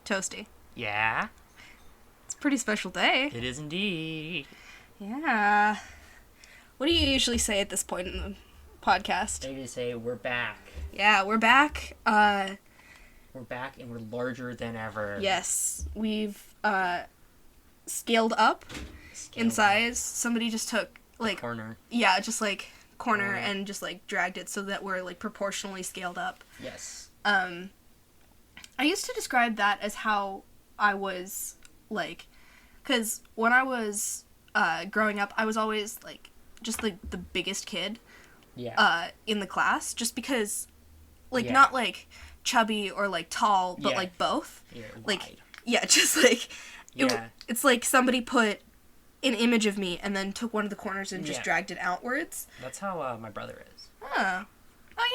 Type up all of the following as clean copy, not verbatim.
Toasty. Yeah? It's a pretty special day. It is indeed. Yeah. What do you usually say at this point in the podcast? I usually say, we're back. Yeah, we're back. We're back and we're larger than ever. Yes. We've, scaled up in size. Somebody just took, like... corner. Yeah, just, like, corner and just, like, dragged it so that we're, like, proportionally scaled up. Yes. I used to describe that as how I was, like... Because when I was, growing up, I was always, like, just, like, the biggest kid. Yeah. In the class. Just because, like, not, like, chubby or, like, tall, but, like, both. Yeah, like, wide. Yeah, just, like... Yeah. It's like somebody put an image of me and then took one of the corners and just dragged it outwards. That's how my brother is. Oh,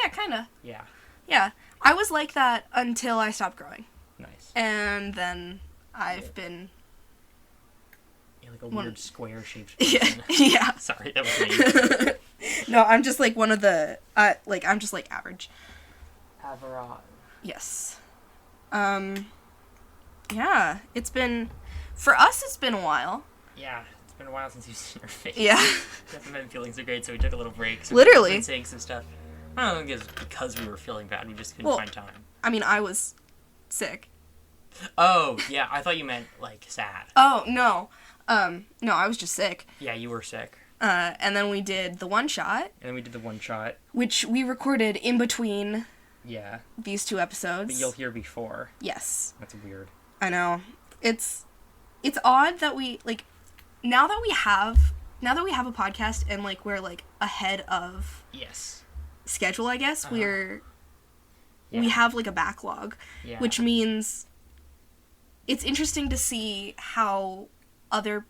yeah, kind of. Yeah. Yeah. I was like that until I stopped growing. Nice. And then I've been... You're like a weird square-shaped Yeah. person. Yeah. Sorry, that was me. No, I'm just like one of the... I'm just like average. Average. Yes. Yeah. It's been... For us, it's been a while. Yeah. It's been a while since you've seen your face. Yeah. We haven't been feeling so great, so we took a little break. So Literally. We've been saying some stuff. I don't think it's because we were feeling bad. We just couldn't find time. I mean, I was sick. Oh, yeah. I thought you meant, like, sad. Oh, no. No, I was just sick. Yeah, you were sick. And then we did the one-shot. And then we did the one-shot. Which we recorded in between these two episodes. But you'll hear before. Yes. That's weird. I know. It's odd that we, like, now that we have a podcast and, like, we're, like, ahead of schedule, I guess, we have, like, a backlog. Yeah. Which means it's interesting to see how other...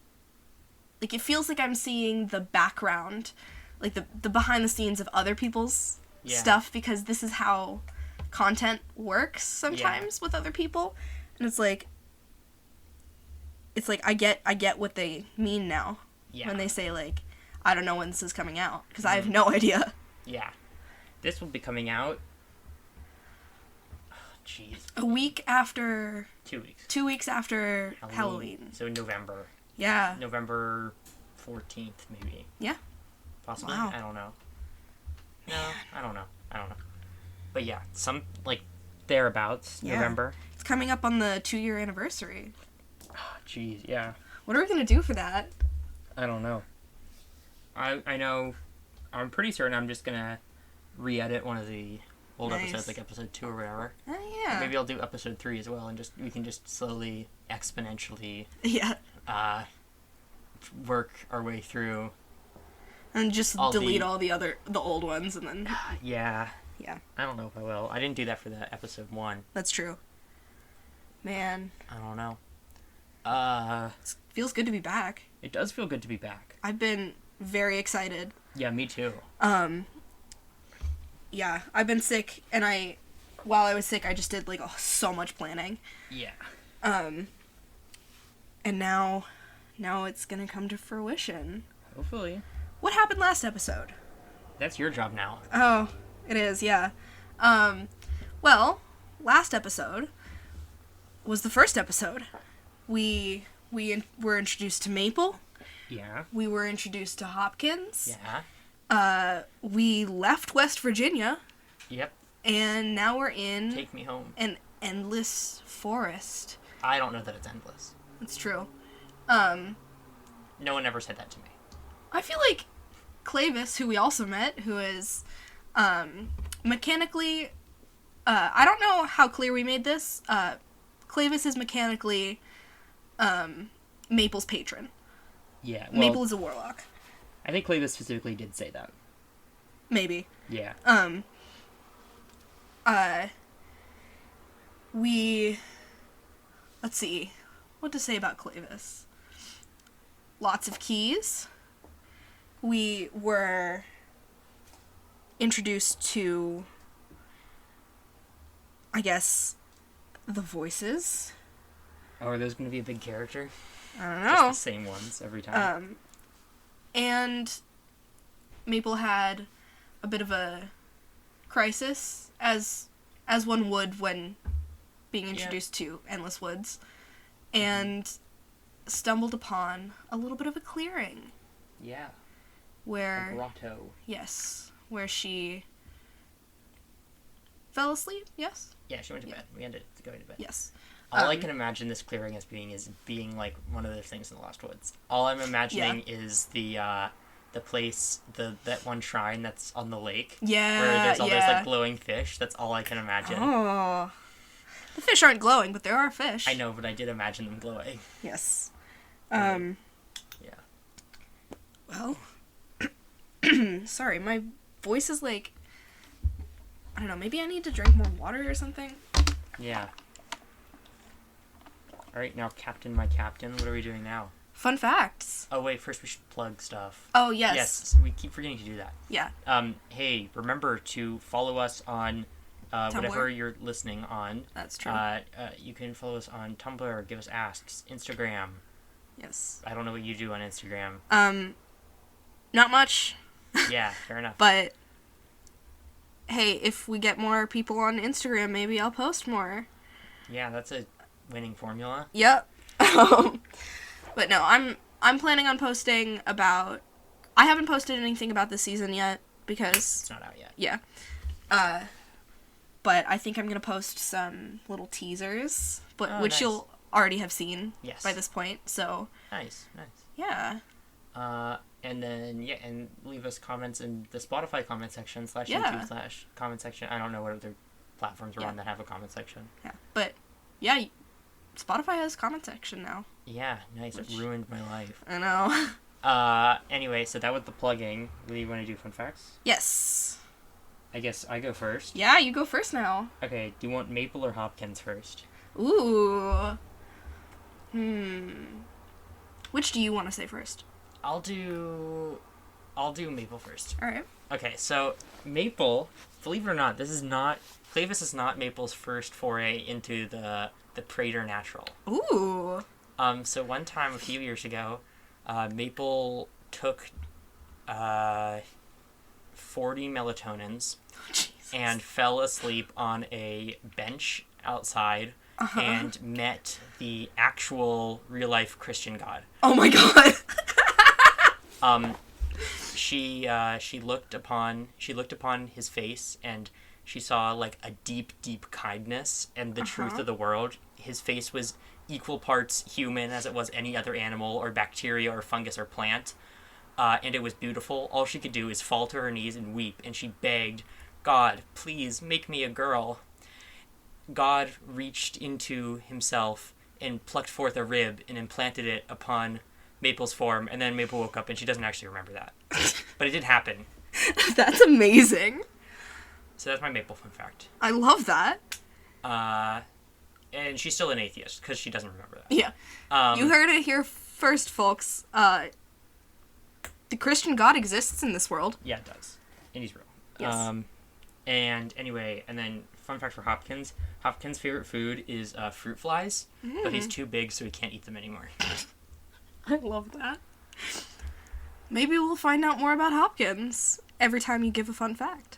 Like, it feels like I'm seeing the background, like, the behind-the-scenes of other people's stuff, because this is how content works sometimes with other people. And it's like I get what they mean now when they say, like, I don't know when this is coming out, because I have no idea. Yeah. This will be coming out... Jeez. A week after... 2 weeks. 2 weeks after Halloween. So November. Yeah. November 14th, maybe. Yeah. Possibly. Wow. I don't know. No, I don't know. But yeah, some, like, thereabouts, November. It's coming up on the 2-year anniversary. Jeez, yeah. What are we going to do for that? I don't know. I know, I'm pretty certain I'm just going to re-edit one of the old episodes, like episode 2 or whatever. Oh, yeah. Maybe I'll do episode 3 as well, and we can just slowly, exponentially... work our way through. And just delete all the old ones, and then... Yeah. Yeah. I don't know if I will. I didn't do that for the episode 1. That's true. Man. I don't know. It feels good to be back. It does feel good to be back. I've been very excited. Yeah, me too. Yeah, I've been sick, and while I was sick, I just did, like, so much planning. Yeah. And now it's gonna come to fruition. Hopefully. What happened last episode? That's your job now. Oh, it is, yeah. Well, last episode was the first episode. We were introduced to Maple. Yeah. We were introduced to Hopkins. Yeah. We left West Virginia. Yep. And now we're in... Take me home. An endless forest. I don't know that it's endless. That's true. No one ever said that to me. I feel like Clavis, who we also met, who is mechanically... I don't know how clear we made this. Clavis is mechanically Maple's patron. Yeah. Well, Maple is a warlock. I think Clavis specifically did say that. Maybe. Yeah. Let's see. What to say about Clavis? Lots of keys. We were introduced to, I guess, the voices. Oh, are those going to be a big character? I don't know. Just the same ones every time. And Maple had a bit of a crisis, as one would when being introduced to Endless Woods, and stumbled upon a little bit of a clearing. Yeah. Where... A grotto. Yes. Where she... fell asleep, yes? Yeah, she went to bed. We ended up going to bed. Yes. All I can imagine this clearing as being is being like one of the things in the Lost Woods. All I'm imagining is the place, that one shrine that's on the lake. Yeah, where there's all those like glowing fish. That's all I can imagine. Oh. The fish aren't glowing, but there are fish. I know, but I did imagine them glowing. Yes. Yeah. Well, sorry, my voice is like, I don't know, maybe I need to drink more water or something? Yeah. Alright, now Captain, my captain, what are we doing now? Fun facts. Oh wait, first we should plug stuff. Oh, yes. Yes, we keep forgetting to do that. Yeah. Hey, remember to follow us on whatever you're listening on. That's true. You can follow us on Tumblr, give us asks, Instagram. Yes. I don't know what you do on Instagram. Not much. Yeah, fair enough. But, hey, if we get more people on Instagram, maybe I'll post more. Yeah, that's a winning formula. Yep. But no, I'm planning on posting about... I haven't posted anything about this season yet, because... It's not out yet. Yeah. But I think I'm going to post some little teasers, which nice. you'll already have seen Yes. by this point, so... Nice. Yeah. And then, and leave us comments in the Spotify comment section, /YouTube/ comment section. I don't know what other platforms are on that have a comment section. Yeah. But, yeah, Spotify has a comment section now. Yeah, nice. It ruined my life. I know. Anyway, so that was the plugging. Do you want to do fun facts? Yes. I guess I go first. Yeah, you go first now. Okay, do you want Maple or Hopkins first? Ooh. Which do you want to say first? I'll do Maple first. Alright. Okay, so Maple, believe it or not, Clavis is not Maple's first foray into the preternatural. Ooh. So one time a few years ago, Maple took 40 melatonins and fell asleep on a bench outside and met the actual real-life Christian God. Oh my god. She looked upon his face, and she saw like a deep, deep kindness and the truth of the world. His face was equal parts human as it was any other animal or bacteria or fungus or plant. And it was beautiful. All she could do is fall to her knees and weep, and she begged, God, please make me a girl. God reached into himself and plucked forth a rib and implanted it upon Maple's form, and then Maple woke up, and she doesn't actually remember that. But it did happen. That's amazing. So that's my Maple fun fact. I love that. And she's still an atheist, because she doesn't remember that. Yeah. You heard it here first, folks. The Christian God exists in this world. Yeah, it does. And he's real. Yes. And anyway, and then fun fact for Hopkins. Hopkins' favorite food is fruit flies, but he's too big, so he can't eat them anymore. I love that. Maybe we'll find out more about Hopkins every time you give a fun fact.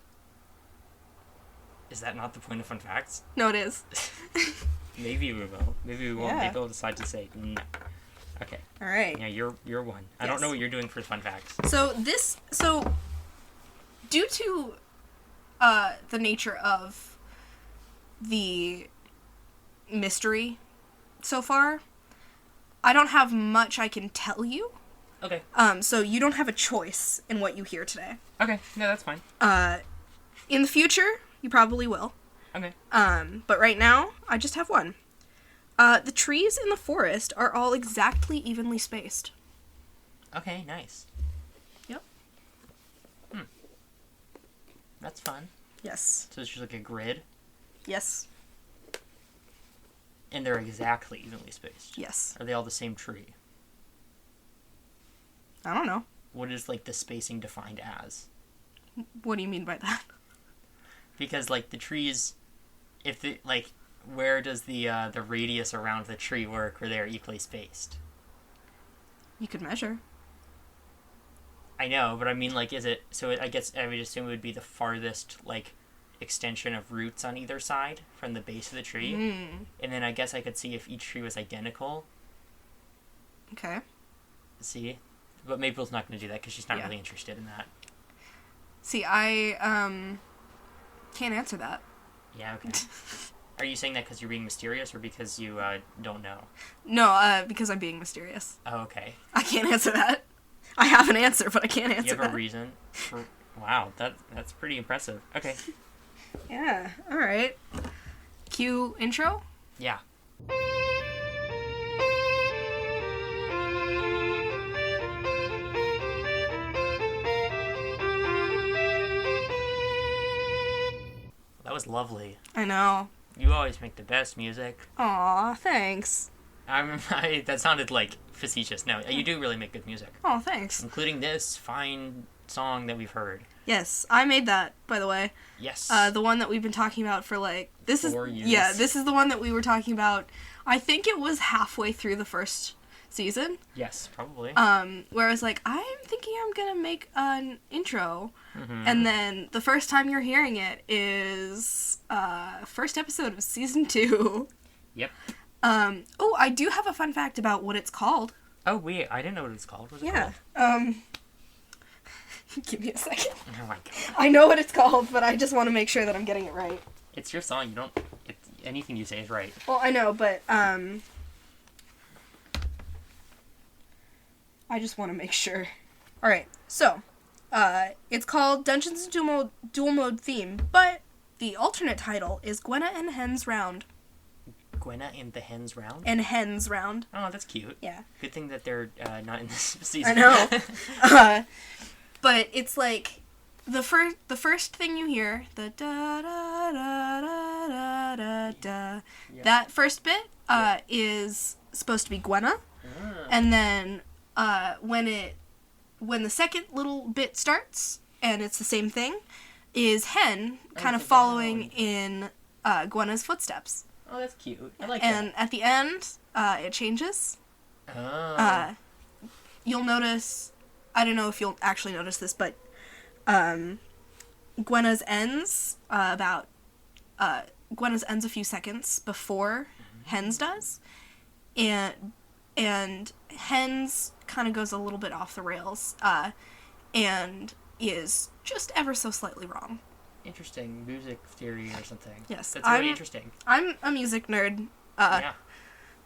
Is that not the point of fun facts? No, it is. Maybe we will. Maybe we won't. Yeah. Maybe we'll decide to say no. Okay. All right. Yeah, you're one. I don't know what you're doing for fun facts. So due to the nature of the mystery so far, I don't have much I can tell you. Okay. So you don't have a choice in what you hear today. Okay. No, that's fine. In the future, you probably will. Okay. But right now, I just have one. The trees in the forest are all exactly evenly spaced. Okay, nice. Yep. That's fun. Yes. So it's just like a grid, Yes. and they're exactly evenly spaced. Yes. Are they all the same tree? I don't know. What is like the spacing defined as? What do you mean by that? Because like the trees, if the like, where does the radius around the tree work where they're equally spaced? You could measure. I know, but I mean, like, is it... So I guess I would assume it would be the farthest, like, extension of roots on either side from the base of the tree. And then I guess I could see if each tree was identical. Okay. See? But Maple's not going to do that because she's not Yeah. really interested in that. See, I can't answer that. Yeah, okay. Are you saying that because you're being mysterious or because you don't know? No, because I'm being mysterious. Oh, okay. I can't answer that. I have an answer, but I can't answer You have that. a reason? Wow, that's pretty impressive. Okay. Yeah, alright. Cue intro? Yeah. That was lovely. I know. You always make the best music. Aw, thanks. That sounded like facetious. No, you do really make good music. Oh, thanks. Including this fine song that we've heard. Yes, I made that, by the way. Yes. The one that we've been talking about for this 4 years. Yeah, this is the one that we were talking about. I think it was halfway through the first season. Yes, probably. Where I was like, I'm thinking I'm gonna make an intro. And then the first time you're hearing it is first episode of season 2. Yep. Oh, I do have a fun fact about what it's called. Oh, wait, I didn't know what it's called. What's it Yeah. called? Give me a second. Oh my god. I know what it's called, but I just want to make sure that I'm getting it right. It's your song. You don't... anything you say is right. Well, I know, but, I just want to make sure. Alright, so, it's called Dungeons & Dual Mode Theme, but the alternate title is Gwenna and Hen's Round. Gwenna and the Hens Round? And Hen's Round. Oh, that's cute. Yeah. Good thing that they're not in this season. I know. But it's like, the first thing you hear, the da da da da da da da, Yeah. that first bit is supposed to be Gwenna, and then when the second little bit starts, and it's the same thing, is Hen kind of the following in Gwenna's footsteps. Oh, that's cute. I like And at the end, it changes. that. Oh. You'll notice, I don't know if you'll actually notice this, but Gwenna's ends Gwenna's ends a few seconds before Hen's does, and Hen's kind of goes a little bit off the rails, and is just ever so slightly wrong. Interesting music theory or something. Yes, That's really interesting. I'm a music nerd. Yeah.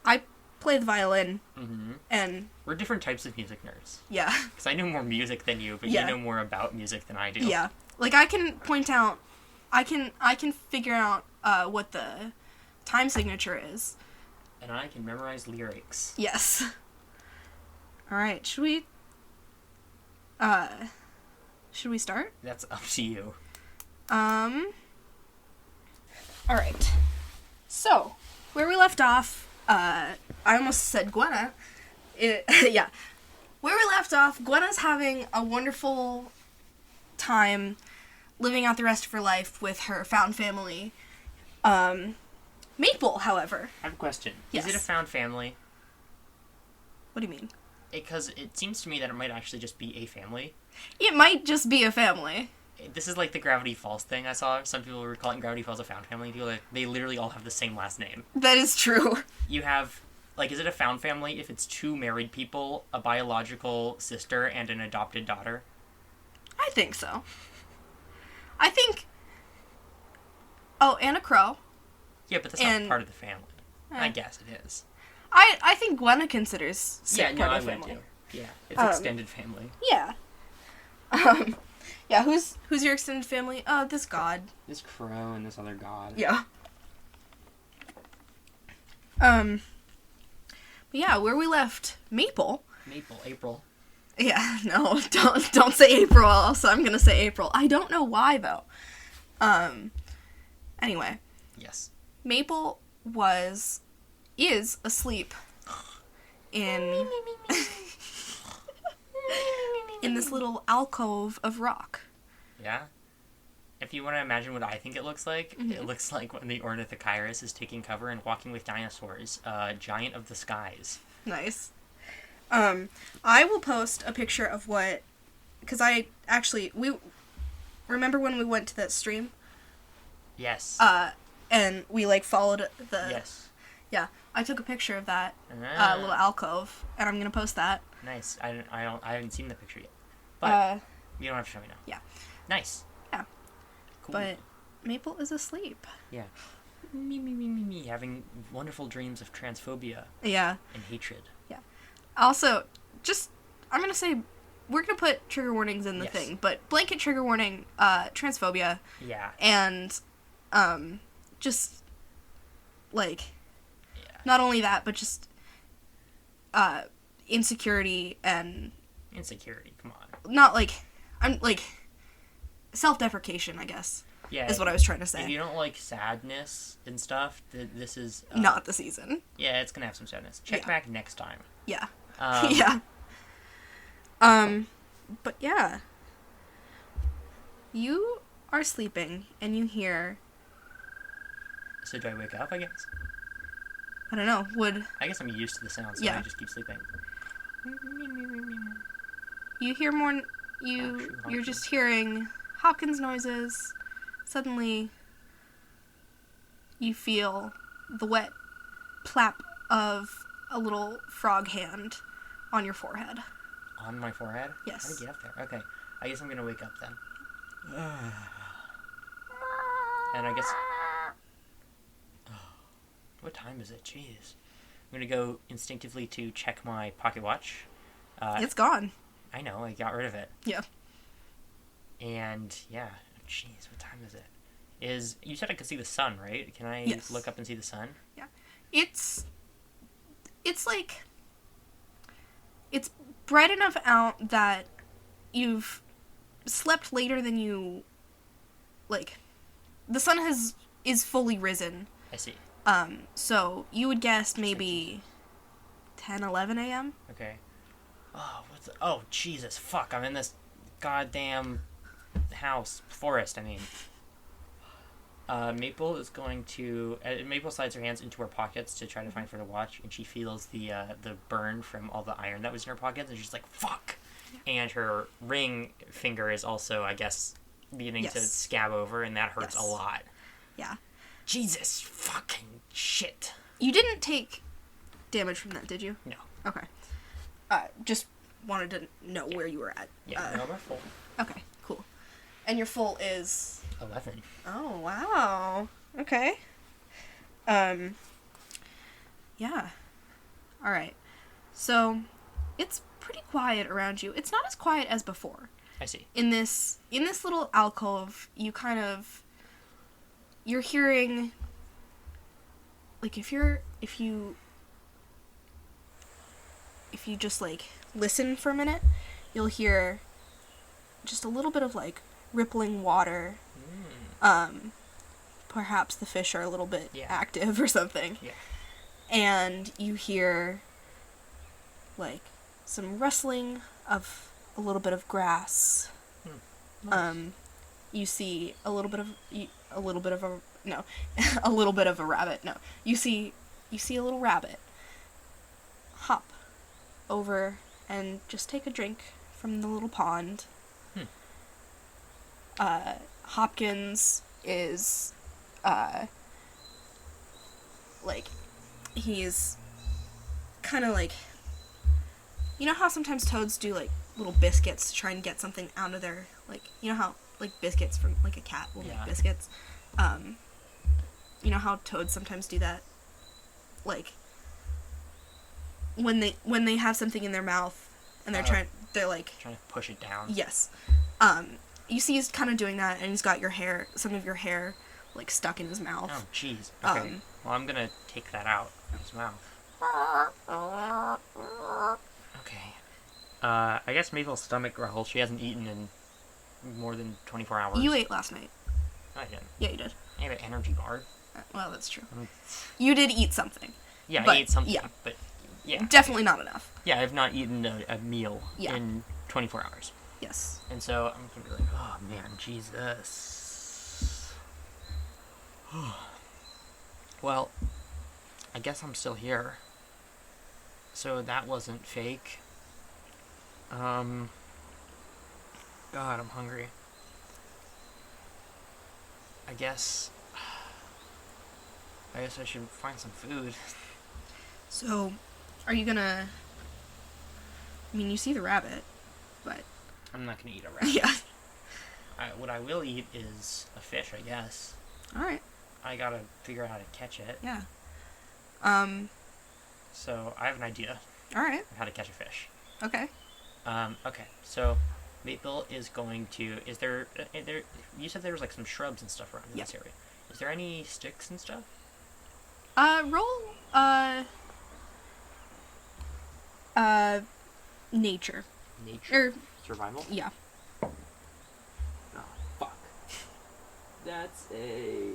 I play the violin, Mm-hmm. and We're different types of music nerds. yeah. Because I know more music than you, but Yeah. you know more about music than I do. Yeah, like I can point out, I can figure out what the time signature is. And I can memorize lyrics. Yes. All right, should we start? That's up to you. All right. So, where we left off, I almost said Gwenna. Yeah. Where we left off, Gwenna's having a wonderful time living out the rest of her life with her found family. Maple, however. I have a question. Yes. Is it a found family? What do you mean? Because it seems to me that it might actually just be a family. It might just be a family. This is like the Gravity Falls thing I saw. Some people were calling Gravity Falls a found family. People they literally all have the same last name. That is true. You have, like, is it a found family if it's 2 married people, a biological sister, and an adopted daughter? I think so. I think... Oh, and a crow. Yeah, but that's And- not part of the family. Eh. I guess it is. I think Gwenna considers Sick part I of the would family. too. Yeah, it's extended family. Yeah. Yeah, who's your extended family? This god. This crow and this other god. Yeah. But yeah, where we left Maple. April. Yeah, no, don't say April, also I'm gonna say April. I don't know why though. Anyway, Yes. Maple is asleep in in this little alcove of rock. Yeah? If you want to imagine what I think it looks like, it looks like when the Ornithochirus is taking cover and walking with dinosaurs. Giant of the skies. Nice. I will post a picture of what, because we remember when we went to that stream Yes. And we like followed the. Yes. Yeah, I took a picture of that little Ah, alcove, and I'm gonna post that. nice. I haven't seen the picture yet, but you don't have to show me now. Yeah. Nice. Yeah. Cool. But Maple is asleep. Yeah. Me, having wonderful dreams of transphobia Yeah. and hatred. Yeah. Also, just I'm gonna say we're gonna put trigger warnings in the Yes. thing, but blanket trigger warning, transphobia, Yeah. and just like Yeah. not only that, but just insecurity and Insecurity. Come on. not like I'm like self-deprecation, I guess. Yeah. Is what I was trying to If say. you don't like sadness and stuff, this is Not the season. Yeah, it's gonna have some sadness. Check Yeah. back next time. Yeah. Um, Yeah. But yeah. You are sleeping and you hear, So do I wake up? I guess. I don't know, I guess I'm used to the sound, so Yeah. I just keep sleeping. you hear more, True, you're just hearing Hopkins noises. Suddenly, you feel the wet plap of a little frog hand on your forehead. On my forehead? Yes. How did I get up there? Okay. I guess I'm gonna wake up then. And I guess. What time is it? Jeez. I'm gonna go instinctively to check my pocket watch. It's gone. I know, I got rid of it. Yeah. And yeah, jeez, what time is it? You said I could see the sun, right? Can I Yes. look up and see the sun? It's like it's bright enough out that you've slept later than you like. The sun is fully risen. I see. So you would guess maybe 10, 11 a.m. Okay. Oh, Jesus, fuck, I'm in this goddamn forest, I mean. Maple is going to... Maple slides her hands into her pockets to try to find for the watch, and she feels the burn from all the iron that was in her pockets, and she's like, fuck! And her ring finger is also, I guess, beginning to Yes. scab over, and that hurts Yes. a lot. Yeah. Jesus fucking shit. You didn't take damage from that, did you? No. Okay. Just wanted to know where you were at. Yeah, no, we're full. Okay, cool. And your full is... 11. Oh, wow. Okay. Yeah. Alright. So, it's pretty quiet around you. It's not as quiet as before. I see. In this little alcove, you're hearing, like, if you just, like, listen for a minute, you'll hear just a little bit of, like, rippling water. Perhaps the fish are a little bit active or something. Yeah. And you hear, like, some rustling of a little bit of grass. Nice. You see a little bit of a little bit of a rabbit. No, you see a little rabbit hop over and just take a drink from the little pond. Hopkins is like, he's kind of like, you know how sometimes toads do like little biscuits to try and get something out of their, like, you know how like biscuits from, like, a cat will make biscuits. You know how toads sometimes do that, like when they have something in their mouth and they're trying to push it down. Yes. You see he's kind of doing that, and he's got some of your hair, like, stuck in his mouth. Oh, jeez. Okay. Well, I'm gonna take that out of his mouth. Okay. I guess Maple's stomach growls. She hasn't eaten in more than 24 hours. You ate last night. No, I didn't. Yeah, you did. I ate an energy bar. Well, that's true. You did eat something. Yeah, but, I ate something, yeah. but yeah. Definitely not enough. Yeah, I've not eaten a meal Yeah. in 24 hours. Yes. And so I'm gonna be like, oh man, Jesus. Well, I guess I'm still here. So that wasn't fake. God, I'm hungry. I guess I guess I should find some food. So, are you gonna... I mean, you see the rabbit, but... I'm not gonna eat a rabbit. Yeah. What I will eat is a fish, I guess. Alright. I gotta figure out how to catch it. Yeah. So, I have an idea Alright. of how to catch a fish. Okay. Okay, so Maple is going to... Is there... You said there was, like, some shrubs and stuff around in this area. Is there any sticks and stuff? Roll, nature. Nature? Survival? Yeah. Oh, fuck. That's a...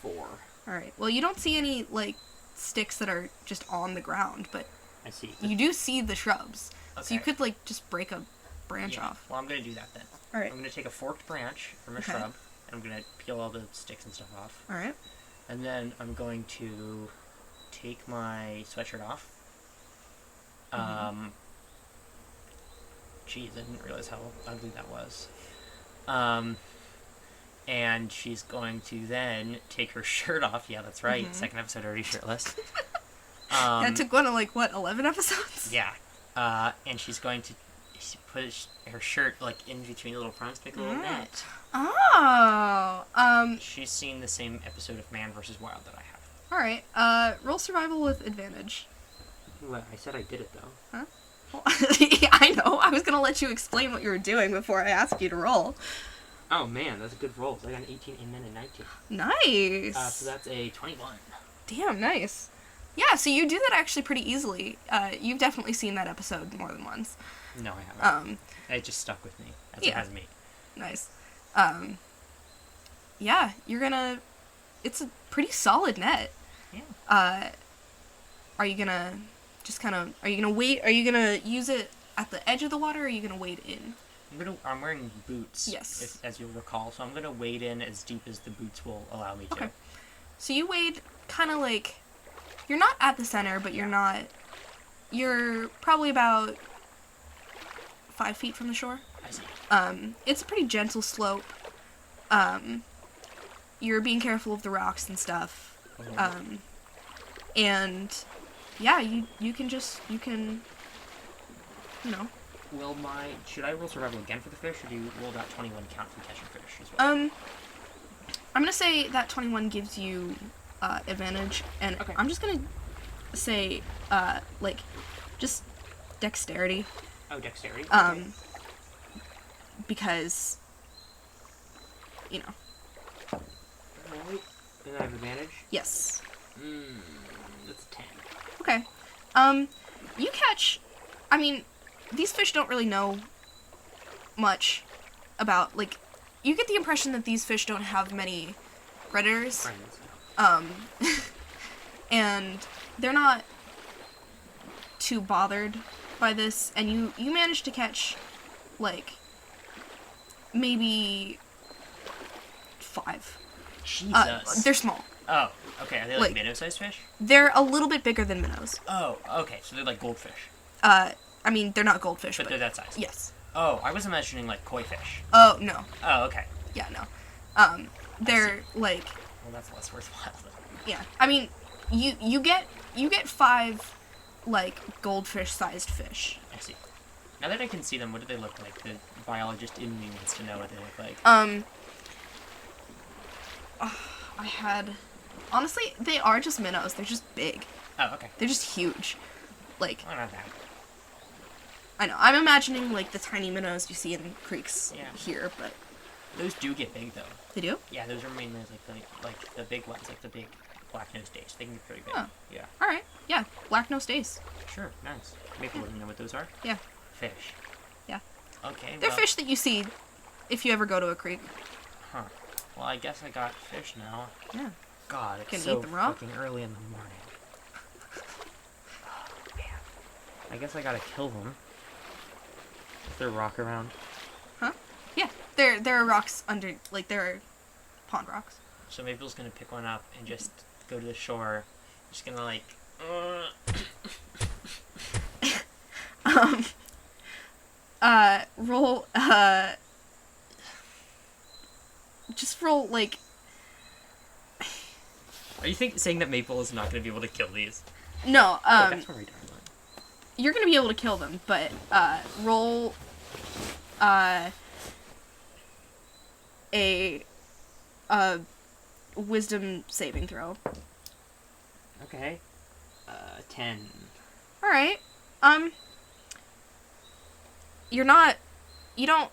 4. Alright. Well, you don't see any, like, sticks that are just on the ground, but... I see. You do see the shrubs. Okay. So you could, like, just break a branch off. Well, I'm gonna do that then. Alright. I'm gonna take a forked branch from a shrub, and I'm gonna peel all the sticks and stuff off. Alright. And then I'm going to take my sweatshirt off. Jeez, I didn't realize how ugly that was. And she's going to then take her shirt off. Yeah, that's right. Second episode already shirtless. That took one of, like, what, 11 episodes? Yeah. And she's going to put her shirt, like, in between the little prongs, make a little net. Oh. She's seen the same episode of Man vs. Wild that I have. Alright. Roll survival with advantage. Well, I said I did it, though. Huh? Well, yeah, I know. I was gonna let you explain what you were doing before I asked you to roll. Oh, man, that's a good roll. So I got an 18 and then a 19. Nice. So that's a 21. Damn, nice. Yeah, so you do that actually pretty easily. You've definitely seen that episode more than once. No, I haven't. It just stuck with me. As it has me. Nice. Yeah, you're gonna... It's a pretty solid net. Yeah. Are you gonna just kind of... Are you gonna wait... Are you gonna use it at the edge of the water, or are you gonna wade in? I'm wearing boots. Yes. As you'll recall, so I'm gonna wade in as deep as the boots will allow me to. Okay. So you wade kind of like... You're not at the center, but you're not... You're probably about 5 feet from the shore. I see. It's a pretty gentle slope. You're being careful of the rocks and stuff. And yeah, you can, you know. Should I roll survival again for the fish, or will that 21 count for catching fish as well? I'm gonna say that 21 gives you advantage, and Okay. I'm just gonna say like just dexterity. Oh, dexterity. Because you know. Alright. Then I have advantage. Yes. That's 10. Okay. You catch... I mean, these fish don't really know much about, like... You get the impression that these fish don't have many predators. Friends. And they're not too bothered by this, and you manage to catch, like, maybe 5. Jesus. They're small. Oh, okay. Are they like minnow-sized fish? They're a little bit bigger than minnows. Oh, okay. So they're like goldfish. I mean, they're not goldfish, But they're that size? Yes. Oh, I was imagining like koi fish. Oh, no. Oh, okay. Yeah, no. They're, like... Well, that's less worthwhile then. Yeah. I mean, you get 5, like, goldfish-sized fish. I see. Now that I can see them, what do they look like? The biologist in me wants to know what they look like. I had... Honestly, they are just minnows. They're just big. Oh, okay. They're just huge. Like... Oh, not bad. I know. I'm imagining, like, the tiny minnows you see in creeks here, but... Those do get big, though. They do? Yeah, those are mainly like the big ones, like the big black-nosed dace. They can get pretty big. Oh. Yeah. Alright. Yeah. Black-nosed dace. Sure, nice. Maple doesn't know what those are. Yeah. Fish. Yeah. Okay, They're fish that you see if you ever go to a creek. Huh. Well, I guess I got fish now. Yeah. God, it's Can so eat them raw? fucking early in the morning. Oh, man. I guess I gotta kill them. Is there a rock around? Huh? Yeah. There are rocks under, like, there are pond rocks. So Maple's gonna pick one up and just go to the shore. Just gonna, like... Roll, just just roll, like... Are you saying that Maple is not going to be able to kill these? No, That's where we draw the line. you're gonna be able to kill them, but, roll, a wisdom saving throw. Okay. 10. Alright. You don't...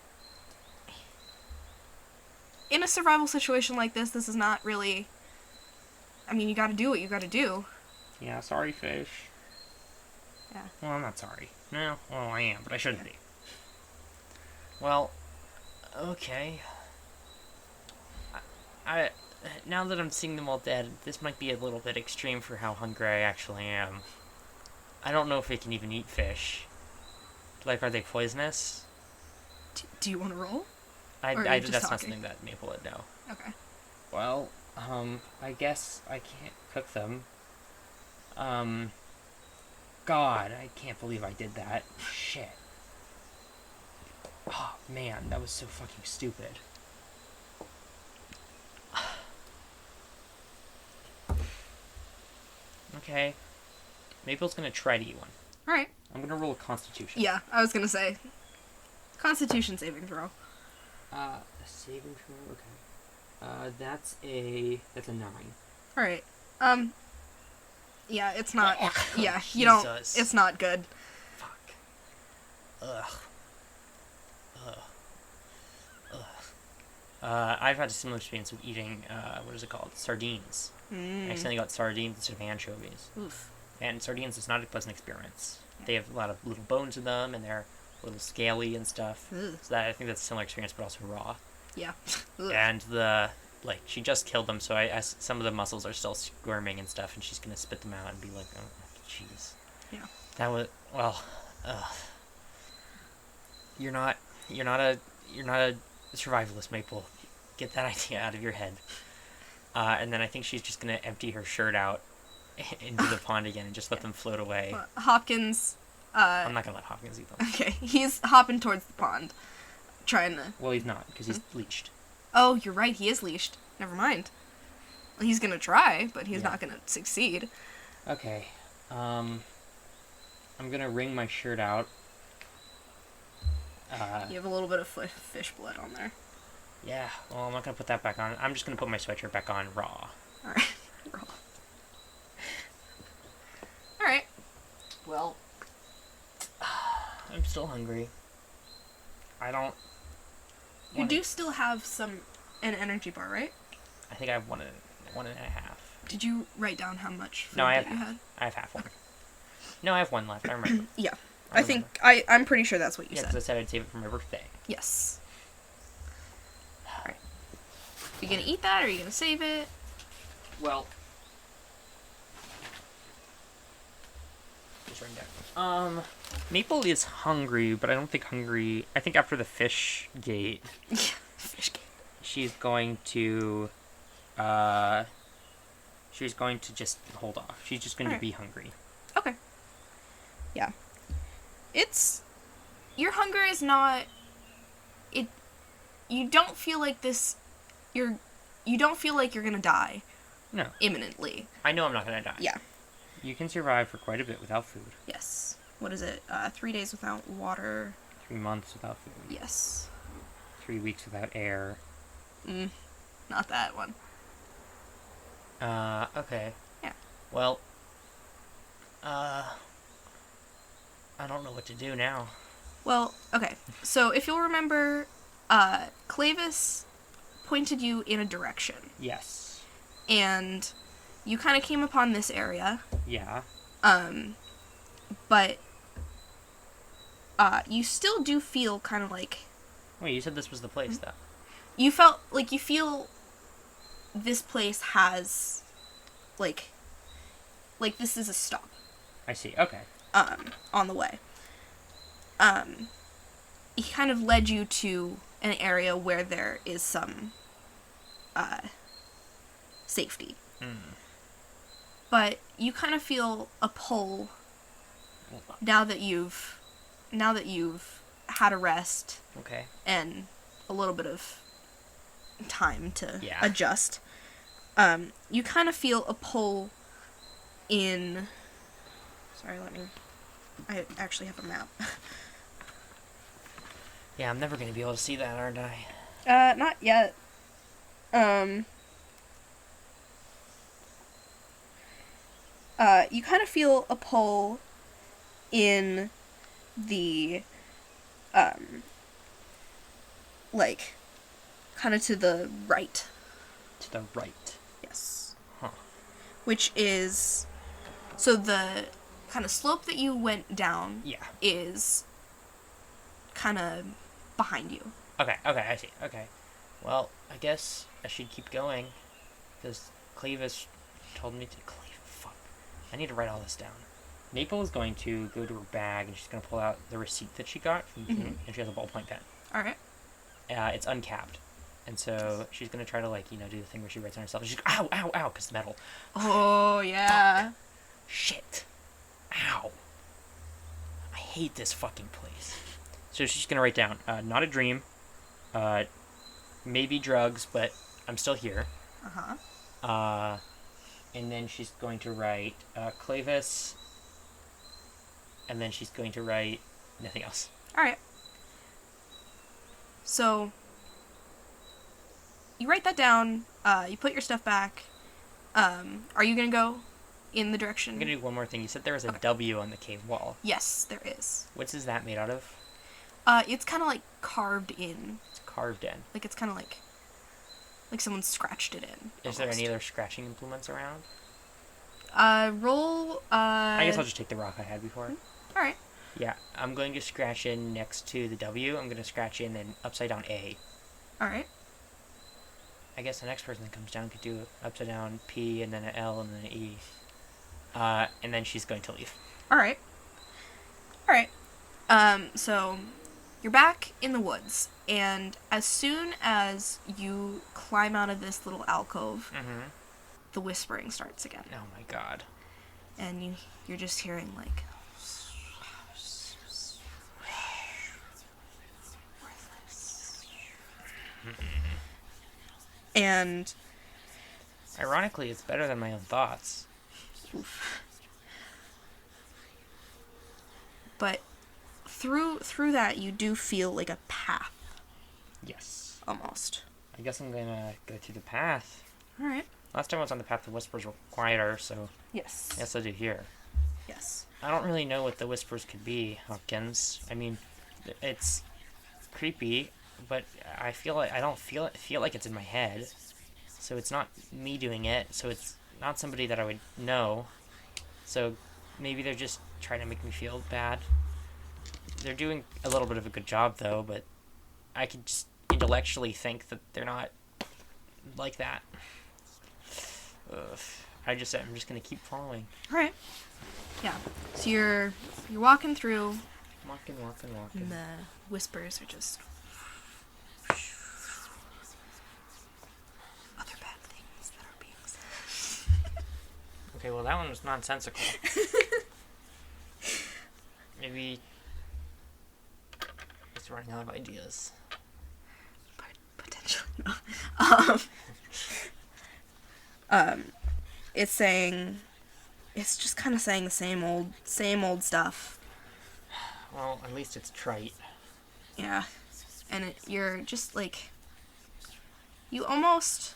In a survival situation like this is not really... I mean, you gotta do what you gotta do. Yeah, sorry, fish. Yeah. Well, I'm not sorry. No, well, I am, but I shouldn't be. Well, okay. I now that I'm seeing them all dead, this might be a little bit extreme for how hungry I actually am. I don't know if I can even eat fish. Like, are they poisonous? Do you want to roll? That's just not talking? something that Maple would know. Okay. Well, I guess I can't cook them. God, I can't believe I did that. Shit. Oh, man, that was so fucking stupid. Okay. Maple's gonna try to eat one. Alright. I'm gonna roll a Constitution. Yeah, I was gonna say. Constitution saving throw. A saving throw, okay. That's a 9. Alright. Yeah, it's not... Yeah, you Jesus. don't... It's not good. Fuck. Ugh. I've had a similar experience with eating, what is it called? Sardines. I accidentally got sardines instead of anchovies. Oof. And sardines is not a pleasant experience. They have a lot of little bones in them, and they're a little scaly and stuff. Ugh. So I think that's a similar experience, but also raw. Yeah. And she just killed them, so some of the muscles are still squirming and stuff, and she's gonna spit them out and be like, oh, jeez. Yeah. That was, well, You're not a survivalist, Maple. Get that idea out of your head. And then I think she's just gonna empty her shirt out into the pond again and just let them float away. Hopkins... I'm not gonna let Hopkins eat them. Okay, he's hopping towards the pond. Trying to... Well, he's not, because he's leashed. Oh, you're right, he is leashed. Never mind. Well, he's gonna try, but he's not gonna succeed. Okay. I'm gonna wring my shirt out. You have a little bit of fish blood on there. Yeah, well, I'm not gonna put that back on. I'm just gonna put my sweatshirt back on raw. Alright. Raw. Alright. Well, I'm still hungry. I don't... You do still have an energy bar, right? I think I have one and a half. Did you write down how much food No, I have that you half. had? I have half one. No, I have one left. I remember. Yeah. I think I'm pretty sure that's what you Yeah, said. because I said I'd save it for my birthday. Yes. Alright. You gonna eat that or are you gonna save it? Well, just writing down. Maple is hungry, but I don't think hungry. I think after the fish gate, Yeah, fish cake. she's going to just hold off. She's just going to be hungry. Okay. Yeah. Your hunger is not... You don't feel like this... You don't feel like you're gonna die. No. Imminently. I know I'm not going to die. Yeah. You can survive for quite a bit without food. Yes. What is it? 3 days without water. 3 months without food. Yes. 3 weeks without air. Not that one. Okay. Yeah. Well, I don't know what to do now. Well, okay. So if you'll remember, Clavis pointed you in a direction. Yes. And you kind of came upon this area. Yeah. But you still do feel kind of like... Wait, you said this was the place, though. You feel this place has, like this is a stop. I see, okay. On the way. He kind of led you to an area where there is some, safety. But you kind of feel a pull now that you've had a rest Okay. and a little bit of time to Yeah. adjust. You kind of feel a pull in... Sorry, I actually have a map. Yeah, I'm never going to be able to see that, aren't I? Not yet. You kind of feel a pull in the, like, kind of to the right. To the right. Yes. Huh. Which is, so the kind of slope that you went down Yeah. is kind of behind you. Okay, I see. Okay. Well, I guess I should keep going. Because Clevis told me to... Fuck. I need to write all this down. Maple is going to go to her bag and she's going to pull out the receipt that she got from and she has a ballpoint pen. Alright. It's uncapped. And so she's going to try to, like, do the thing where she writes on herself. And she's ow, ow, ow, because metal. Oh, yeah. Fuck. Shit. Ow. I hate this fucking place. So she's going to write down, not a dream, maybe drugs, but I'm still here. Uh-huh. And then she's going to write, Clavis, and then she's going to write nothing else. Alright. So, you write that down, you put your stuff back. Are you gonna go in the direction? I'm going to do one more thing. You said there was a Okay. W on the cave wall. Yes, there is. What is that made out of? It's kind of like carved in. It's carved in. Like it's kind of like someone scratched it in. Is there almost. any other scratching implements around? Roll, I guess I'll just take the rock I had before. Alright. Yeah, I'm going to scratch in next to the W. I'm going to scratch in an upside down A. Alright. I guess the next person that comes down could do an upside down P and then an L and then an E. And then she's going to leave. Alright. Alright. So you're back in the woods, and as soon as you climb out of this little alcove, the whispering starts again. Oh my god. And you're just hearing like and Ironically, it's better than my own thoughts. oof. But through that you do feel like a path Yes. almost. I guess I'm gonna go through the path. Alright. Last time I was on the path, the whispers were quieter, so Yes. I guess I'll do here. Yes. I don't really know what the whispers could be, Hopkins. I mean, it's creepy, but I feel like I don't feel like it's in my head. So it's not me doing it. So it's not somebody that I would know. So maybe they're just trying to make me feel bad. They're doing a little bit of a good job though, but I could just intellectually think that they're not like that. Ugh. I'm just gonna keep following. Alright. Yeah. So you're walking through, Walking. and the whispers are just other bad things that are being said. Okay, well that one was nonsensical. Maybe it's running out of ideas. Potentially not. It's saying, it's just kind of saying the same old stuff. Well, at least it's trite. Yeah. And you're just like, you almost,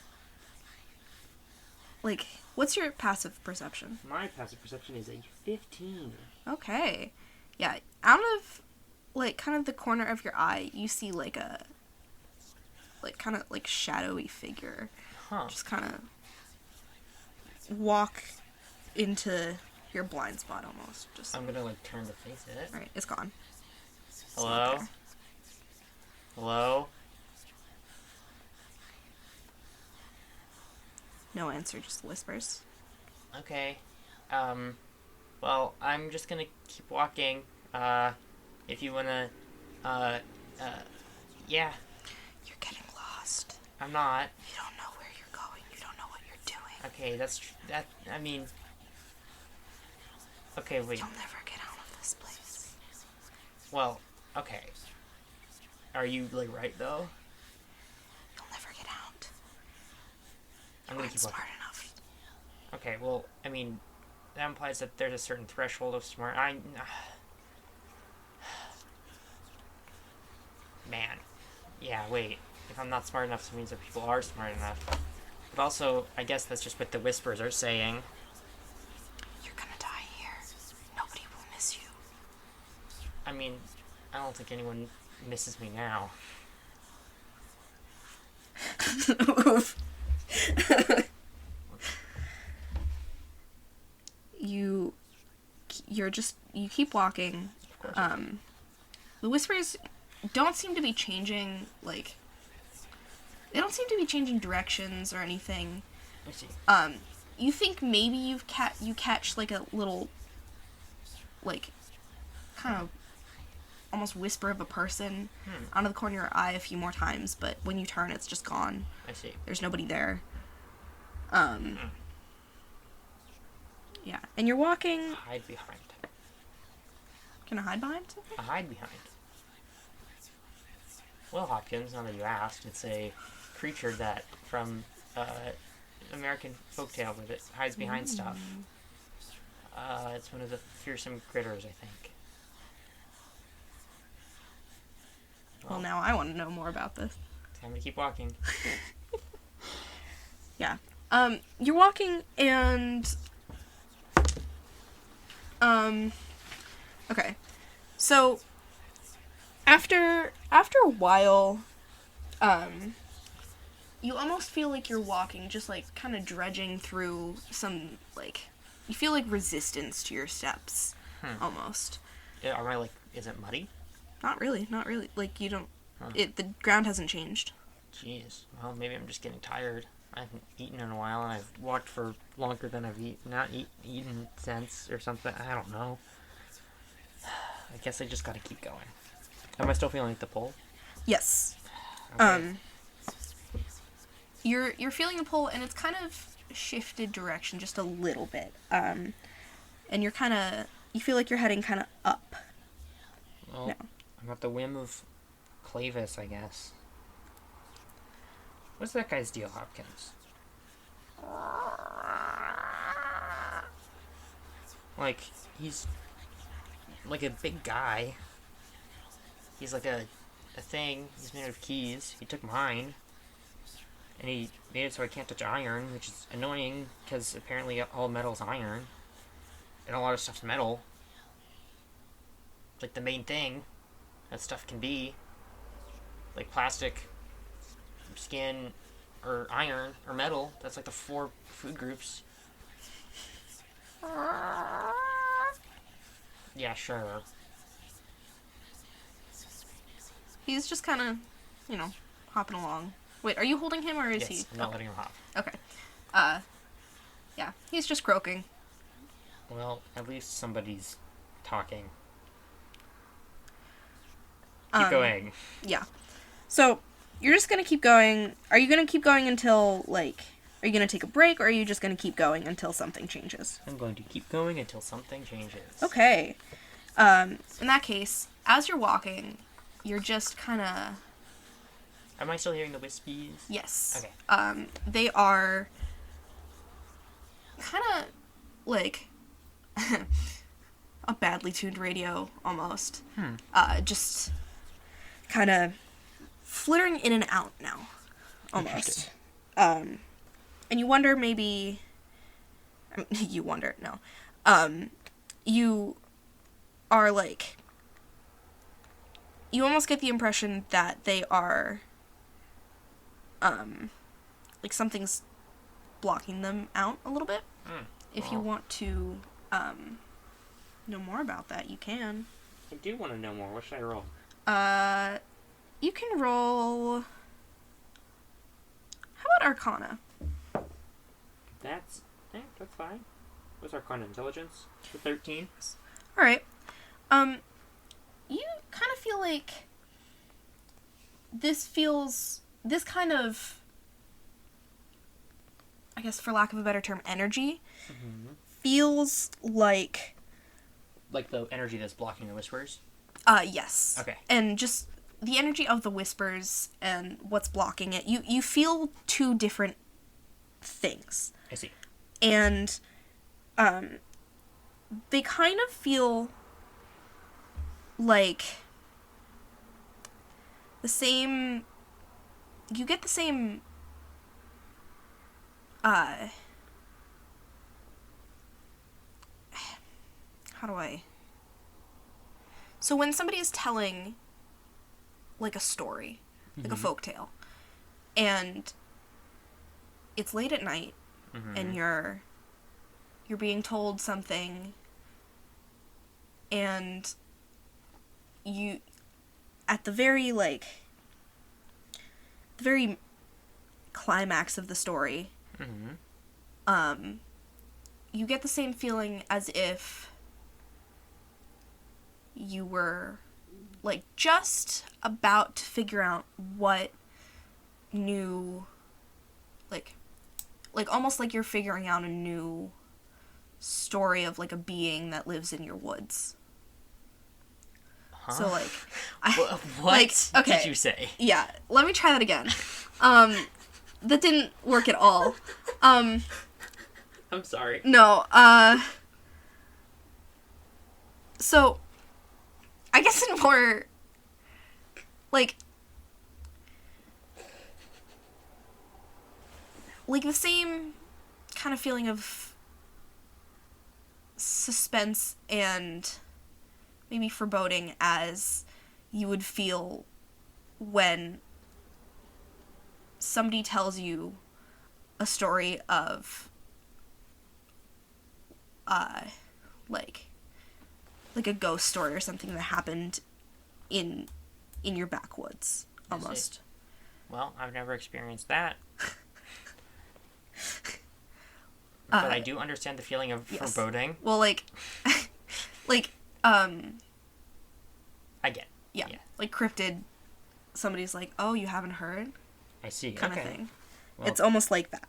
like, what's your passive perception? My passive perception is a 15. Okay. Yeah, out of, like, kind of the corner of your eye, you see, like, a, like, kind of, like, shadowy figure. Huh. Just kind of walk into your blind spot almost. Just I'm gonna, like, turn to face it. right, it's gone. It's not Hello? there. Hello? No answer, just whispers. Okay. Well, I'm just gonna keep walking. If you wanna, yeah. You're getting lost. I'm not. You don't know where you're going. You don't know what you're doing. Okay, I mean... Okay, wait. You'll never get out of this place. Well, okay. Are you, like, right, though? You'll never get out. I'm gonna keep smart walking. enough. Okay, well, I mean, that implies that there's a certain threshold of smart. Man. Yeah, wait. If I'm not smart enough, it means that people are smart enough. But also, I guess that's just what the whispers are saying. You're gonna die here. Nobody will miss you. I mean, I don't think anyone misses me now. Oof. You keep walking. Of course. The whispers don't seem to be changing, like, they don't seem to be changing directions or anything. I see. You think maybe you catch like a little, like, kind of almost whisper of a person out of the corner of your eye a few more times, but when you turn, it's just gone. I see. There's nobody there. Yeah, and you're walking. Hide behind. Can I hide behind something? A hide behind. Well, Hopkins, now that you asked, it's a creature that from American folktale where it hides behind stuff. It's one of the fearsome critters, I think. Well, now I want to know more about this. Time to keep walking. Yeah. You're walking and okay. So after a while, you almost feel like you're walking, just like kind of dredging through some, like, you feel like resistance to your steps, almost. Yeah, am I like? Is it muddy? Not really. Like, you don't. Huh. The ground hasn't changed. Jeez. Well, maybe I'm just getting tired. I haven't eaten in a while, and I've walked for longer than I've eaten since, or something. I don't know. I guess I just gotta keep going. Am I still feeling like the pull? Yes. Okay. You're feeling a pull, and it's kind of shifted direction just a little bit. And you feel like you're heading kind of up. Well, No. I'm at the whim of Clavis, I guess. What's that guy's deal, Hopkins? Like, he's like a big guy. He's like a thing. He's made out of keys. He took mine. And he made it so I can't touch iron, which is annoying, because apparently all metal's iron. And a lot of stuff's metal. It's like the main thing that stuff can be. Like plastic, skin, or iron, or metal. That's like the 4 food groups. Yeah, sure. He's just kind of, hopping along. Wait, are you holding him, or is he? Yes, I'm not letting him hop. Okay. Yeah, he's just croaking. Well, at least somebody's talking. Um, Keep going. Yeah. So, you're just gonna keep going. Are you gonna keep going until, like, are you gonna take a break, or are you just gonna keep going until something changes? I'm going to keep going until something changes. Okay. In that case, as you're walking, you're just kind of... Am I still hearing the wispies? Yes. Okay. They are kind of like a badly tuned radio, almost. Just kind of flittering in and out now, almost. And you wonder maybe... you wonder, no. You are like... You almost get the impression that they are... like something's blocking them out a little bit. If you want to know more about that, you can. I do want to know more. What should I roll? You can roll... How about Arcana? That's fine. What's Arcana Intelligence? 13. Alright. You kind of feel like this kind of, I guess for lack of a better term, energy, feels like... Like the energy that's blocking the whispers? Yes. Okay. And just the energy of the whispers and what's blocking it. You feel two different things. I see. And they kind of feel like the same. You get the same. How do I? So when somebody is telling, like, a story, like a folktale, and it's late at night, and you're being told something, and you, at the very, like, the very climax of the story, you get the same feeling as if you were, like, just about to figure out what new, like almost like you're figuring out a new story of, like, a being that lives in your woods. Huh? So, like, What like, okay, did you say? Yeah, let me try that again. That didn't work at all. I'm sorry. No, so, I guess in more, like the same kind of feeling of suspense and maybe foreboding as you would feel when somebody tells you a story of like a ghost story or something that happened in your backwoods, almost. Well, I've never experienced that. But I do understand the feeling of foreboding. Well, like I get. Yeah. Like cryptid, somebody's like, "Oh, you haven't heard?" I see. Kind of thing. Well, it's almost like that.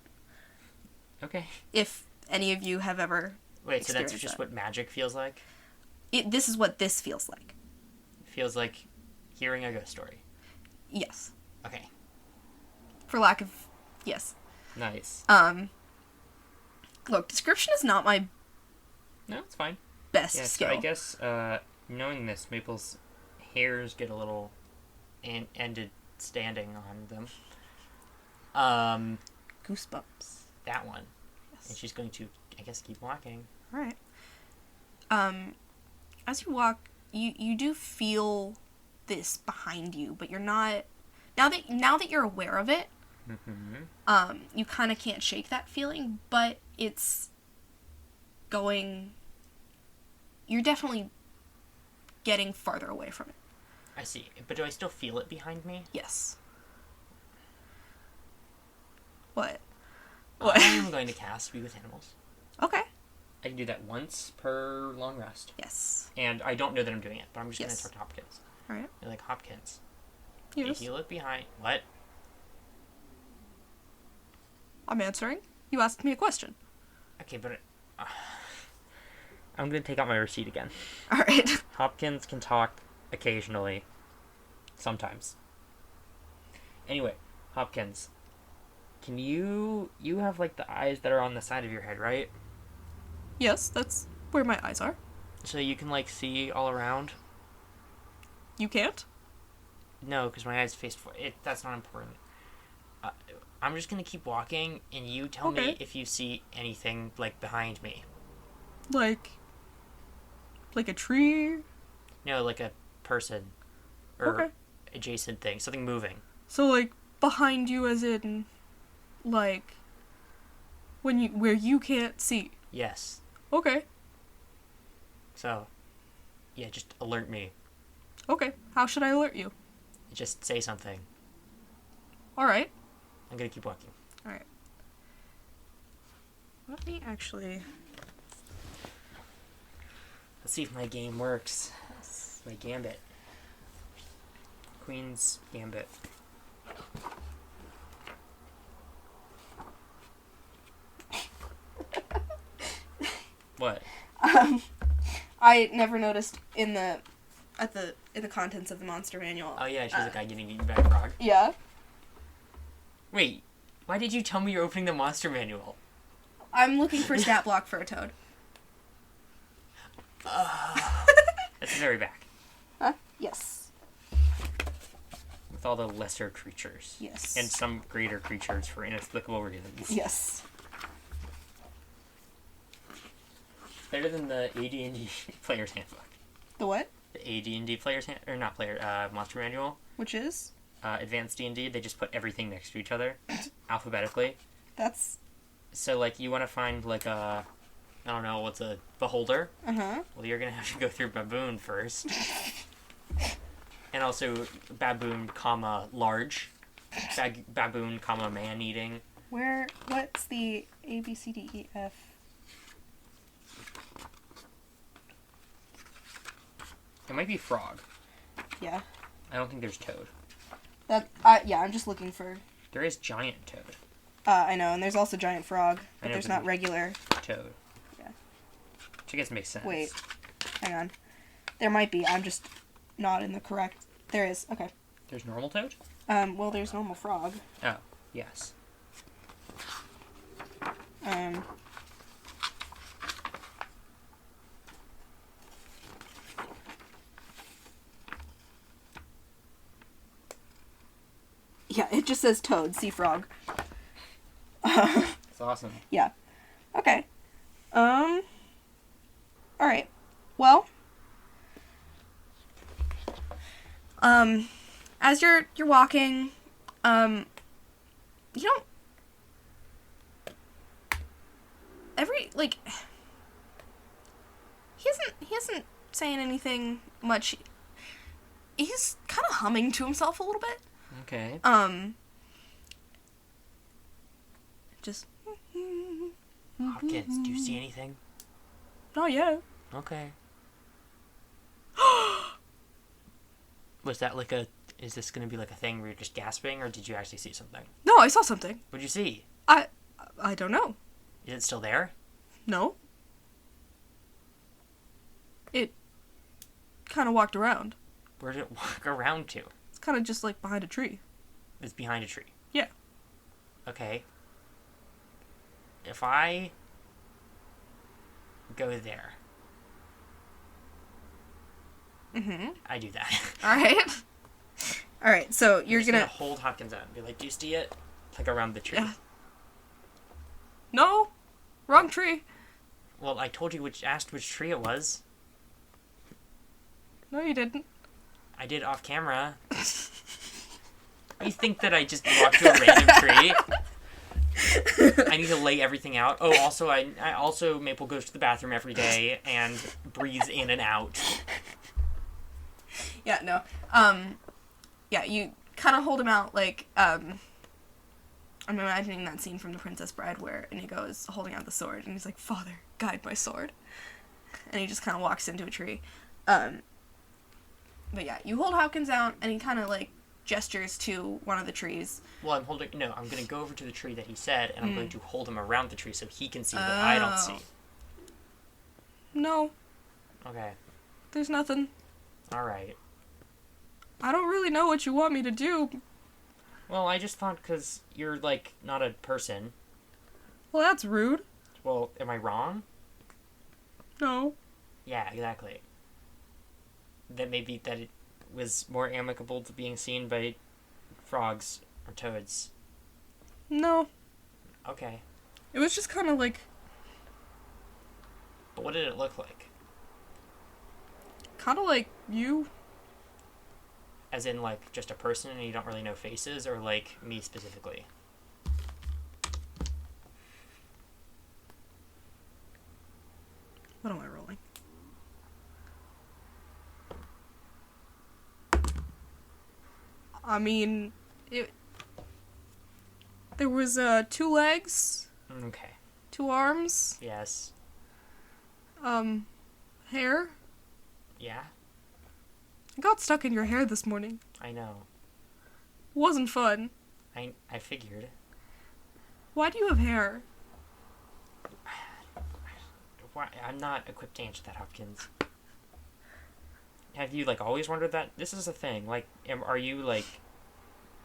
Okay. If any of you have ever Wait, so that's just what magic feels like? This is what this feels like. It feels like hearing a ghost story. Yes. Okay. For lack of... Yes. Nice. Look, description is not my... No, it's fine. Best skill. So I guess, knowing this, Maple's hairs get a little ended standing on them. Goosebumps. That one. Yes. And she's going to, I guess, keep walking. Alright. As you walk, you do feel this behind you, but you're not... Now that you're aware of it, you kind of can't shake that feeling, but it's going... You're definitely getting farther away from it. I see. But do I still feel it behind me? Yes. What? I'm going to cast Be With Animals. Okay. I can do that once per long rest. Yes. And I don't know that I'm doing it, but I'm just going to talk to Hopkins. Alright. You're like, Hopkins, Yes. if you look behind... What? I'm answering. You asked me a question. Okay, but... I'm going to take out my receipt again. Alright. Hopkins can talk occasionally. Sometimes. Anyway, Hopkins, can you have, like, the eyes that are on the side of your head, right? Yes, that's where my eyes are. So you can, like, see all around? You can't? No, because my eyes face forward. That's not important. I'm just going to keep walking, and you tell me if you see anything, like, behind me. Like a tree? No, like a person. Or adjacent thing. Something moving. So, like, behind you as in, like, where you can't see? Yes. Okay. So, yeah, just alert me. Okay. How should I alert you? Just say something. Alright. I'm gonna keep walking. Alright. Let me actually... Let's see if my game works. My gambit. Queen's Gambit. What? I never noticed in the contents of the monster manual. Oh yeah, she's a guy getting eaten by a frog. Yeah. Wait, Why did you tell me you're opening the monster manual? I'm looking for stat block for a toad. That's the very back. Huh? Yes. With all the lesser creatures. Yes. And some greater creatures for inexplicable reasons. Yes. It's better than the AD&D Player's Handbook. The what? The AD&D Player's Hand... Or not Player... Monster Manual. Which is? Advanced D&D. They just put everything next to each other. Alphabetically. That's... So, like, you want to find, like, a... I don't know, what's a beholder? Uh-huh. Well, you're going to have to go through baboon first. And also baboon, comma, large. Baboon, comma, man-eating. What's the A, B, C, D, E, F? It might be frog. Yeah. I don't think there's toad. Yeah, I'm just looking for... There is giant toad. I know, and there's also giant frog, but there's not regular... Toad. Yeah. Which I guess makes sense. Wait. Hang on. There might be, I'm just not in the correct... There is, okay. There's normal toad? Well, there's normal frog. Oh, yes. Yeah, it just says toad, sea frog. That's awesome. Yeah. Okay. Alright. Well. As you're walking, you don't... He isn't saying anything much. He's kind of humming to himself a little bit. Okay. Just... Hopkins, do you see anything? Not yet. Okay. Was that like a... Is this going to be like a thing where you're just gasping, or did you actually see something? No, I saw something. What'd you see? I don't know. Is it still there? No. It kind of walked around. Where did it walk around to? It's kind of just like behind a tree. It's behind a tree. Yeah. Okay. If I go there, I do that. All right. So you're just gonna hold Hopkins out and be like, "Do you see it?" Like around the tree. Yeah. No, wrong tree. Well, I told you asked which tree it was. No, you didn't. I did off camera. You think that I just walked to a random tree? I need to lay everything out. Oh, also, I also Maple goes to the bathroom every day and breathes in and out. Yeah, no. Yeah, you kind of hold him out like, I'm imagining that scene from The Princess Bride where Inigo is holding out the sword and he's like, "Father, guide my sword." And he just kind of walks into a tree. But yeah, you hold Hopkins out and he kind of like gestures to one of the trees. Well, I'm going to go over to the tree that he said, and I'm going to hold him around the tree so he can see what I don't see. No. Okay. There's nothing. Alright. I don't really know what you want me to do. Well, I just thought because you're, like, not a person. Well, that's rude. Well, am I wrong? No. Yeah, exactly. That maybe that it was more amicable to being seen by frogs or toads. No. Okay. It was just kind of like... But what did it look like? Kind of like you. As in, like, just a person and you don't really know faces, or, like, me specifically? What am I rolling? I mean, there was 2 legs, Okay. 2 arms, Yes. hair. Yeah? I got stuck in your hair this morning. I know. Wasn't fun. I figured. Why do you have hair? Why, I'm not equipped to answer that, Hopkins. Have you, like, always wondered that? This is a thing. Like, are you, like...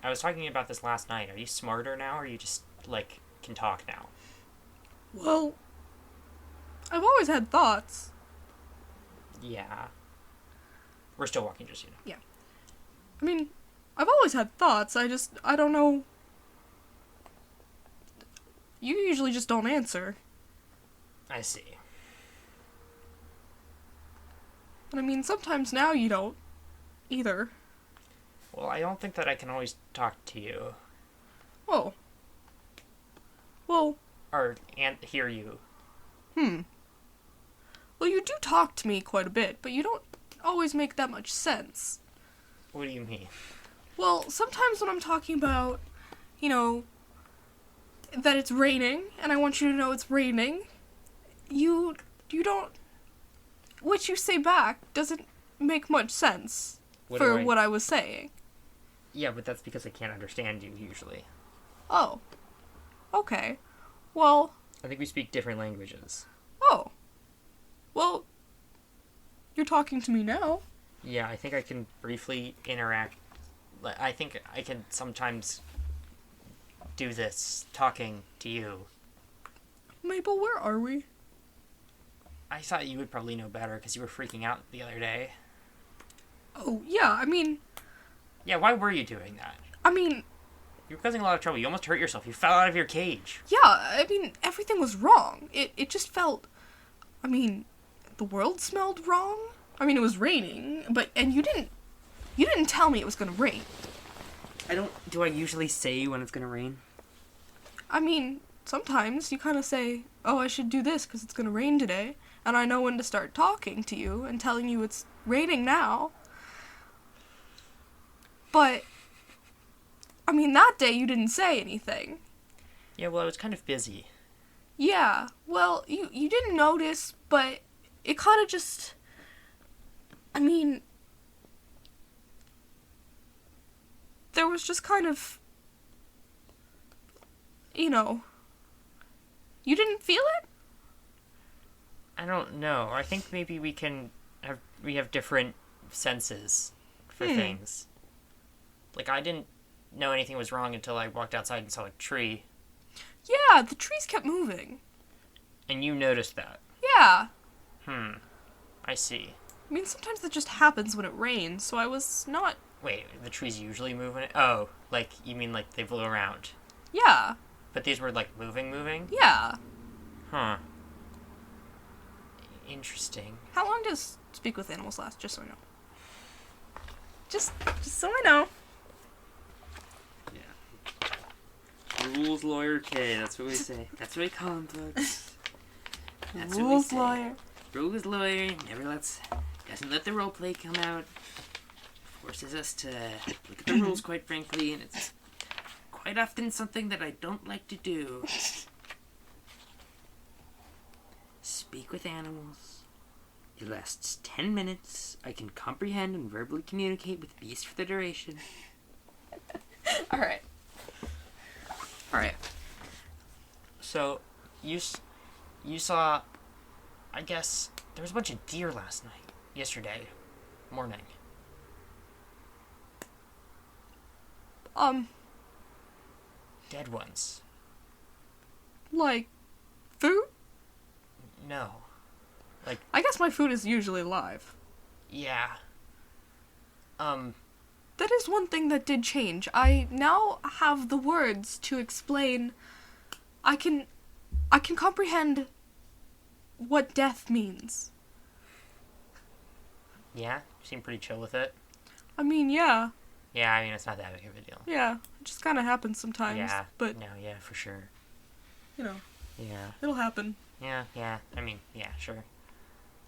I was talking about this last night. Are you smarter now, or are you just like, can talk now. Well, I've always had thoughts. Yeah. We're still walking, just, you know. Yeah. I mean, I've always had thoughts. I don't know. You usually just don't answer. I see. And I mean, sometimes now you don't either. Well, I don't think that I can always talk to you. Oh. Well. Or hear you. Well, you do talk to me quite a bit, but you don't always make that much sense. What do you mean? Well, sometimes when I'm talking about, you know, that it's raining, and I want you to know it's raining, you don't... What you say back doesn't make much sense what I was saying. Yeah, but that's because I can't understand you, usually. Oh. Okay. Well... I think we speak different languages. Oh. Well, you're talking to me now. Yeah, I think I can briefly interact. I think I can sometimes do this, talking to you. Mabel, where are we? I thought you would probably know better because you were freaking out the other day. Oh, yeah, I mean... Yeah, why were you doing that? I mean... You were causing a lot of trouble. You almost hurt yourself. You fell out of your cage. Yeah, I mean, everything was wrong. It just felt... I mean, the world smelled wrong. I mean, it was raining, and you didn't tell me it was gonna rain. Do I usually say when it's gonna rain? I mean, sometimes you kind of say, oh, I should do this because it's gonna rain today, and I know when to start talking to you and telling you it's raining now. But, I mean, that day you didn't say anything. Yeah, well, I was kind of busy. Yeah, well, you didn't notice, but it kind of just... I mean... There was just kind of... You know... You didn't feel it? I don't know. I think maybe we have different senses for things. Like, I didn't know anything was wrong until I walked outside and saw a tree. Yeah, the trees kept moving. And you noticed that. Yeah. I see. I mean, sometimes that just happens when it rains, so I was not... Wait, the trees usually move when it... Oh, like, you mean like they blew around. Yeah. But these were, like, moving? Yeah. Huh. Interesting. How long does Speak with Animals last, just so I know? Just so I know. Yeah. Rules lawyer K, that's what we say. That's what we call him, folks. That's Rules what we say. lawyer. Rules lawyer doesn't let the roleplay come out. Forces us to look at the rules, quite frankly, and it's quite often something that I don't like to do. Speak with animals. It lasts 10 minutes. I can comprehend and verbally communicate with beasts for the duration. Alright. So, you saw... I guess there was a bunch of deer yesterday morning. Dead ones. Like, food? No. Like... I guess my food is usually live. Yeah. That is one thing that did change. I now have the words to explain... I can comprehend what death means. Yeah? You seem pretty chill with it. I mean, yeah. Yeah, I mean, it's not that big of a deal. Yeah, it just kind of happens sometimes. Yeah. But, No, yeah, for sure. you know, Yeah. it'll happen. Yeah. I mean, yeah, sure.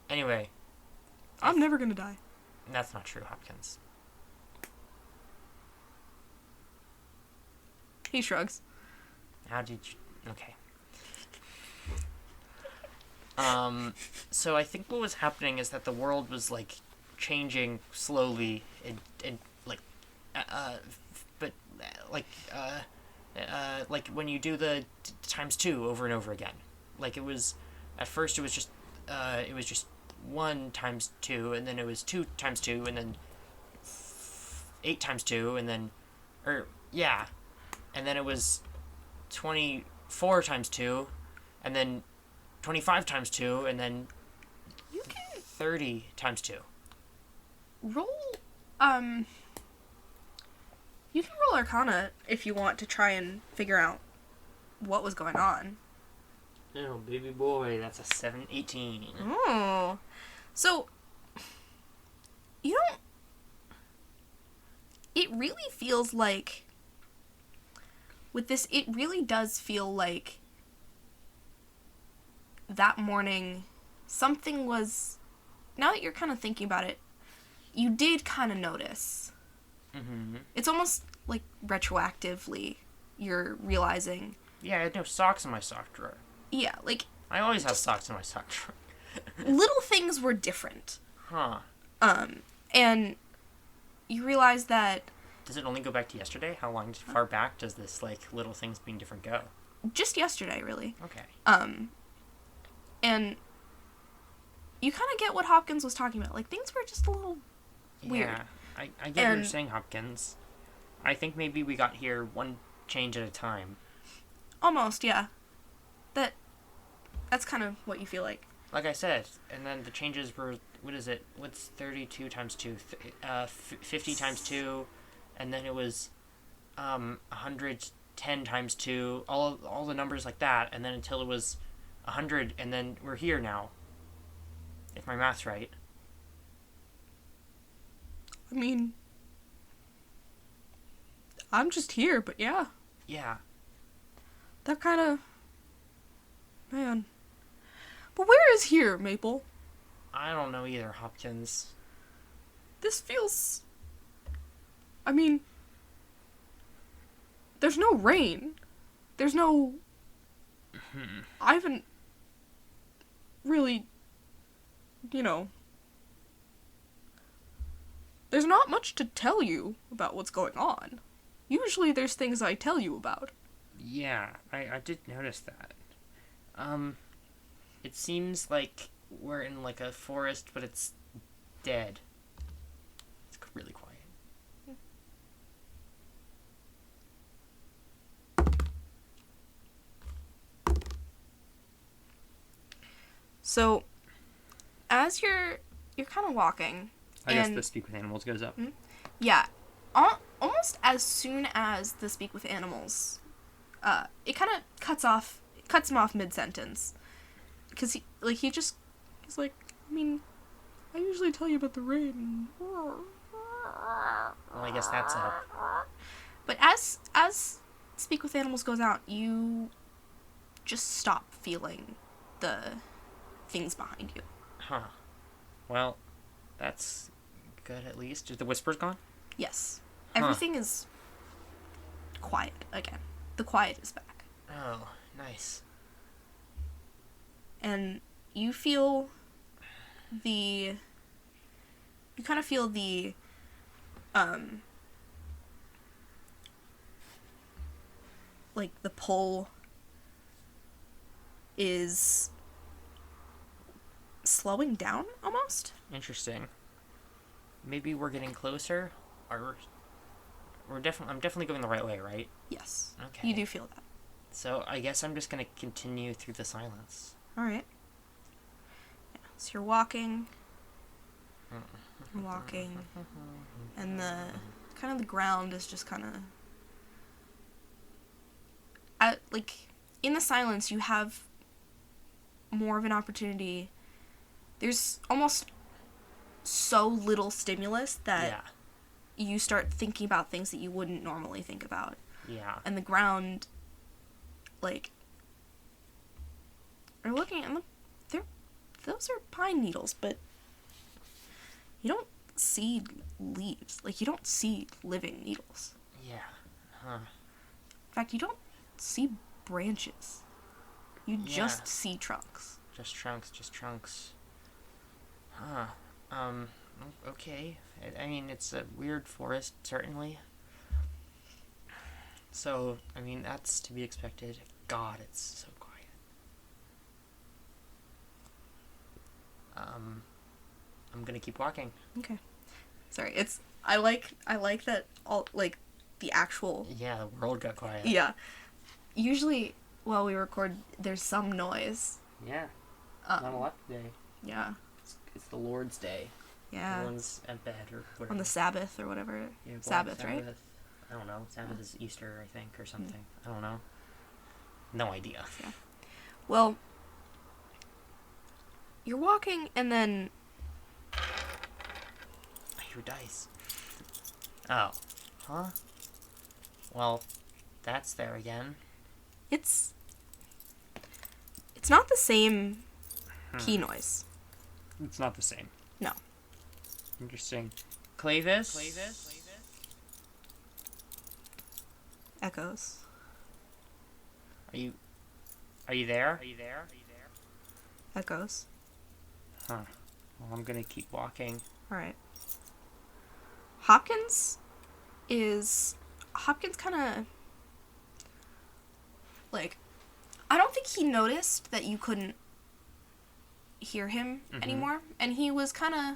Anyway. I'm never gonna die. That's not true, Hopkins. He shrugs. How did you... Okay. So I think what was happening is that the world was, like, changing slowly and like, like when you do the times two over and over again. Like, it was... At first it was just 1 times 2, and then it was 2 times 2, and then 8 times 2, and then... yeah. And then it was 24 times 2, and then 25 times 2, and then You can 30 times 2. roll. You can roll Arcana if you want to try and figure out what was going on. Oh, baby boy, that's a 18. Oh. So, you don't. It really feels like. With this, it really does feel like. That morning, something was. Now that you're kind of thinking about it, you did kind of notice. Mm-hmm. It's almost like retroactively you're realizing. Yeah, I had no socks in my sock drawer. Yeah, like. I always have socks in my sock drawer. Little things were different. Huh. And you realize that Does it only go back to yesterday? How far back does this, like, little things being different go? just yesterday, really. Okay. And you kind of get what Hopkins was talking about. Like, things were just a little weird. Yeah, I get what you're saying, Hopkins. I think maybe we got here one change at a time. Almost, yeah. That's kind of what you feel like. Like I said, and then the changes were, what is it? What's 32 times 2? 50 times 2, and then it was 110 times 2, all the numbers like that, and then until it was 100, and then we're here now. If my math's right. I mean, I'm just here, but yeah. Yeah. That kind of... Man. But where is here, Maple? I don't know either, Hopkins. This feels... I mean... There's no rain. There's no... I haven't... really... You know... There's not much to tell you about what's going on. Usually there's things I tell you about. Yeah, I did notice that. It seems like we're in, like, a forest, but it's dead. It's really quiet. So, as you're kind of walking... I guess the Speak with Animals goes up. Yeah. Almost as soon as the Speak with Animals, it kind of cuts him off mid-sentence. Because he's like, I mean, I usually tell you about the rain. Well, I guess that's up. But as Speak with Animals goes out, you just stop feeling the things behind you. Huh. Well, that's good at least. Is the whispers gone? Yes. Everything is quiet again. The quiet is back. Oh, nice. And you feel you kind of feel the like the pull is slowing down almost. Interesting. Maybe we're getting closer, or I'm definitely going the right way, right? Yes. Okay. You do feel that. So I guess I'm just gonna continue through the silence. All right. Yeah. So you're walking, and the ground is just kind of, like, in the silence you have more of an opportunity. There's almost so little stimulus that you start thinking about things that you wouldn't normally think about. Yeah. And the ground, like, are looking at them. Those are pine needles, but you don't see leaves. Like, you don't see living needles. Yeah. Huh. In fact, you don't see branches. You just see trunks. Just trunks. Huh. Okay. I mean, it's a weird forest, certainly. So, I mean, that's to be expected. God, it's so quiet. I'm gonna keep walking. Okay. Sorry, I like that all, like, the actual... Yeah, the world got quiet. Yeah. Usually, while we record, there's some noise. Yeah. Not a lot today. Yeah. It's the Lord's Day. Yeah. Everyone's at bed or whatever. On the Sabbath or whatever. Yeah, Black Sabbath, right? I don't know. Sabbath is Easter, I think, or something. I don't know. No idea. Yeah. Well, you're walking and then... I hear dice. Oh. Huh? Well, that's there again. It's not the same key noise. It's not the same. No. Interesting. Clavis? Echoes. Are you there? Echoes. Huh. Well, I'm gonna keep walking. Alright. Hopkins kind of... Like, I don't think he noticed that you couldn't hear him anymore. And he was kind of,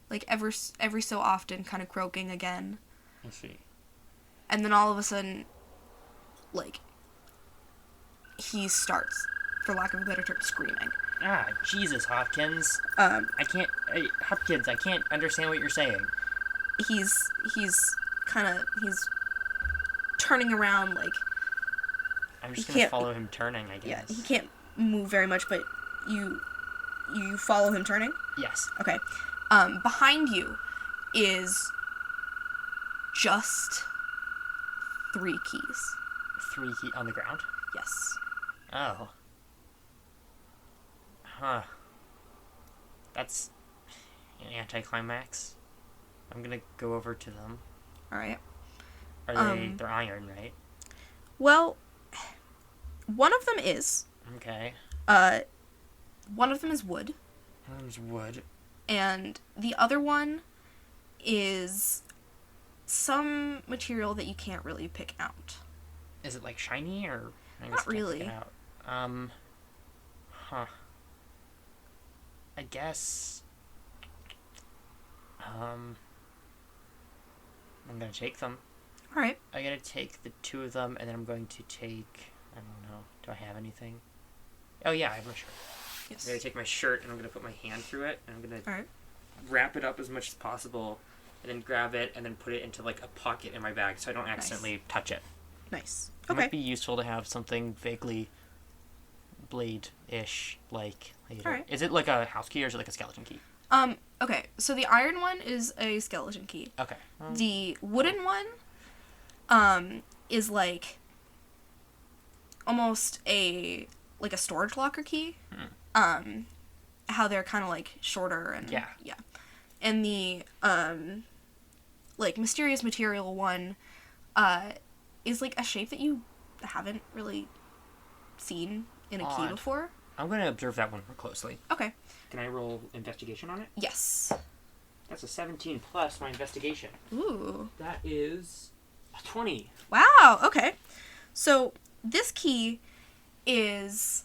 like, every so often kind of croaking again. I see. And then all of a sudden, like, he starts, for lack of a better term, screaming. Ah, Jesus, Hopkins. Hopkins, I can't understand what you're saying. He's turning around, like... I'm just gonna follow him turning, I guess. Yeah, he can't move very much, but you follow him turning? Yes. Okay. Behind you is just 3 keys. 3 keys on the ground? Yes. Oh. Huh. That's an anticlimax. I'm gonna go over to them. Alright. They're iron, right? Well, one of them is. Okay. One of them is wood. One of them's wood. And the other one is some material that you can't really pick out. Is it, like, shiny, or... Not really. Pick it out. Huh. I guess... I'm gonna take them. Alright. I gotta take the 2 of them, and then I'm going to take... I don't know. Do I have anything? Oh, yeah, I have my shirt. Yes. I'm gonna take my shirt, and I'm gonna put my hand through it, and I'm gonna wrap it up as much as possible, and then grab it, and then put it into, like, a pocket in my bag, so I don't accidentally touch it. Nice. It might be useful to have something vaguely blade-ish, like... Alright. Is it like a house key, or is it like a skeleton key? Okay, so the iron one is a skeleton key. Okay. The wooden one, is like almost a storage locker key. How they're kind of like shorter and yeah. And the like mysterious material one is like a shape that you haven't really seen in a key before. I'm going to observe that one more closely. Okay. Can I roll investigation on it? Yes. That's a 17 plus my investigation. Ooh. That is a 20. Wow, okay. So, this key is,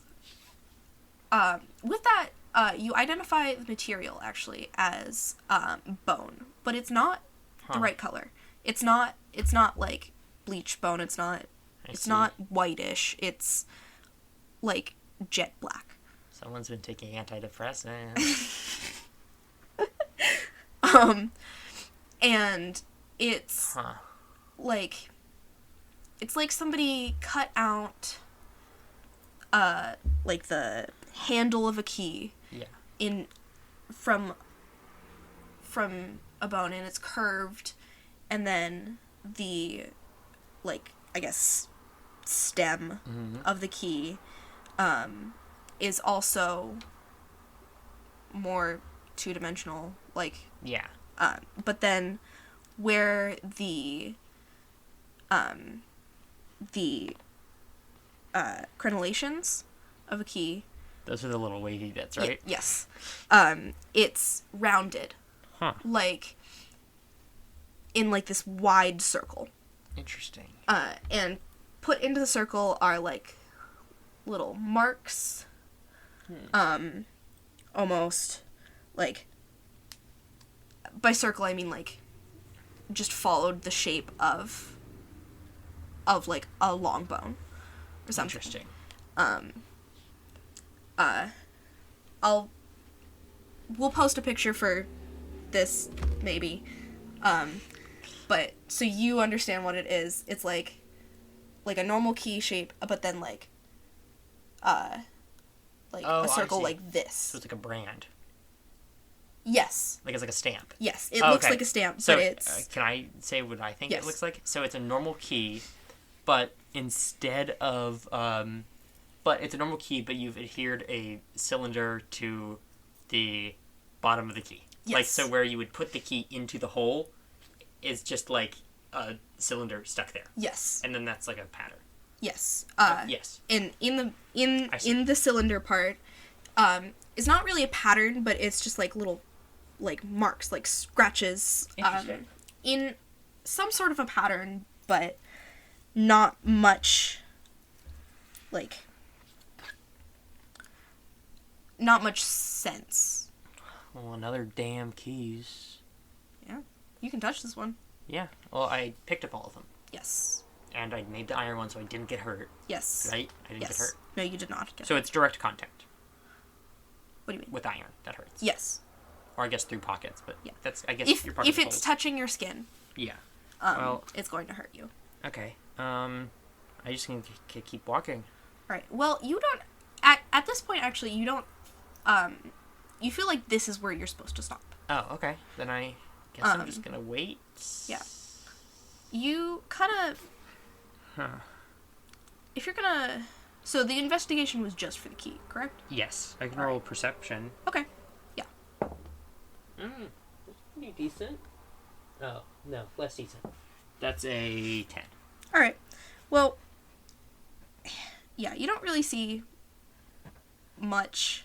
with that, you identify the material, actually, as, bone. But it's not the right color. It's not, like, bleach bone. It's not whitish. It's, like, jet black. Someone's been taking antidepressants. And it's like somebody cut out like the handle of a key from a bone, and it's curved, and then the, like, I guess, stem of the key is also more two-dimensional, like... Yeah. But then where the crenellations of a key... Those are the little wavy bits, right? Yes. It's rounded. Huh. Like, in, like, this wide circle. Interesting. And put into the circle are, like, little marks. Almost, like... By circle, I mean, like, just followed the shape of like, a long bone. or something. Interesting. We'll post a picture for this, maybe. But so you understand what it is. It's like a normal key shape, but then Oh, a I circle see. like this. So it's like a brand. Yes. Like it's like a stamp. Yes. It Oh, looks okay. like a stamp, So, but it's... can I say what I think Yes. it looks like? So it's a normal key, but instead of... but it's a normal key, but you've adhered a cylinder to the bottom of the key. Yes. Like, so where you would put the key into the hole is just like a cylinder stuck there. Yes. And then that's like a pattern. Yes. Yes. And in I see. the cylinder part, it's not really a pattern, but it's just like little like marks, like scratches, Interesting. in some sort of a pattern, but not much sense. Well, another damn keys. Yeah. You can touch this one. Yeah. Well, I picked up all of them. Yes. And I made the iron one so I didn't get hurt. Yes. Right? I didn't get Yes. hurt. No, you did not get So it's direct contact What do you mean? with iron. That hurts. Yes. Or I guess through pockets, but Yeah. that's, I guess, If your pockets it's touching your skin, yeah. Well- it's going to hurt you. Okay. I just can keep walking. All right. Well, you don't at this point actually you don't you feel like this is where you're supposed to stop. Oh, okay. Then I guess I'm just gonna wait. Yeah. You kind of Huh. if you're gonna so the investigation was just for the key, correct? Yes. I can roll perception. Okay. Yeah. Pretty decent. Oh, no. Less decent. That's a 10. All right. Well, yeah, you don't really see much.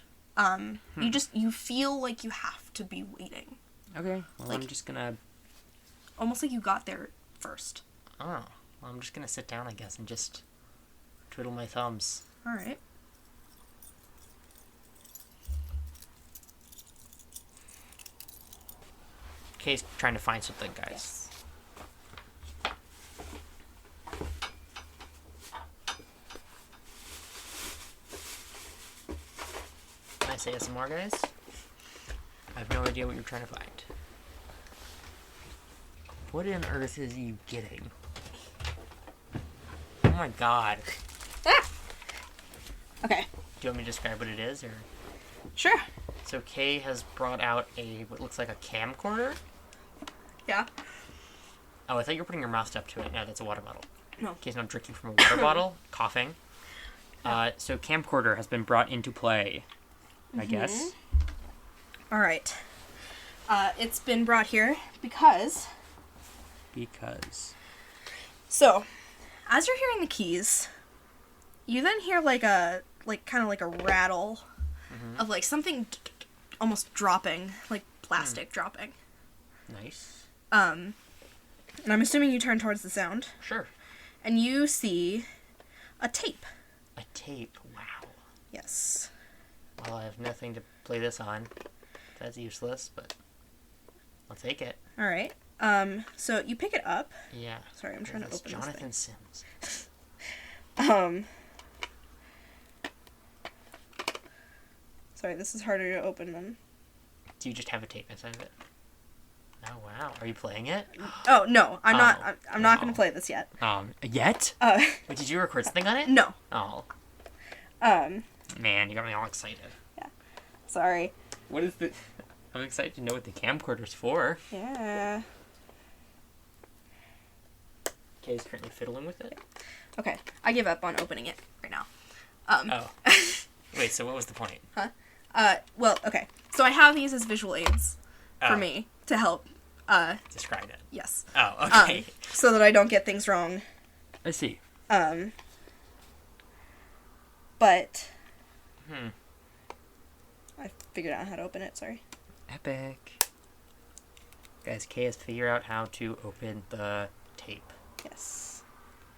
You feel like you have to be waiting. Okay. Well, I'm Like- just gonna... Almost like you got there first. Oh. Well, I'm just gonna sit down, I guess, and just twiddle my thumbs. All right. Kay's trying to find something, guys. Yes. Nice ASMR, guys. I have no idea what you're trying to find. What on earth is you getting? Oh my god. Ah! Okay. Do you want me to describe what it is, or? Sure. So Kay has brought out what looks like a camcorder. Yeah. Oh, I thought you were putting your mouth up to it. No, that's a water bottle. No. Kay's now drinking from a water bottle, coughing. So camcorder has been brought into play, I guess. All right. It's been brought here because... So, as you're hearing the keys, you then hear kind of like a rattle of like something almost dropping, like plastic dropping. Nice. And I'm assuming you turn towards the sound, Sure. and you see a tape. A tape. Wow. Yes. Well, I have nothing to play this on. That's useless, but I'll take it. All right. So you pick it up. Yeah. Sorry, I'm trying to That's open Jonathan this Sims. thing. Sorry, this is harder to open than... Do you just have a tape inside of it? Oh, wow. Are you playing it? Oh, no, I'm not. Oh, I'm not wow. going to play this yet. Yet? Uh, Wait, did you record something on it? no. Oh, Um, man, you got me all excited. sorry. What is the... I'm excited to know what the camcorder's for. Yeah. Kay's currently fiddling with it. Okay, I give up on opening it right now. Oh. Wait, so what was the point? Well, okay. So I have these as visual aids for Oh. me to help, Describe it. yes. Oh, okay. So that I don't get things wrong. I see. But Hmm. I figured out how to open it, sorry. Epic. Guys, Kay has figured out how to open the tape. Yes.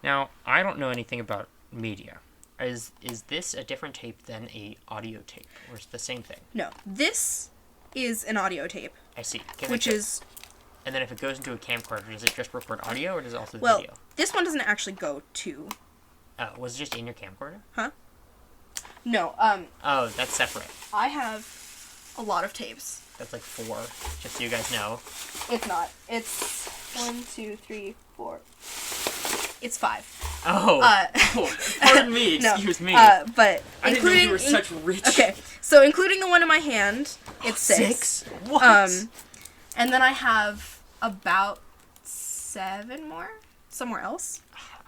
Now, I don't know anything about media. Is this a different tape than a audio tape, or is it the same thing? No, this is an audio tape, I see. which is, And then if it goes into a camcorder, does it just record audio, or does it also well, video? this one doesn't actually go to Oh, was it just in your camcorder? No, Oh, that's separate. I have a lot of tapes. That's like 4, just so you guys know. It's not. It's 1, 2, 3, 4. It's 5. Oh, pardon me, No, excuse me. But I didn't know including you were such rich. Okay, so including the one in my hand, it's 6. What? And then I have about 7 more somewhere else.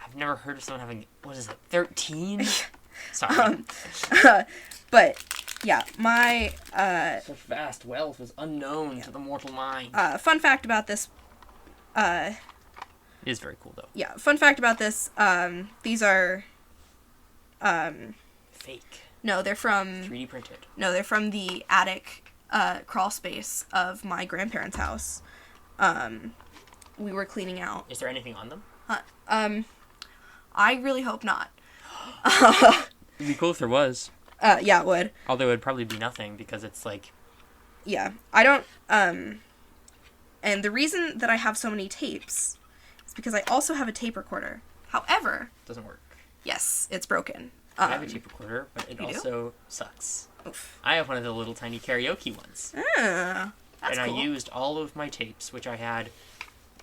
I've never heard of someone having, what is it, 13? Sorry. But yeah, my Such vast wealth was unknown to the mortal mind. fun fact about this. It is very cool, though. Yeah, fun fact about this. These are. Fake. No, they're from. 3D printed. No, they're from the attic crawl space of my grandparents' house. We were cleaning out. Is there anything on them? I really hope not. It'd be cool if there was. Yeah, it would. Although it would probably be nothing because it's like... Yeah, I don't, and the reason that I have so many tapes is because I also have a tape recorder. However... Doesn't work. Yes, it's broken. I have a tape recorder, but it you do? also sucks. Oof. I have one of the little tiny karaoke ones. That's and cool. I used all of my tapes, which I had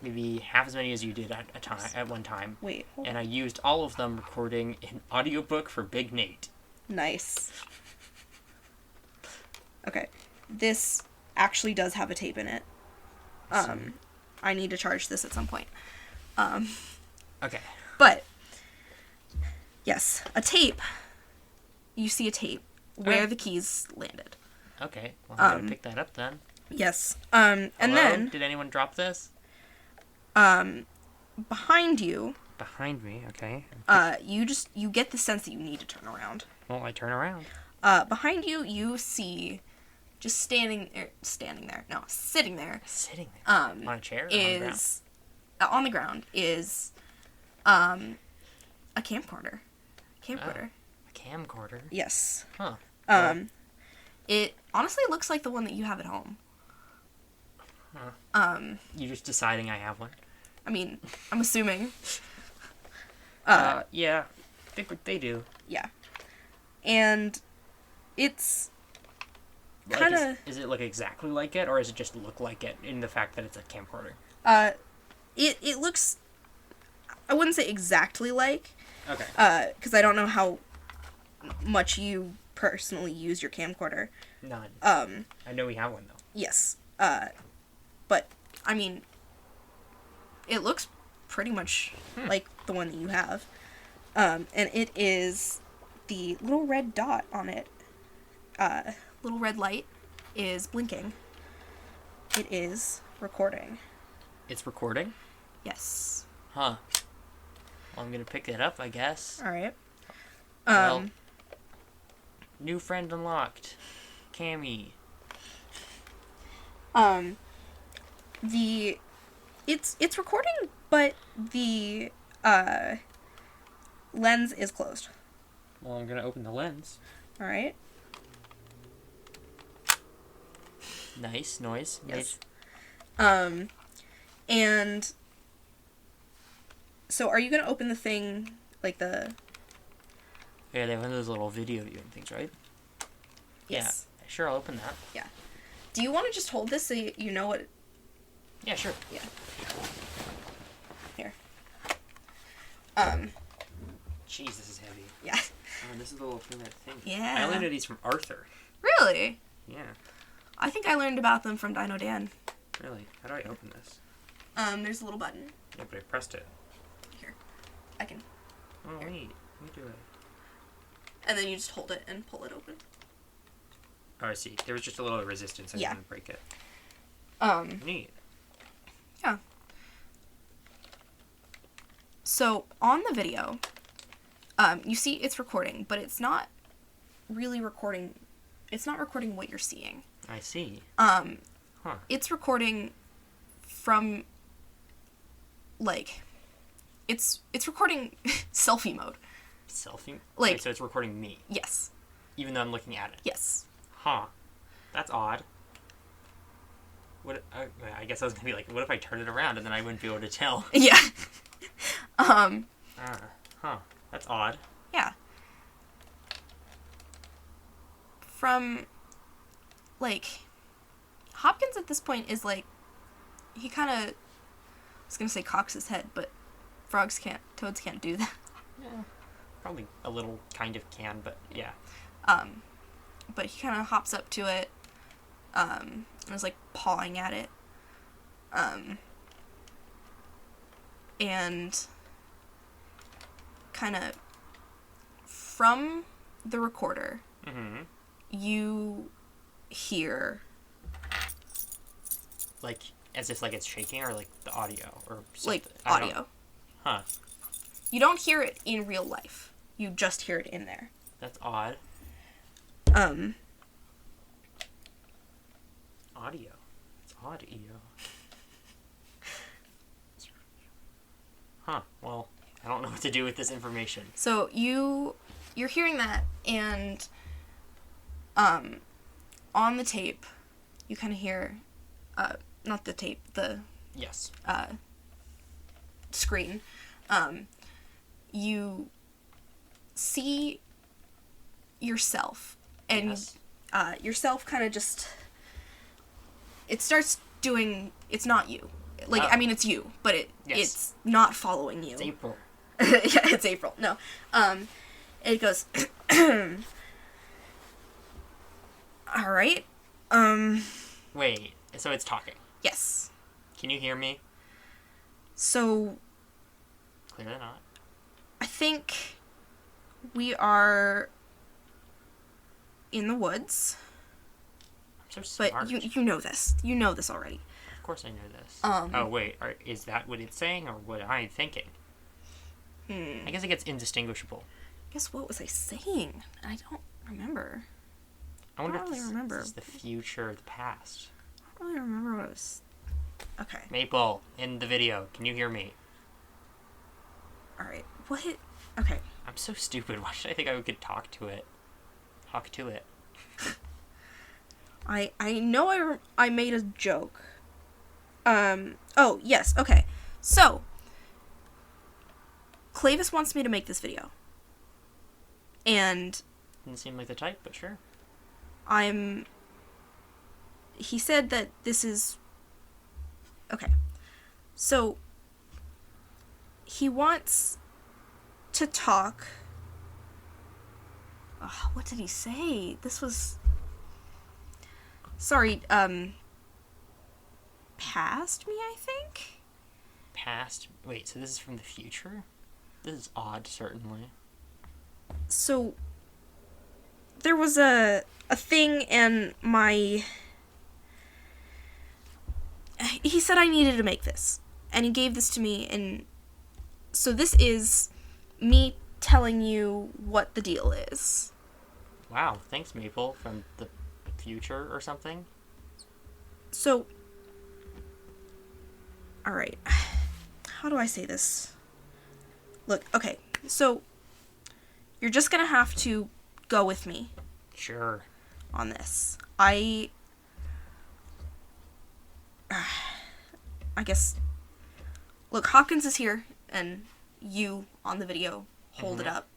maybe half as many as you did at one time. Wait, hold And on. I used all of them recording an audiobook for Big Nate. Nice. Okay, this actually does have a tape in it. I need to charge this at some point. Okay. But, yes, a tape. You see a tape where Okay. the keys landed. Okay. Well, I'm gonna pick that up then. Yes. And Hello? then, Did anyone drop this? behind you, Behind me, okay. you get the sense that you need to turn around. Well, I turn around. Behind you, you see, just sitting there, Sitting there. um, On a chair? Or is, on the ground, is, a camcorder. Camcorder. a camcorder? Yes. Huh. It honestly looks like the one that you have at home. You're just deciding I have one? I mean, I'm assuming. Yeah. They do. Yeah. And it's Like, kind of... Is it look exactly like it, or does it just look like it in the fact that it's a camcorder? It looks... I wouldn't say exactly like, Okay. because I don't know how much you personally use your camcorder. None. I know we have one, though. Yes. But, I mean, it looks pretty much like the one that you have. And it is the little red dot on it. Little red light is blinking. It is recording. It's recording? Yes. Huh. Well, I'm gonna pick it up, I guess. Alright. Well, new friend unlocked. Cammy. It's recording, but the lens is closed. Well, I'm gonna open the lens. All right. Nice noise. Yes. And so are you gonna open the thing like the? Yeah, they have one of those little video viewing things, right? Yes. Yeah. Sure, I'll open that. Yeah. Do you want to just hold this so you know what? Yeah, sure. Yeah. Here. Jeez, this is heavy. Yeah. Oh, this is the little thing that thing. Yeah. I learned of these from Arthur. Really? Yeah. I think I learned about them from Dino Dan. Really? How do I open this? There's a little button. Yeah, but I pressed it. Here. I can. Oh, wait. Let me do it. And then you just hold it and pull it open. Oh, I see. There was just a little resistance. I didn't break it. Neat. Yeah. So on the video, you see it's recording, but it's not really recording. It's not recording what you're seeing. I see. It's recording from, like, it's recording selfie mode. Selfie? Like- Wait, so it's recording me, Yes. even though I'm looking at it. Yes. Huh. That's odd. What? I guess I was gonna be like, what if I turn it around and then I wouldn't be able to tell? Yeah. Huh. That's odd. Yeah. From, like, Hopkins at this point is, like, he kind of, I was going to say cocks his head, but toads can't do that. Yeah. Probably a little kind of can, but yeah. But he kind of hops up to it, and is, like, pawing at it. And kind of from the recorder, Mm-hmm. you hear, Like, as if, like, it's shaking, or, like, the audio, or something. like, I don't know. audio. Huh. You don't hear it in real life. You just hear it in there. That's odd. Um, Audio. It's audio. Huh. Well, I don't know what to do with this information. so you're hearing that, and on the tape, you kind of hear, not the tape, the Yes. screen, you see yourself, and Yes. Yourself kind of just, it starts doing, it's not you. Like, Oh. I mean, it's you, but Yes. it's not following you. It's April. Yeah, it's April. No. It goes, all right. Wait, so it's talking. Yes. Can you hear me? So, Clearly not. I think we are in the woods, I'm so but smart. you know this. You know this already. Of course I know this. Um, wait, is that what it's saying, or what I'm thinking? I guess it gets indistinguishable. Guess what was I saying? I don't remember. I wonder I don't if really this, remember. this is the future or the past. I don't really remember what I was. Okay. Maple, in the video, can you hear me? All right. What? Okay. I'm so stupid. Why should I think I could talk to it? Talk to it. I know I made a joke. Oh, yes. Okay. So, Clavis wants me to make this video. And Didn't seem like the type, but sure. he said that this is, okay. So, he wants to talk, what did he say? This was, sorry, past me, I think? Past. Wait, so this is from the future? This is odd, certainly. So, there was a thing, and he said I needed to make this, and he gave this to me, and so this is me telling you what the deal is. Wow, thanks, Maple, from the future or something. So, alright, how do I say this? Look, okay, so, you're just gonna have to go with me Sure. on this. I guess, look, Hopkins is here, and you, on the video, hold up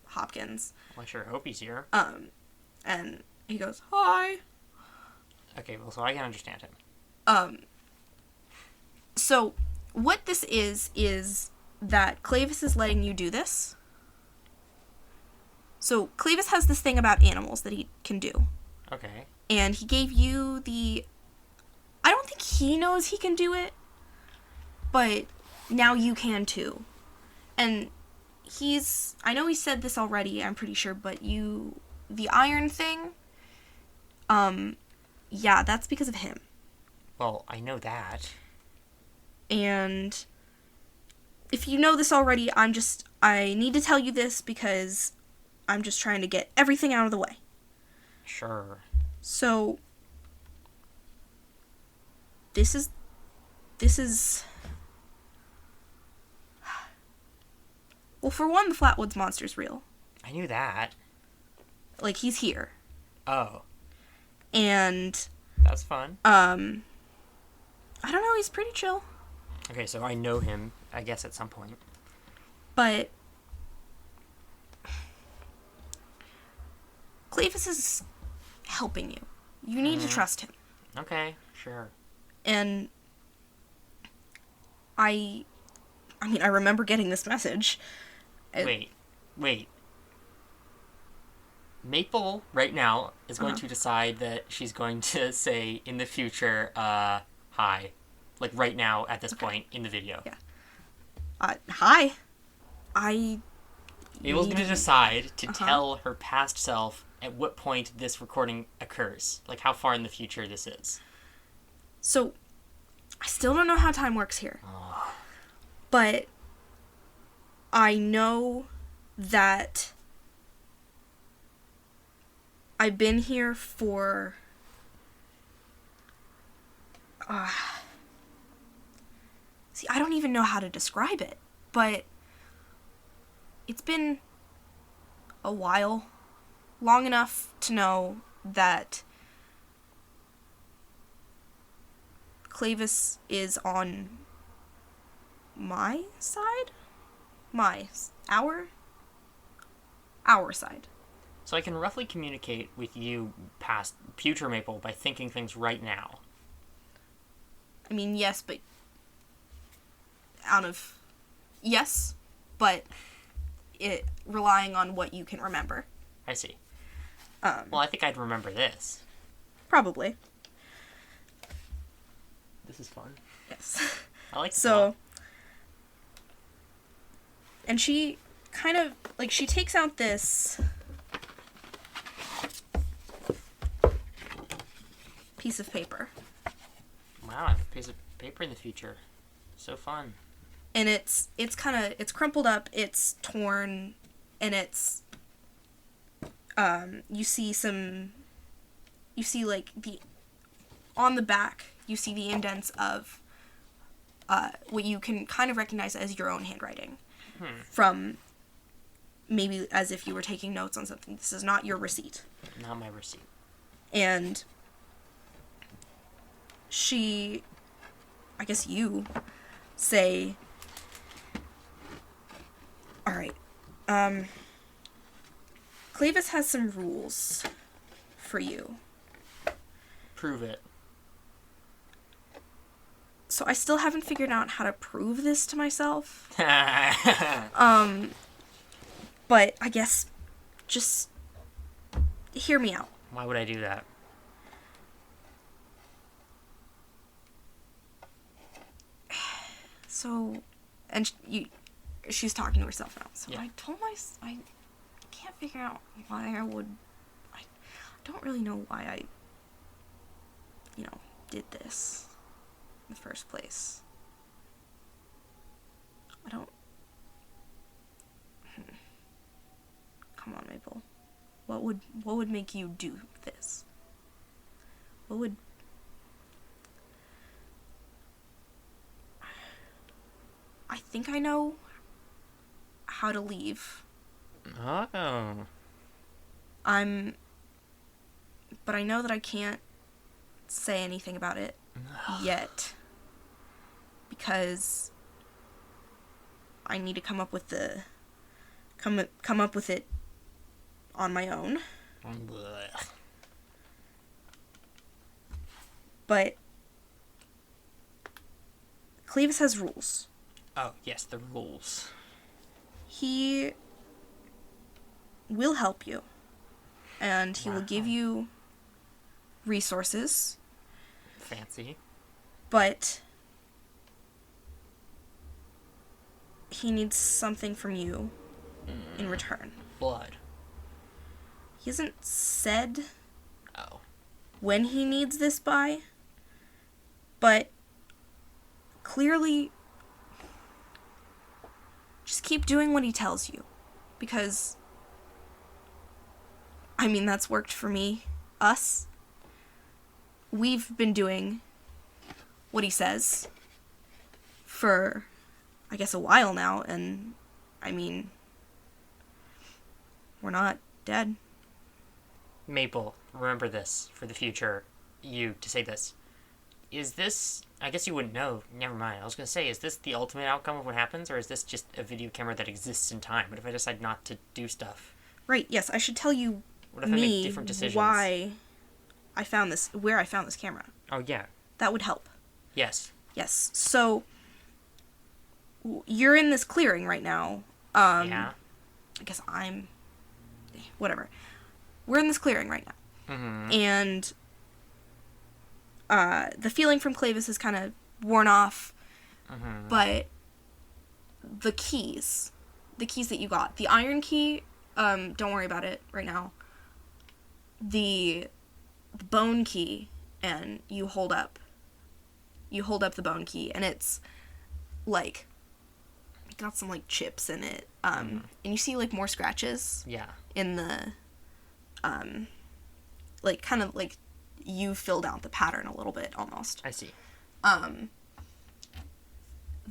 Hopkins, Well, I sure hope he's here. and he goes, hi. Okay, well, so I can understand him. So, what this is that Clavis is letting you do this. So, Clavis has this thing about animals that he can do. Okay. And he gave you I don't think he knows he can do it, but now you can too. And I know he said this already, I'm pretty sure, but the iron thing, yeah, that's because of him. Well, I know that. And if you know this already, I need to tell you this because I'm just trying to get everything out of the way. Sure. So, this is, well, for one, the Flatwoods monster's real. I knew that. Like, he's here. Oh, And, that's fun. I don't know, he's pretty chill. Okay, so I know him, I guess, at some point. But Clavis is helping you. You need to trust him. Okay, sure. And I mean, I remember getting this message. Wait. Maple, right now, is going to decide that she's going to say in the future, hi. Like, right now, at this point in the video. Yeah. Hi. Mabel's going to decide to tell her past self at what point this recording occurs. Like, how far in the future this is. So, I still don't know how time works here. But I know that I've been here for see, I don't even know how to describe it, but it's been a while, long enough to know that Clavis is on my side? Our side. So I can roughly communicate with you past future Maple by thinking things right now. I mean, yes, but yes, but it relying on what you can remember. I see. Well, I think I'd remember this. Probably. This is fun. Yes. I like this a So, lot. and she kind of, like, she takes out this piece of paper. Wow, I have a piece of paper in the future. So fun. And it's crumpled up, it's torn, and it's, you see like on the back, you see the indents of, what you can kind of recognize as your own handwriting. From maybe as if you were taking notes on something. This is not your receipt. Not my receipt. And I guess you say, alright, Clavis has some rules for you. Prove it. So I still haven't figured out how to prove this to myself. But I guess just hear me out. Why would I do that? So, and she's talking to herself now. So Yeah. I told I can't figure out why I don't really know why I, did this in the first place. I don't. Come on, Maple. What would make you do this? What would... I think I know how to leave. Oh. But I know that I can't say anything about it yet. Because I need to come up with it on my own. Blech. But Clevis has rules. Oh, yes, the rules. He will help you. And he will give you resources. Fancy. But he needs something from you in return. Blood. He hasn't said Oh. when he needs this by, but clearly just keep doing what he tells you, because I mean, that's worked for me, us. We've been doing what he says for, I guess, a while now, and I mean, we're not dead. Maple, remember this for the future. You to say this. Is this... I guess you wouldn't know. Never mind. I was going to say, is this the ultimate outcome of what happens, or is this just a video camera that exists in time? What if I decide not to do stuff? Right, yes, I should tell you What if I make different decisions? where I found this camera. Oh, yeah. That would help. Yes. Yes. So, you're in this clearing right now. Yeah. I guess whatever. We're in this clearing right now. Mm-hmm. And the feeling from Clavis is kind of worn off. Mm-hmm. But the keys that you got, the iron key, don't worry about it right now. The bone key, and you hold up the bone key, and it's like got some like chips in it, and you see like more scratches. Yeah. In the like kind of like you filled out the pattern a little bit almost. I see. The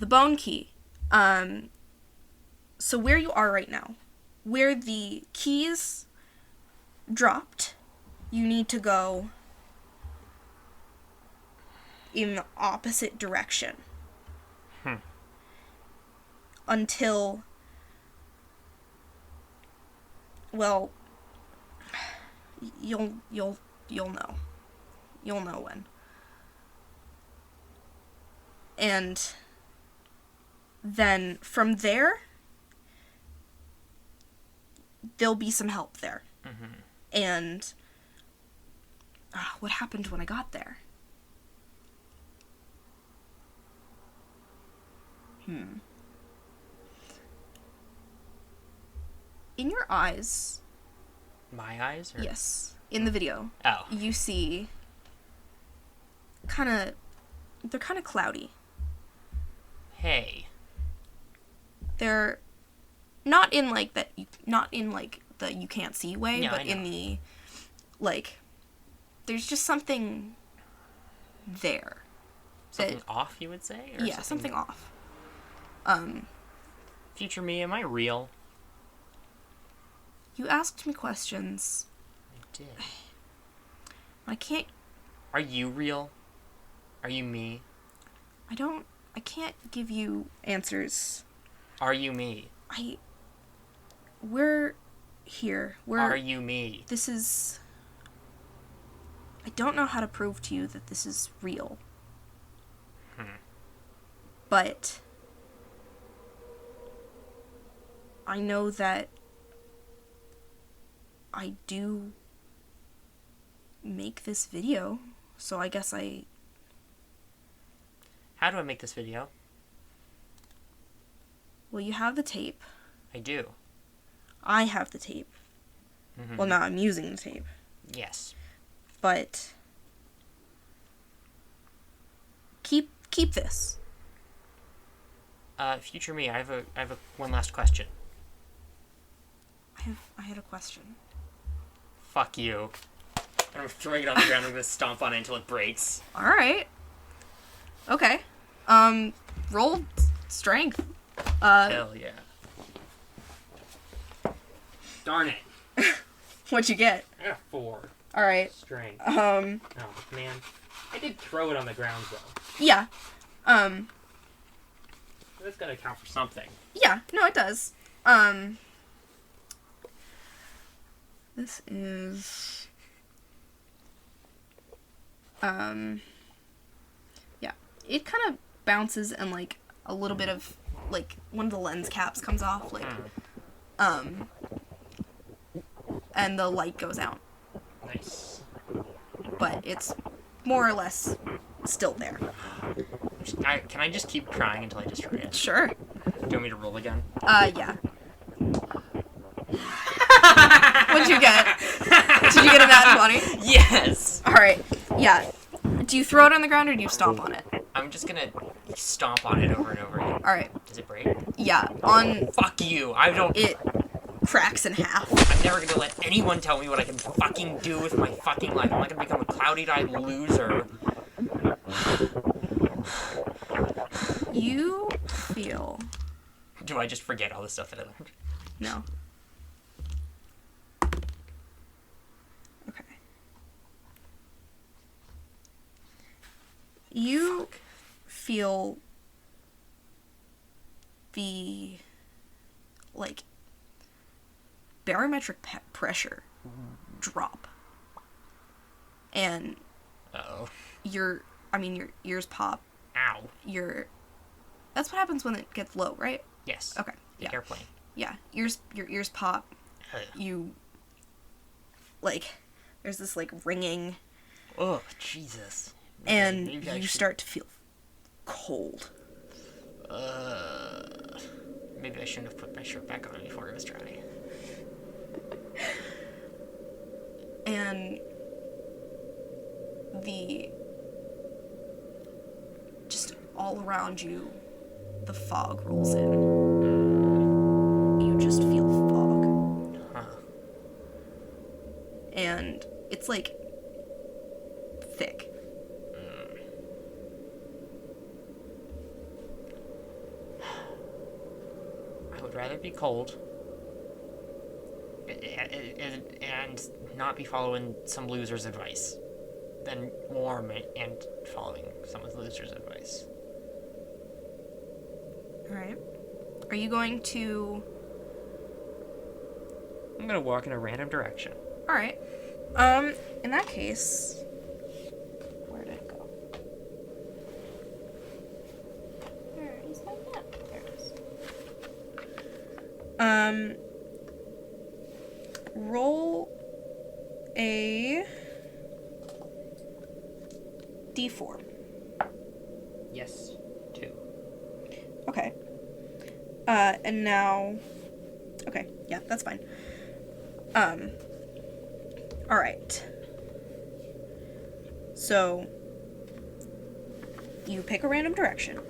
bone key. So where you are right now, where the keys dropped, you need to go in the opposite direction. Until, well, you'll know. You'll know when. And then from there, there'll be some help there. Mm-hmm. And what happened when I got there? In your eyes. My eyes? Or... Yes. In the video. Oh. You see they're kind of cloudy. Hey. They're not in like that, not in like the you can't see way, Yeah, but in the like there's just something there. Something off, you would say? Or yeah, something off. Future me, am I real? You asked me questions. I did. I can't. Are you real? Are you me? I can't give you answers. Are you me? We're here. Are you me? This is... I don't know how to prove to you that this is real. But I know that I do make this video, so I guess How do I make this video? Well, you have the tape. I do. I have the tape. Mm-hmm. Well, now I'm using the tape. Yes. But keep this. Future me, I have a one last question. I had a question. Fuck you. And I'm throwing it on the ground. I'm gonna stomp on it until it breaks. All right. Okay. Roll strength. Hell yeah. Darn it. What'd you get? I got 4. All right. Strength. Oh man. I did throw it on the ground though. Yeah. That's gotta count for something. Yeah. No, it does. This is. Yeah. It kind of bounces and like a little bit of like one of the lens caps comes off, like, and the light goes out. Nice. But it's more or less still there. Can I just keep trying until I destroy it? Sure. Do you want me to roll again? Yeah. What'd you get? Did you get a nat 20? Yes! Alright. Yeah. Do you throw it on the ground or do you stomp on it? I'm just gonna stomp on it over and over again. Alright. Does it break? Yeah. On... Fuck you! I don't... It cracks in half. I'm never gonna let anyone tell me what I can fucking do with my fucking life. I'm not gonna become a cloudy-eyed loser. You feel... Do I just forget all the stuff that I learned? No. Okay. You feel the, like, barometric pressure drop. And Uh-oh. your ears pop. Ow. That's what happens when it gets low, right? Yes. Okay. The Yeah. airplane. Yeah. Your ears pop. Ugh. You, like, there's this, like, ringing, Oh, Jesus. and Maybe I you should- start to feel cold. Maybe I shouldn't have put my shirt back on before it was dry. And just all around you, the fog rolls in. You just feel fog. Huh. And it's, like, thick. I would rather be cold and not be following some loser's advice than warm and following some loser's advice. Alright. Are you going to... I'm gonna walk in a random direction. Alright. In that case... Where did it go? Where is my map? There it is. Roll a D4. Yes. 2. Okay. And now... Okay, yeah, that's fine. Alright. So, you pick a random direction. I'm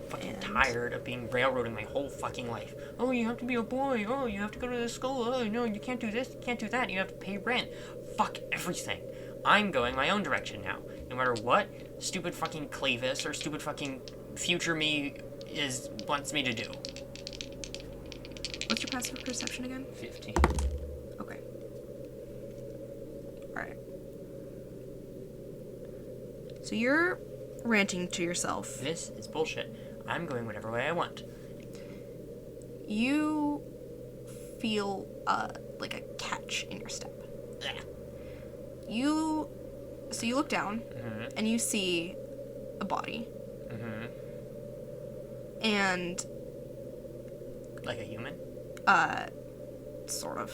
fucking And- tired of being railroaded my whole fucking life. Oh, you have to be a boy. Oh, you have to go to this school. Oh, no, you can't do this. You can't do that. You have to pay rent. Fuck everything. I'm going my own direction now. No matter what stupid fucking Clavis or stupid fucking future me wants me to do. What's your passive perception again? 15. Okay. Alright. So you're ranting to yourself. This is bullshit. I'm going whatever way I want. You feel, like a catch in your step. Ugh. So you look down, Mhm. and you see a body. Mhm. And, Like a human? sort of.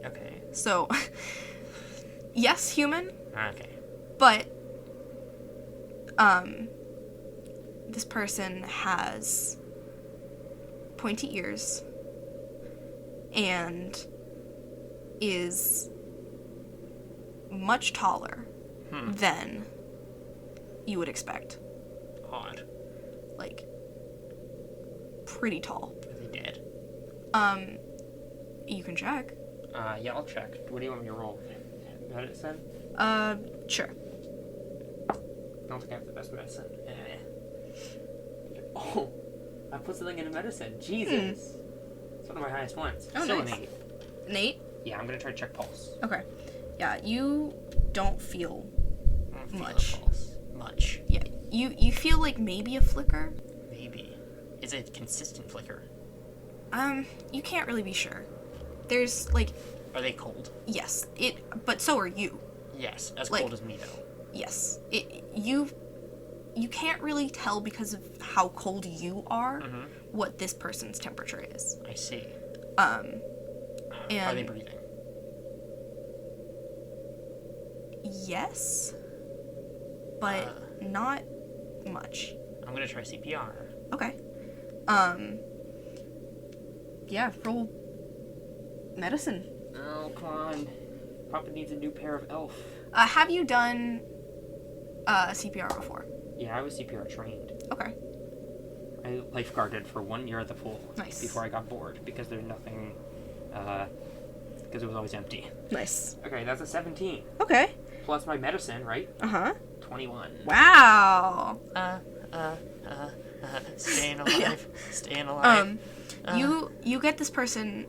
Okay. So, yes, human, Okay. but, this person has pointy ears and is much taller than you would expect. Odd. Like, pretty tall. Are they dead? You can check. Yeah, I'll check. What do you want me to roll? Medicine? Sure. I don't think I have the best medicine. Oh, I put something into medicine. Jesus. It's one of my highest ones. Oh, Still nice. an 8. Nate? Yeah, I'm gonna try to check pulse. Okay. Yeah, you don't feel I don't feel Much. a pulse. Much. Yeah, you feel like maybe a flicker. Maybe. Is it a consistent flicker? You can't really be sure. There's like, Are they cold? yes, but so are you. Yes, as Like- cold as me though. Yes, you can't really tell because of how cold you are what this person's temperature is. I see. And Are they breathing? yes, but not much. I'm gonna try CPR. Okay. Yeah, roll medicine. Oh, come on. Papa needs a new pair of elf. Have you done CPR before? Yeah, I was CPR trained. Okay. I lifeguarded for 1 year at the pool. Nice. Before I got bored because there's nothing, because it was always empty. Nice. Okay, that's a 17. Okay. Plus my medicine, right? Uh-huh. 21. Wow. Staying alive. Staying alive. You get this person,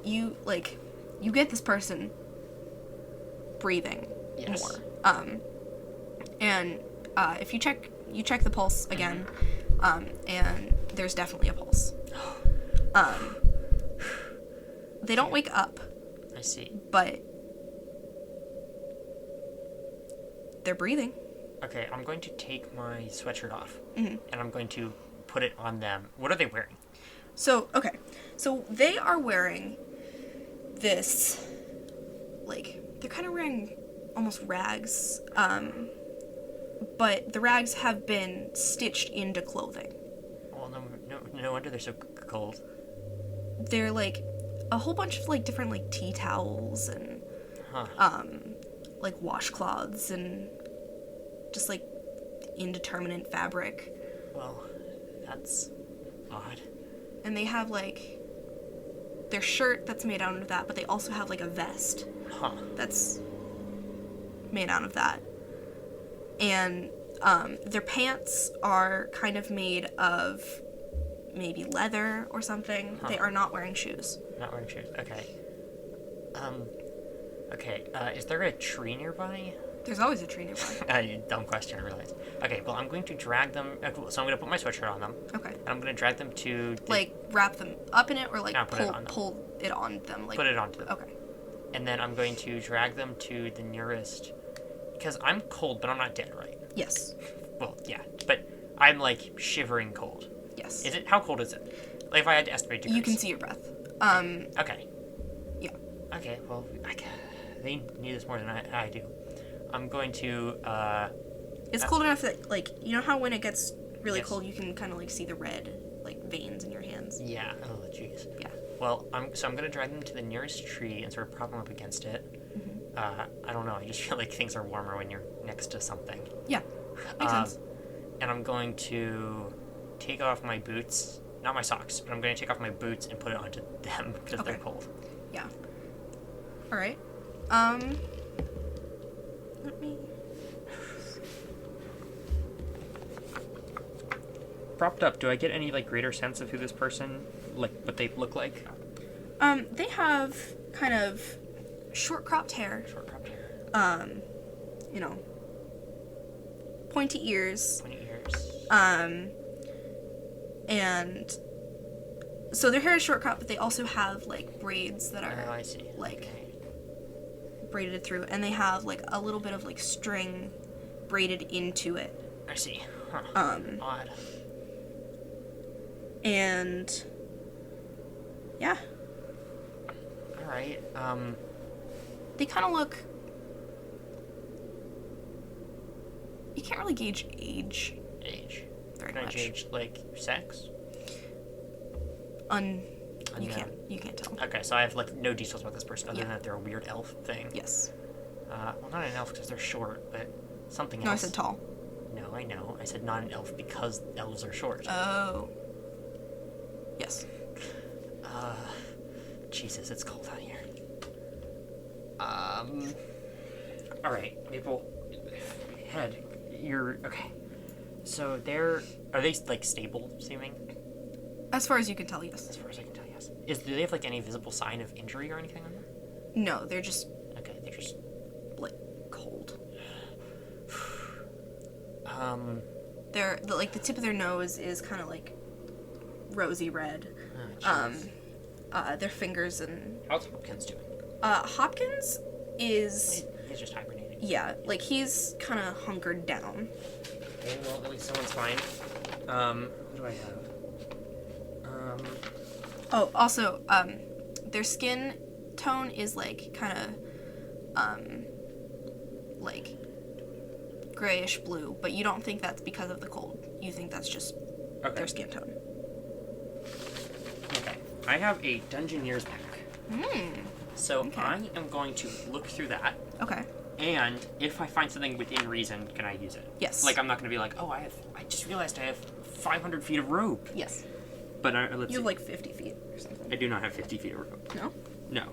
you get this person breathing Yes. more. And if you check the pulse again, and there's definitely a pulse. They don't wake up, I see. but They're breathing. Okay, I'm going to take my sweatshirt off, Mm-hmm. and I'm going to put it on them. What are they wearing? So, okay. So they are wearing this, like, they're kind of wearing almost rags, but the rags have been stitched into clothing. Well, no wonder they're so cold. They're, like, a whole bunch of, like, different, like, tea towels and, Huh. like, washcloths and just, like, indeterminate fabric. Well, that's odd. And they have, like, their shirt that's made out of that, but they also have, like, a vest Huh. that's made out of that. And their pants are kind of made of maybe leather or something. Huh. They are not wearing shoes. Not wearing shoes. Okay. Okay, is there a tree nearby? There's always a tree nearby. Dumb question, I realize. Okay, well, I'm going to drag them... So I'm going to put my sweatshirt on them, Okay. and I'm going to drag them to... Like, wrap them up in it or, like, No, put it on them. pull it on them. Like, Put it onto them. Okay. And then I'm going to drag them to the nearest... Because I'm cold, but I'm not dead, right? Yes. Well, yeah, but I'm, like, shivering cold. Yes. Is it... How cold is it? Like, if I had to estimate degrees. You can see your breath. Okay. Yeah. Okay, well, they need this more than I do. I'm going to, It's cold enough that, like, you know how when it gets really Yes. cold, you can kind of, like, see the red, like, veins in your hands? Yeah. Oh, jeez. Yeah. Well, I'm going to drag them to the nearest tree and sort of prop them up against it. I don't know. I just feel like things are warmer when you're next to something. Yeah. Makes sense. And I'm going to take off my boots. Not my socks, but I'm going to take off my boots and put it onto them because they're Okay. cold. Yeah. All right. Let me. Propped up, do I get any, like, greater sense of who this person, like, what they look like? They have kind of short cropped hair. Short cropped hair. You know, pointy ears. 20 ears. And so their hair is short cropped, but they also have like braids that are Oh, I see. like Okay. braided through, and they have like a little bit of like string braided into it. I see. Huh. Odd. And yeah, All right. they kind of look. You can't really gauge age Age. very Can I much. gauge, like, sex? You Unknown. can't tell. Okay, so I have, like, no details about this person other Yeah. than that they're a weird elf thing. Yes. Well, not an elf because they're short, but something No, I else. said tall. No, I know. I said not an elf because elves are short. Oh. Yes. Jesus, it's cold out here. All right, Maple. Head, you're okay. So are they like stable seeming? As far as you can tell, yes. As far as I can tell, yes. Do they have like any visible sign of injury or anything on them? No, they're just Okay, they're just like cold. um Like the tip of their nose is kind of like rosy red. Their fingers and how's Hopkins doing? Hopkins is He's just hibernating. yeah, like he's kind of hunkered down. Okay, well, at least someone's fine. What do I have? Oh, also, their skin tone is like kind of like grayish blue, but you don't think that's because of the cold. You think that's just Okay. their skin tone. Okay. I have a Dungeoneer's pack. So Okay. I am going to look through that, Okay. and if I find something within reason, can I use it? Yes. Like, I'm not going to be like, oh, I just realized I have 500 feet of rope. Yes. But let's You see. have like 50 feet or something. I do not have 50 feet of rope. No? No.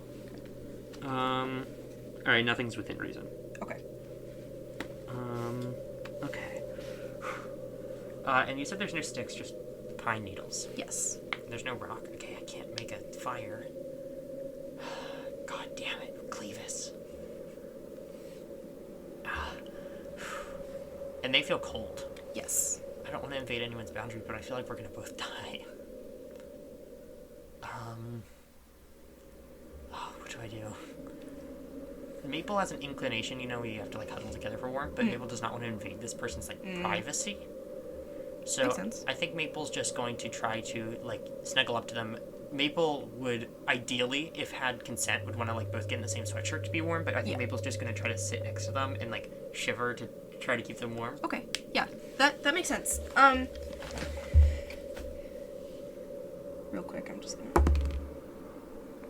Alright, nothing's within reason. Okay. Okay. And you said there's no sticks, just pine needles. Yes. There's no rock. Okay, I can't make a fire. God damn it, Clevis. And they feel cold. Yes. I don't want to invade anyone's boundary, but I feel like we're gonna both die. What do I do? Maple has an inclination, we have to, like, huddle together for warmth, but Maple does not want to invade this person's, like, privacy. So Makes sense. I think Maple's just going to try to, like, snuggle up to them. Maple would, ideally, if had consent, would want to, like, both get in the same sweatshirt to be warm, but I think Maple's just going to try to sit next to them and, like, shiver to try to keep them warm. Okay, yeah, that makes sense. Real quick, I'm just gonna...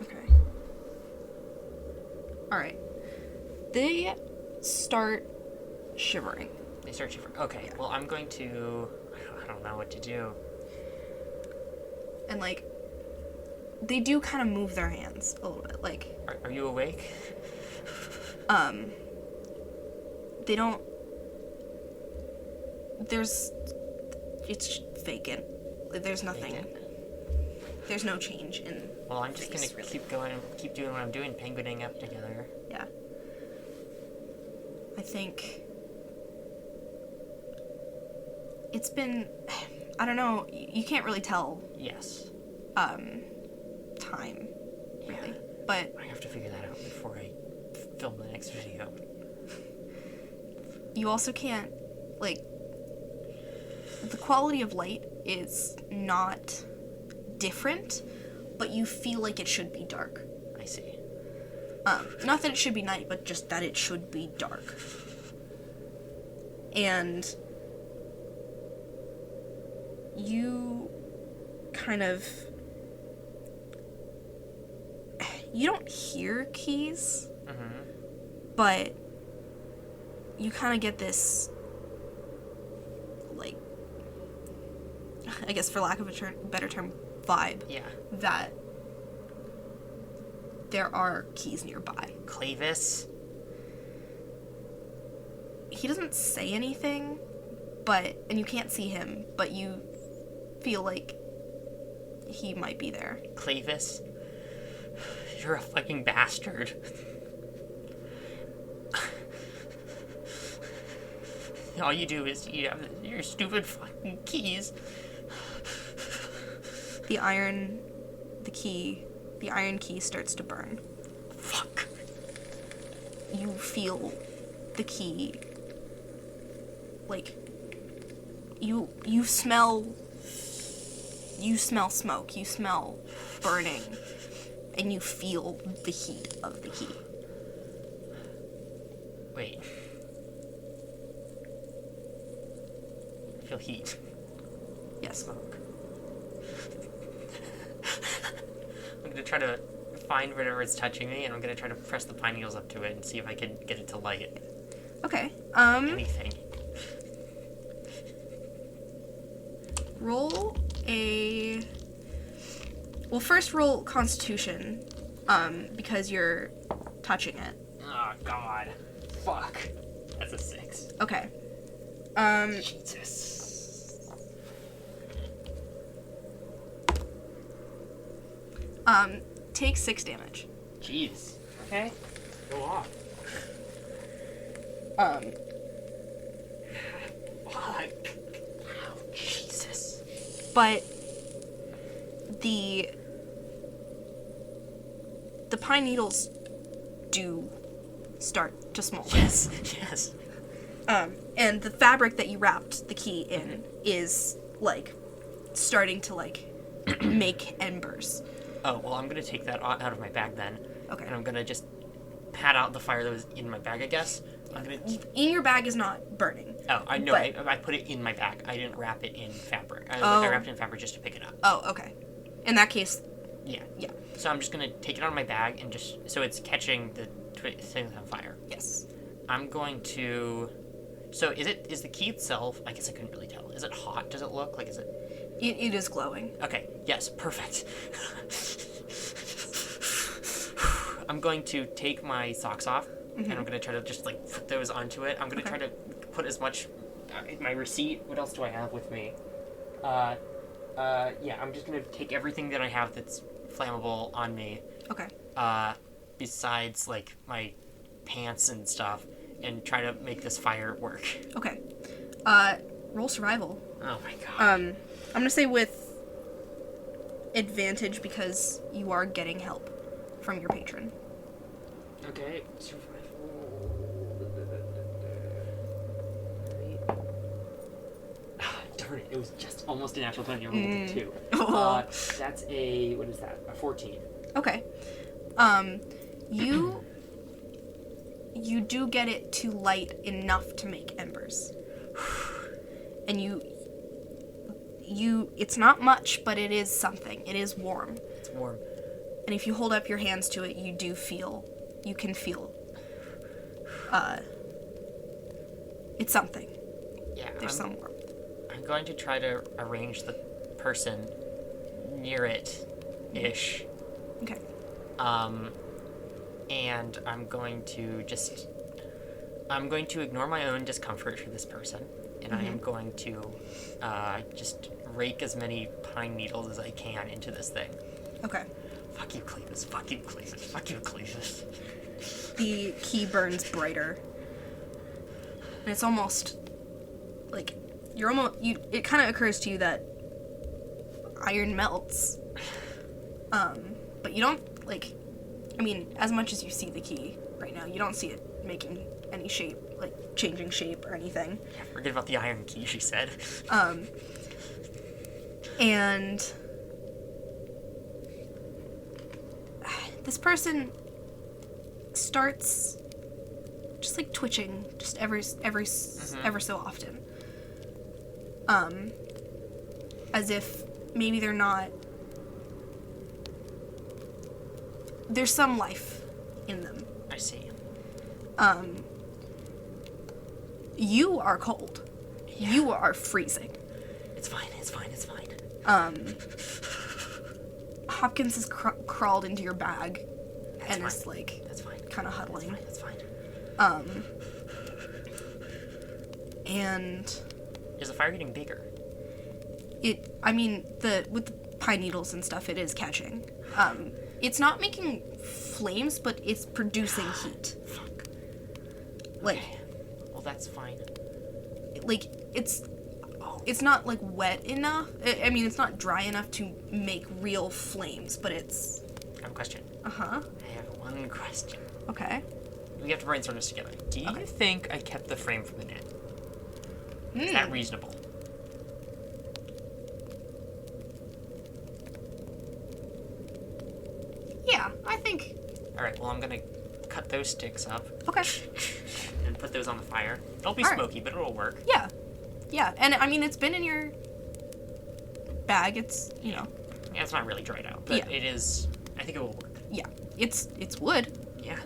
Okay. Alright. They start shivering. They start shivering. Okay, well, I'm going to... I don't know what to do. And, like, they do kind of move their hands a little bit, like... Are you awake? They don't... It's vacant. There's nothing... Vacant? There's no change in... Well, I'm just face, gonna really. keep going, keep doing what I'm doing, penguining up together. Yeah. I think... It's been... I don't know, you can't really tell, Yes. time, really. But I have to figure that out before I film the next video. you also can't, like... The quality of light is not different, but you feel like it should be dark. I see. Not that it should be night, but just that it should be dark. And you kind of... You don't hear keys, but you kind of get this, like, I guess for lack of a better term, vibe. Yeah. That there are keys nearby. Clavis? He doesn't say anything, and you can't see him, but you feel like he might be there. Clavis? You're a fucking bastard. All you do is you have your stupid fucking keys. The iron key starts to burn. Fuck. You feel the key, like, you smell smoke, you smell burning, and you feel the heat of the key. Wait. I feel heat. Yes. Smoke. I'm gonna try to find whatever it's touching me, and I'm gonna try to press the pine needles up to it and see if I can get it to light. Okay. Anything. Roll a... Well, first roll Constitution, because you're touching it. Oh, God. Fuck. That's a 6. Okay. Jesus. Take 6 damage. Jeez. Okay. Go off. Fuck. Ow, Jesus. But the pine needles do start to smolder. Yes. Yes. And the fabric that you wrapped the key in is, like, starting to, like, make embers. Oh, well, I'm gonna take that out of my bag then. Okay. And I'm gonna just pat out the fire that was in my bag, I guess. I'm gonna... In your bag is not burning. Oh, I know. But- I put it in my bag. I didn't wrap it in fabric. I Oh. wrapped it in fabric just to pick it up. Oh, okay. In that case, Yeah. yeah. So I'm just gonna take it out of my bag and just... So it's catching the things on fire. Yes. I'm going to... So is the key itself... I guess I couldn't really tell. Is it hot? Does it look? Like, is it... It is glowing. Okay, yes, perfect. I'm going to take my socks off, and I'm going to try to just, like, put those onto it. I'm going to try to put as much... my receipt, what else do I have with me? Yeah, I'm just going to take everything that I have that's flammable on me, Okay. besides, like, my pants and stuff, and try to make this fire work. Okay. Roll survival. Oh my god. I'm gonna say with advantage because you are getting help from your patron. Okay, survival. It was just almost a natural 20. I rolled a 2. Oh. That's a, what is that? A 14. Okay. You do get it to light enough to make embers. And it's not much, but it is something. It is warm. It's warm. And if you hold up your hands to it, you can feel, it's something. Yeah. There's some warmth. I'm going to try to arrange the person near it-ish. Okay. And I'm going to ignore my own discomfort for this person, and I am going to just rake as many pine needles as I can into this thing. Okay. Fuck you, Cletus. Fuck you, Cletus. Fuck you, Cletus. The key burns brighter. And it's almost like it kind of occurs to you that iron melts. But you don't, as much as you see the key right now, you don't see it making any shape, like changing shape or anything. Yeah, forget about the iron key, she said. And this person starts just like twitching just ever so often. As if maybe there's some life in them. I see. You are cold. Yeah. You are freezing. It's fine. Hopkins has crawled into your bag and is That's fine. kind of huddling. That's fine. And Is the fire getting bigger? with the pine needles and stuff, it is catching. It's not making flames, but it's producing heat. Fuck. Like, Okay. Well, that's fine. like it's not like wet enough. It's not dry enough to make real flames, but it's. I have a question. I I have one question. Okay. We have to brainstorm this together. Do you think I kept the frame from the net? Is that reasonable? Yeah, I think. Alright, well, I'm gonna cut those sticks up Okay. and put those on the fire. It'll be All right. smoky, but it'll work. Yeah, and it's been in your bag. It's Yeah, it's not really dried out, but Yeah. it is. I think it will work. yeah, it's wood. Yeah.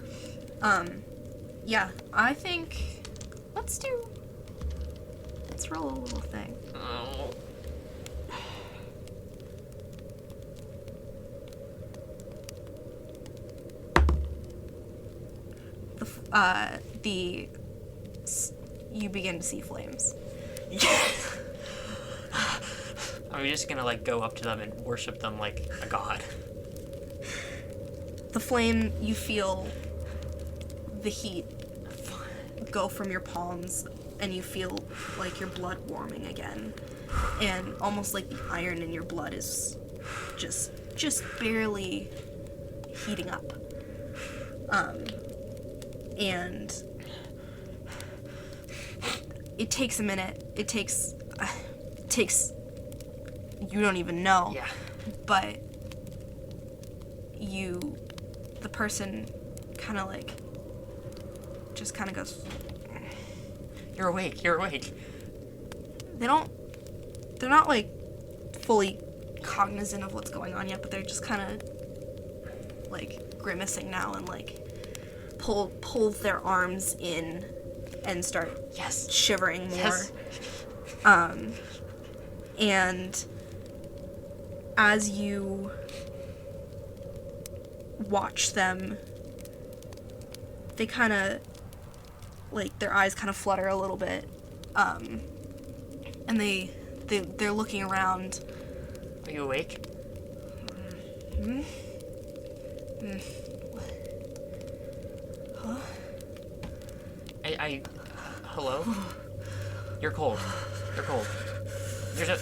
Yeah, I think let's roll a little thing. Oh. You begin to see flames. Yes! Are we just gonna go up to them and worship them like a god? The flame, you feel the heat go from your palms, and you feel like your blood warming again, and almost like the iron in your blood is just barely heating up. And it takes a minute. It takes you don't even know. Yeah. But the person kind of just kind of goes. You're awake. You're awake. They're not fully cognizant of what's going on yet, but they're just kind of grimacing now and pull their arms in and start Yes. shivering more. Yes. And as you watch them, they kind of their eyes kind of flutter a little bit, and they're looking around. Are you awake? Huh? Hello? You're cold. You're cold. There's a...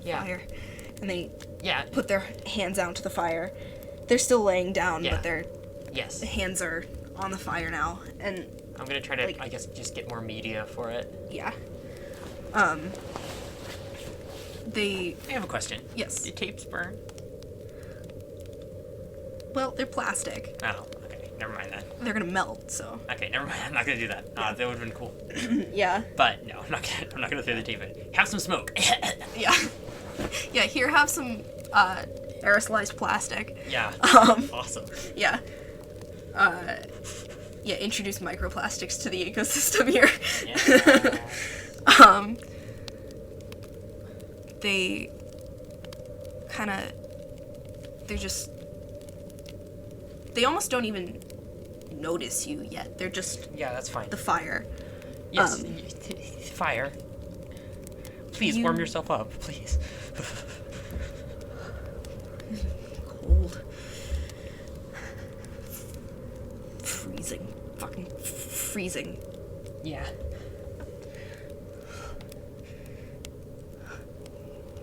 Yeah. Fire. And they Yeah. put their hands out to the fire. They're still laying down, Yeah. but their Yes. hands are on the fire now. And I'm gonna try to, I guess, just get more media for it. yeah. They, I have a question. yes. Do tapes burn? Well, they're plastic. Oh, okay. Never mind that. They're gonna melt, so. Okay, never mind. I'm not gonna do that. That would have been cool. Yeah. But no, I'm not gonna throw the tape in. Have some smoke. Yeah. Yeah, here, have some, aerosolized plastic. Yeah. Um, Awesome. Yeah. Yeah, introduce microplastics to the ecosystem here. Yeah. They kind of, they almost don't even notice you yet. They're just Yeah, that's fine. the fire. Yes. Fire. Please You- warm yourself up, please. Cold. Freezing. Fucking freezing. Yeah.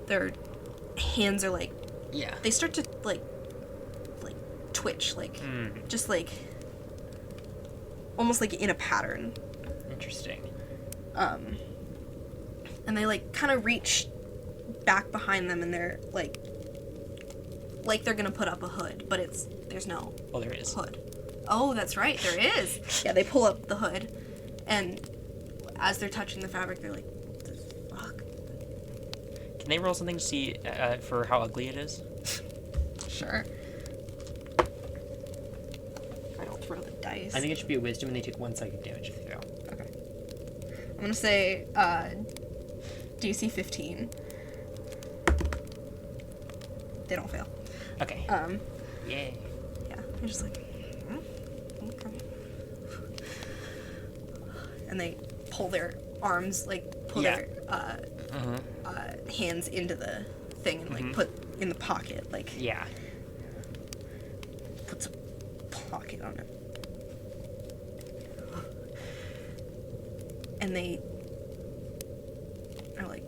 Their hands are like, Yeah. they start to like twitch, like, Hmm. just like, almost like in a pattern. Interesting. And they like kind of reach back behind them, and they're like they're gonna put up a hood, but there's no Well, there is. hood. Oh, that's right, there is. Yeah, they pull up the hood, and as they're touching the fabric, they're like, the fuck? Can they roll something to see for how ugly it is? Sure. I don't throw the dice. I think it should be a wisdom, and they take 1 psychic damage if they fail. Okay. I'm gonna say DC 15. They don't fail. Okay. Yay. Yeah, I'm just like, okay. And they pull their arms, like, pull Yeah. their Mm-hmm. hands into the thing and, like, Mhm. put in the pocket, like, Yeah. puts a pocket on it. And they are like,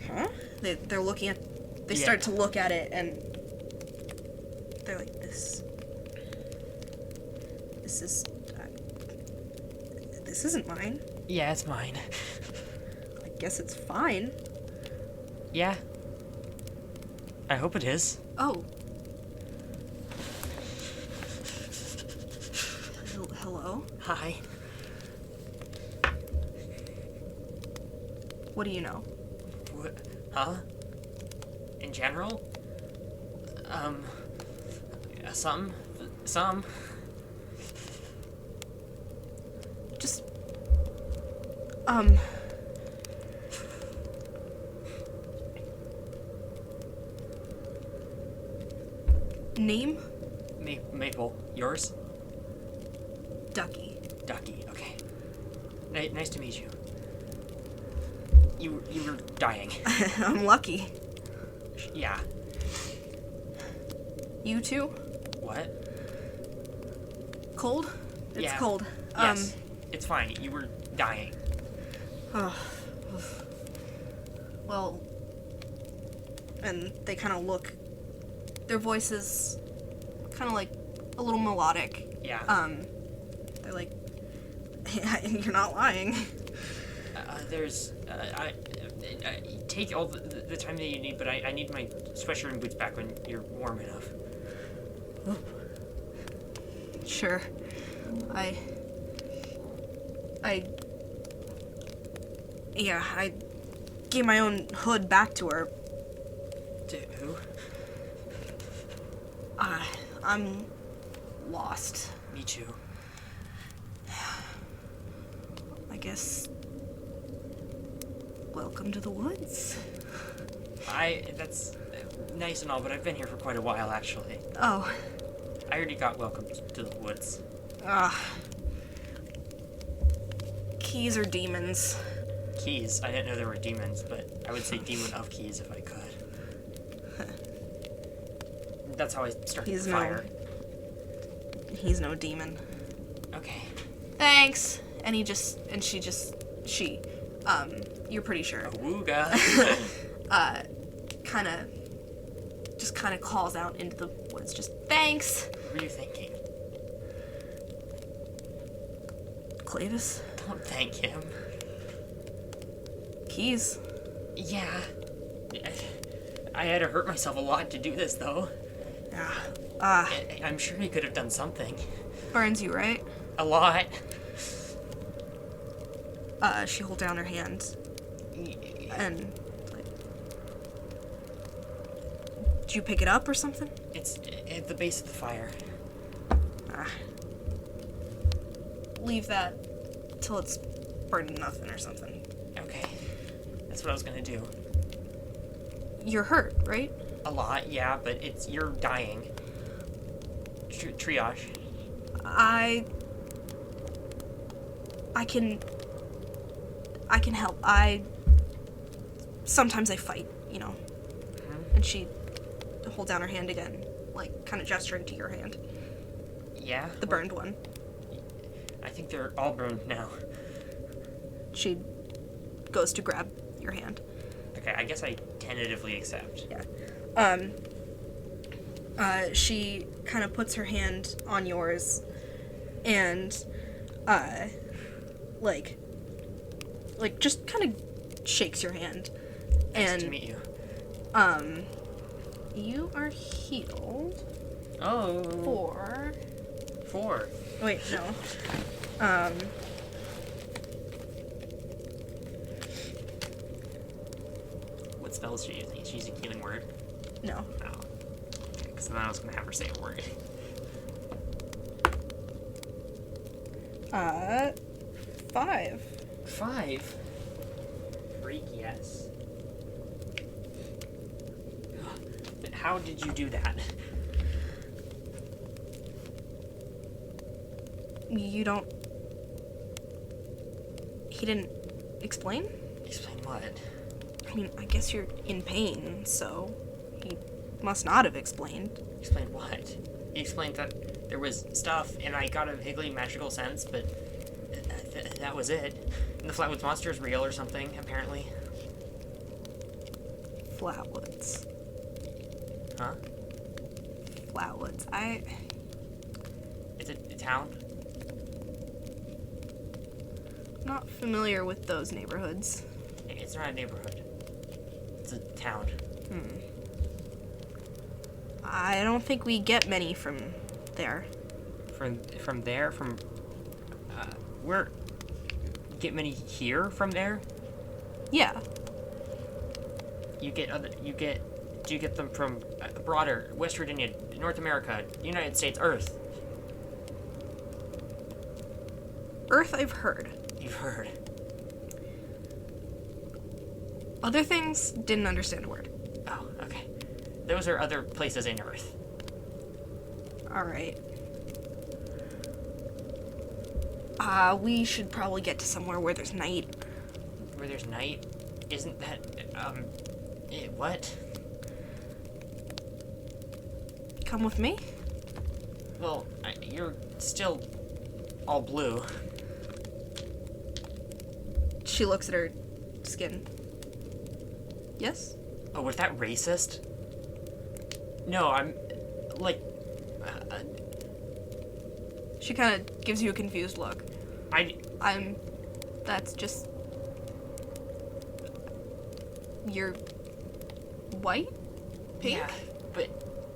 huh? They're looking at, they Yeah. start to look at it, and they're like, this isn't mine. Yeah, it's mine. I guess it's fine. Yeah. I hope it is. Oh. Hello? Hi. What do you know? What? Huh? In general? Yeah, some. Just, name? Maple. Yours? Ducky. Ducky. Okay. Nice to meet you. You were dying. I'm lucky. Yeah. You too? What? Cold? It's Yeah. cold. Yes. It's fine. You were dying. Well, and they kind of look, their voices kind of like a little melodic. Yeah. They're like, yeah, you're not lying. There's. I take all the time that you need, but I need my sweatshirt and boots back when you're warm enough. Sure. I gave my own hood back to her. To who? I'm lost. Me too. I guess. Welcome to the woods. That's nice and all, but I've been here for quite a while, actually. Oh. I already got welcomed to the woods. Keys are demons. Keys. I didn't know there were demons, but I would say demon of keys if I could. That's how I started He's the fire. He's no demon. Okay. Thanks. And she, you're pretty sure, Awooga. kind of calls out into the woods, just, thanks. What were you thinking? Clavis? Don't thank him. Keys. Yeah. I had to hurt myself a lot to do this, though. Yeah. I'm sure he could have done something. Burns you, right? A lot. She holds down her hand. And, like... Did you pick it up or something? It's at the base of the fire. Leave that till it's burned nothing or something. Okay. That's what I was gonna do. You're hurt, right? A lot, yeah, but you're dying. Triage. I can help. Sometimes I fight, you know. Mm-hmm. And she holds down her hand again, like, kind of gesturing to your hand. Yeah? The burned one. I think they're all burned now. She goes to grab your hand. Okay, I guess I tentatively accept. Yeah. She kind of puts her hand on yours and, like just kind of shakes your hand. Nice to meet you. You are healed Oh. for... 4. Wait, no. What spell is she using? Is she using healing word? No. No. Because then I was gonna have her say a word. 5. 5. Freak, yes. How did you do that? You don't... He didn't explain? Explain what? I mean, I guess you're in pain, so he must not have explained. Explain what? He explained that there was stuff, and I got a higgly magical sense, but that was it. And the Flatwoods monster is real or something, apparently. Flatwoods. Huh? Flatwoods. It's a town? Not familiar with those neighborhoods. It's not a neighborhood. It's a town. I don't think we get many from there. From there? Where? Get many here from there? Yeah. Do you get them from broader West Virginia, North America, United States, Earth? Earth, I've heard. You've heard. Other things, didn't understand a word. Oh, okay. Those are other places in Earth. Alright. We should probably get to somewhere where there's night. Where there's night? Isn't that, what? Come with me? Well, you're still all blue. She looks at her skin. Yes? Oh, was that racist? No, I'm, like, She kind of gives you a confused look. That's just... You're white? Pink? Yeah, but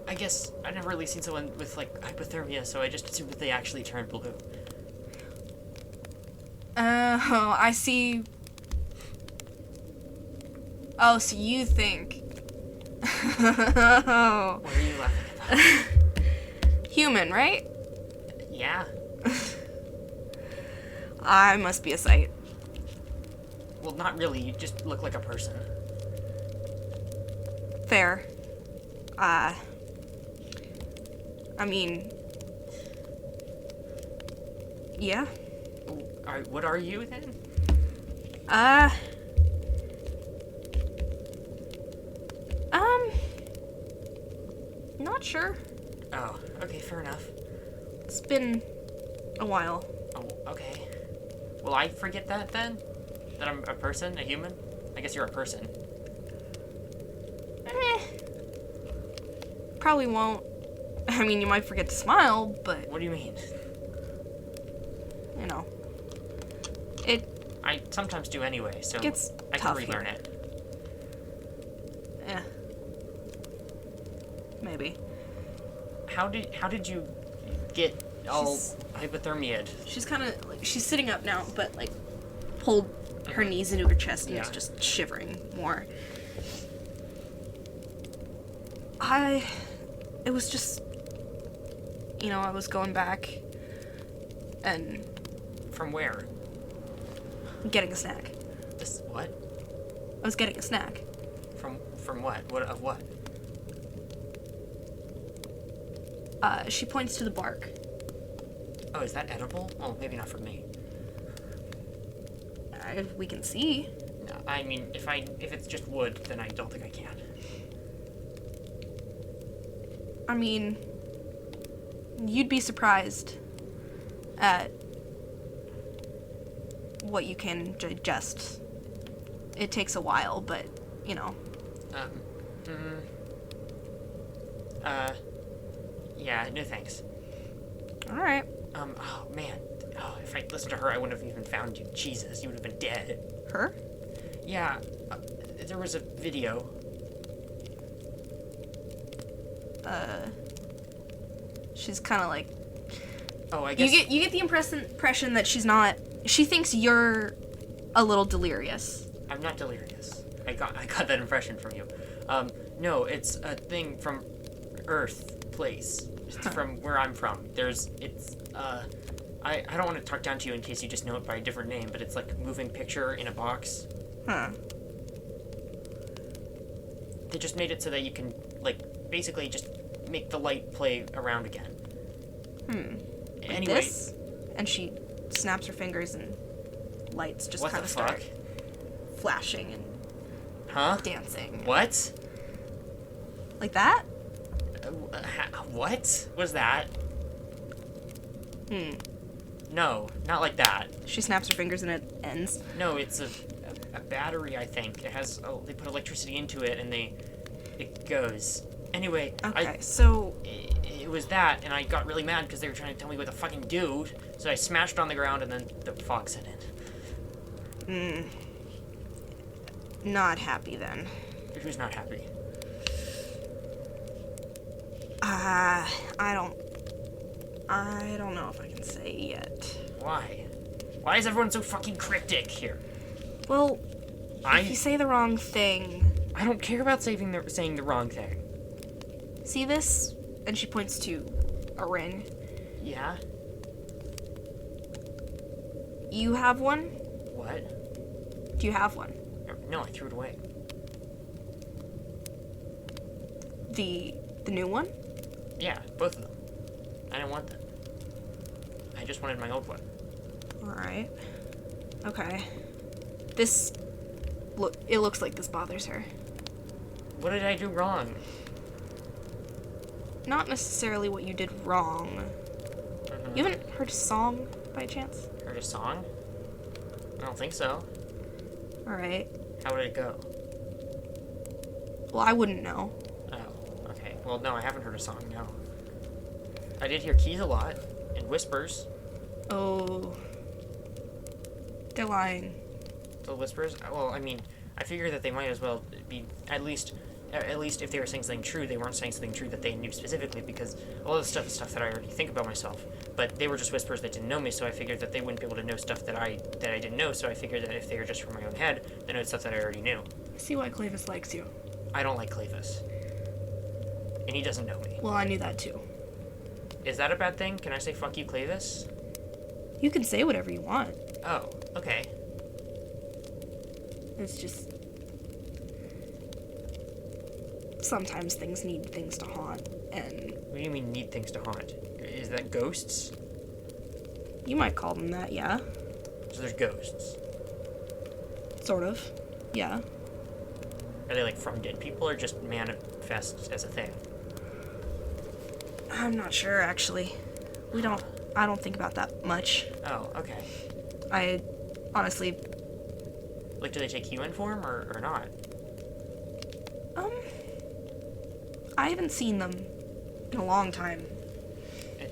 I guess I've never really seen someone with, like, hypothermia, so I just assumed that they actually turned blue. Oh, I see. Oh, so you think... What are you laughing about? Human, right? Yeah. I must be a sight. Well, not really. You just look like a person. Fair. I mean... Yeah. What are you, then? Not sure. Oh, okay, fair enough. It's been a while. Oh, okay. Will I forget that, then? That I'm a person? A human? I guess you're a person. Probably won't. I mean, you might forget to smile, but, What do you mean? you know. It I sometimes do anyway, so gets I can tough relearn here. it. Maybe. How did you get all She's- hypothermia'd? She's kind of like, she's sitting up now, but like pulled her knees into her chest and is Yeah. just shivering more. It was just, I was going back and From where? getting a snack. This what? I was getting a snack. From what? What of what? She points to the bark. Oh, is that edible? Oh, maybe not for me. We can see. No, I mean, if it's just wood, then I don't think I can. I mean, you'd be surprised at what you can digest. It takes a while, but, Yeah, no thanks. Alright. Oh man. Oh, if I'd listened to her, I wouldn't have even found you. Jesus, you would have been dead. Her? Yeah, there was a video. She's kind of like, Oh, I guess. you get the impression that she thinks you're a little delirious. I'm not delirious. I got that impression from you. No, it's a thing from Earth place. It's from where I'm from. I don't want to talk down to you in case you just know it by a different name, but it's like moving picture in a box. Huh. They just made it so that you can, like, basically just make the light play around again. Anyway. This? And she snaps her fingers and lights just What kind the of fuck? start flashing and Huh? dancing. What? Like that? What was that? No, not like that. She snaps her fingers and it ends. No, it's a battery, I think. It has, they put electricity into it and it goes. Anyway, Okay, so it was that, and I got really mad because they were trying to tell me what to fucking do, so I smashed on the ground and then the fog set in. not happy then. Who's not happy? I don't know if I can say yet. Why? Why is everyone so fucking cryptic here? Well, if you say the wrong thing, I don't care about saying the wrong thing. see this? And she points to a ring. Yeah? You have one? What? Do you have one? No, I threw it away. The new one? Yeah, both of them. I didn't want them. I just wanted my old one. Alright. Okay. It looks like this bothers her. What did I do wrong? Not necessarily what you did wrong. You haven't heard a song by chance? Heard a song? I don't think so. Alright. How would it go? Well, I wouldn't know. Oh, okay. Well, no, I haven't heard a song, no. I did hear keys a lot, and whispers. Oh. They're lying. The whispers? Well, I mean, I figure that they might as well be, at least if they were saying something true, they weren't saying something true that they knew specifically, because a lot of the stuff is stuff that I already think about myself. But they were just whispers that didn't know me, so I figured that they wouldn't be able to know stuff that I didn't know, so I figured that if they were just from my own head, they know stuff that I already knew. I see why Clavis likes you. I don't like Clavis. And he doesn't know me. Well, I knew that too. Is that a bad thing? Can I say fuck you, Clavis? You can say whatever you want. Oh, okay. It's just... sometimes things need things to haunt, and... What do you mean need things to haunt? Is that ghosts? You might call them that, yeah. So there's ghosts. Sort of. Yeah. Are they like from dead people or just manifest as a thing? I'm not sure, actually. I don't think about that much. Oh, okay. I honestly... Like, do they take human form or not? I haven't seen them in a long time.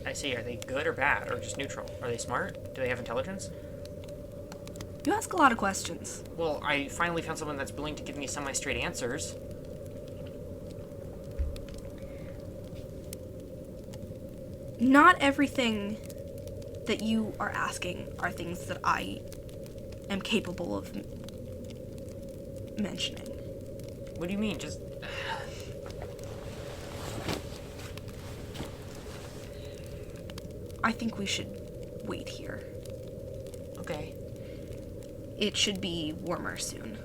I see. Are they good or bad or just neutral? Are they smart? Do they have intelligence? You ask a lot of questions. Well, I finally found someone that's willing to give me semi-straight answers. Not everything that you are asking are things that I am capable of mentioning. What do you mean? Just... I think we should wait here. Okay. It should be warmer soon.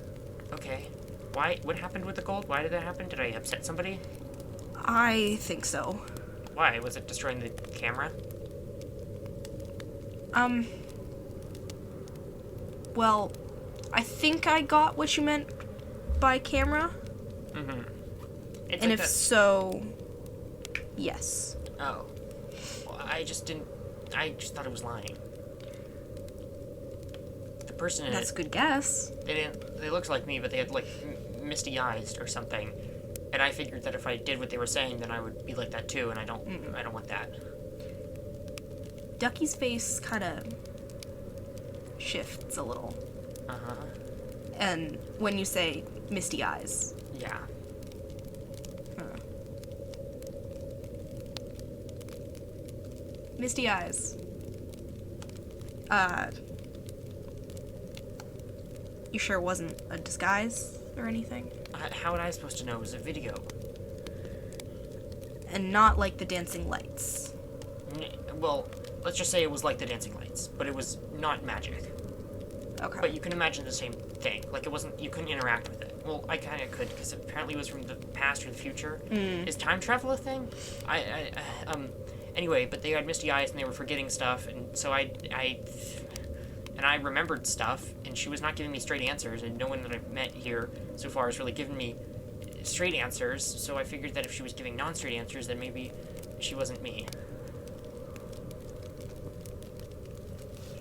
Okay. Why? What happened with the gold? Why did that happen? Did I upset somebody? I think so. Why? Was it destroying the camera? Well, I think I got what you meant by camera. Mm-hmm. It's And like if so, yes. Oh. Well, I just thought it was lying. The person in That's it, a good guess. they looked like me, but they had, like, misty eyes or something. And I figured that if I did what they were saying, then I would be like that too, and I don't want that. Ducky's face kind of shifts a little. Uh-huh. And when you say misty eyes, Yeah. misty eyes. You sure it wasn't a disguise or anything? How was I supposed to know it was a video? And not like the dancing lights. Well, let's just say it was like the dancing lights, but it was not magic. Okay. But you can imagine the same thing. Like, it wasn't, you couldn't interact with it. Well, I kind of could, because apparently it was from the past or the future. Is time travel a thing? Anyway, but they had misty eyes and they were forgetting stuff, and so I remembered stuff, and she was not giving me straight answers, and no one that I've met here so far has really given me straight answers, so I figured that if she was giving non-straight answers, then maybe she wasn't me.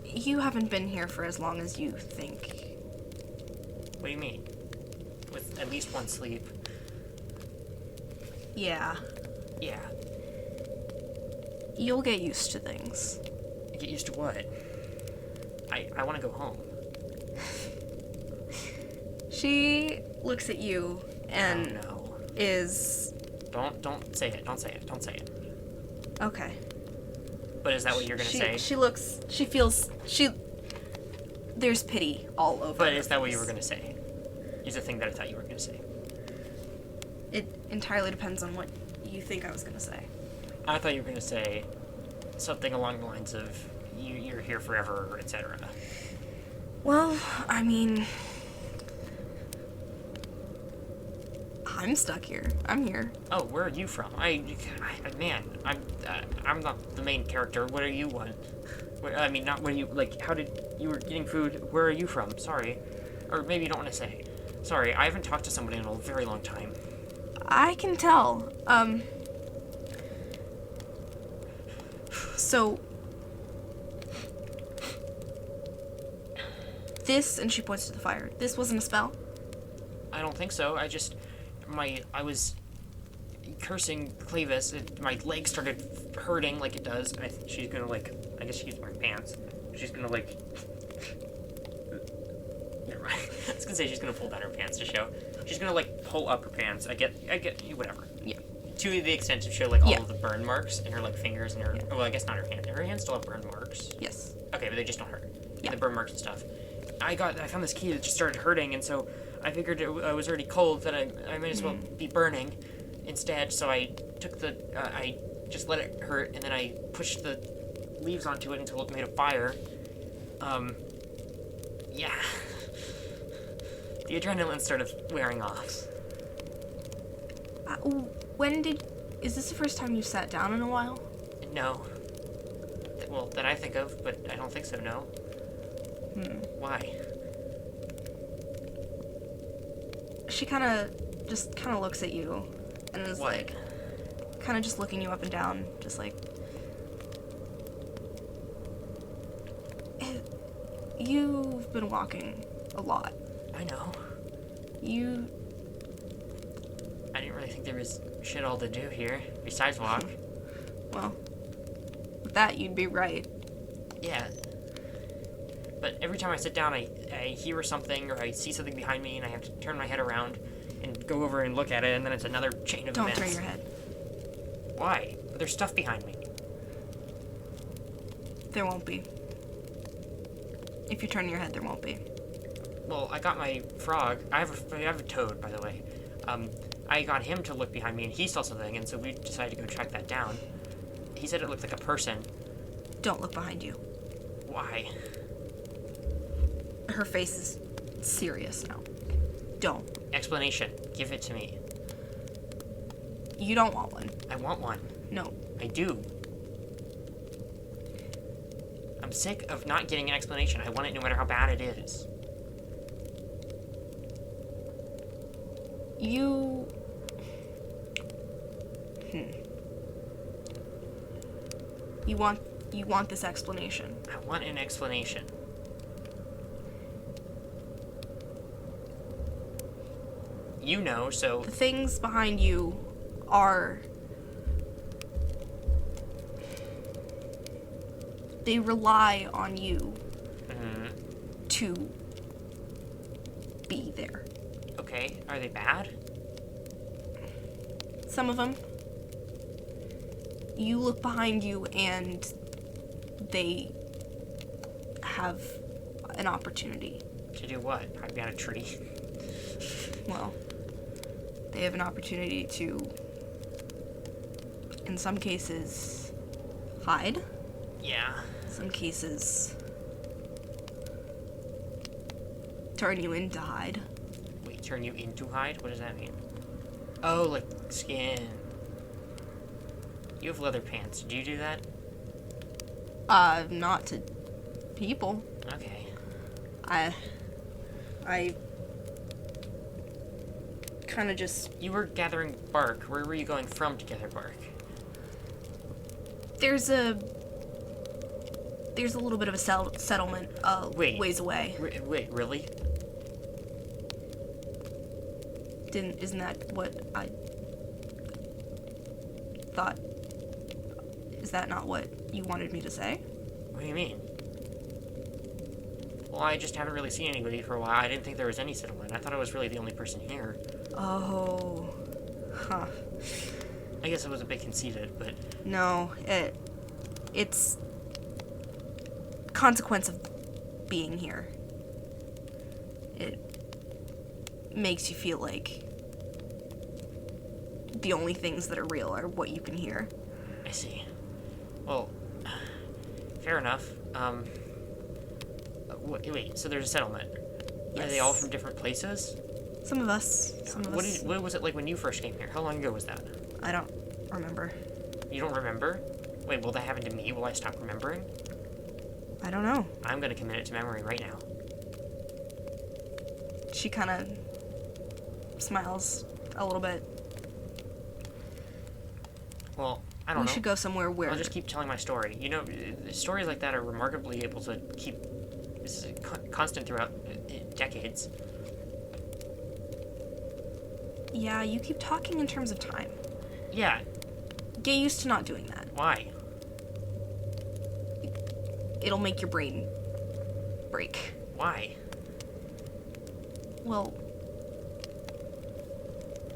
You haven't been here for as long as you think. What do you mean? With at least one sleep. Yeah. Yeah. You'll get used to things. Get used to what? I want to go home. She looks at you and Oh, no. is... Don't say it. Don't say it. Don't say it. Okay. But is that what you're gonna say? She looks... She feels... There's pity all over But her is that what you face. were gonna say? Is the thing that I thought you were gonna say. It entirely depends on what you think I was gonna say. I thought you were gonna say something along the lines of you're here forever, etc. Well, I mean... I'm stuck here. I'm here. Oh, where are you from? Man, I'm not the main character. What are you one? I mean, not what are you, like, how did, you were getting food, where are you from? Sorry. Or maybe you don't want to say. Sorry, I haven't talked to somebody in a very long time. I can tell. So... This, and she points to the fire, this wasn't a spell? I don't think so. I was cursing Clavis, my leg started hurting like it does. She's gonna, like, I guess she's wearing pants. She's gonna, like, never mind. I was gonna say she's gonna pull down her pants to show. She's gonna, like, pull up her pants. I get, whatever. Yeah. To the extent to show, like, all Yeah. of the burn marks in her, like, fingers and her, Yeah. well, I guess not her hand. Her hands still have burn marks. Yes. Okay, but they just don't hurt. Yeah. The burn marks and stuff. I found this key that just started hurting, and so I figured it was already cold, that I might as well be burning instead, so I took I just let it hurt, and then I pushed the leaves onto it until it made a fire. Yeah. The adrenaline started wearing off. Is this the first time you sat down in a while? No. Well, that I think of, but I don't think so, no. Why? She kind of looks at you and is What? like, kind of just looking you up and down, just like, you've been walking a lot. I know. I didn't really think there was shit all to do here, besides walk. Well, with that, you'd be right. Yeah. But every time I sit down, I hear something or I see something behind me, and I have to turn my head around and go over and look at it, and then it's another chain of Don't events. turn your head. Why? But there's stuff behind me. There won't be. If you turn your head, there won't be. Well, I got my frog. I have a toad, by the way. I got him to look behind me, and he saw something, and so we decided to go track that down. He said it looked like a person. Don't look behind you. Why? Her face is serious now. Don't. Explanation. Give it to me. You don't want one. I want one. No. I do. I'm sick of not getting an explanation. I want it no matter how bad it is. You... You want this explanation. I want an explanation. You know, so... The things behind you are... They rely on you to be there. Okay, are they bad? Some of them. You look behind you and they have an opportunity. To do what? Hide behind a tree? Well, they have an opportunity to, in some cases, hide. Yeah. Some cases, turn you into hide. Wait, turn you into hide? What does that mean? Oh, like skin. You have leather pants. Do you do that? Not to people. Okay. I kind of just... You were gathering bark. Where were you going from to gather bark? There's a little bit of a settlement ways away. Wait, really? Isn't that what I thought? Is that not what you wanted me to say? What do you mean? Well, I just haven't really seen anybody for a while. I didn't think there was any settlement. I thought I was really the only person here. Oh. Huh. I guess I was a bit conceited, but... No, it's consequence of being here. It makes you feel like the only things that are real are what you can hear. I see. Well, fair enough. Wait, so there's a settlement. Yes. Are they all from different places? Some of us. What was it like when you first came here? How long ago was that? I don't remember. You don't remember? Wait, will that happen to me? Will I stop remembering? I don't know. I'm gonna commit it to memory right now. She kind of smiles a little bit. Well, I don't know. We should go somewhere where... I'll just keep telling my story. You know, stories like that are remarkably able to keep... This is constant throughout decades. Yeah, you keep talking in terms of time. Yeah. Get used to not doing that. Why? It'll make your brain break. Why? Well,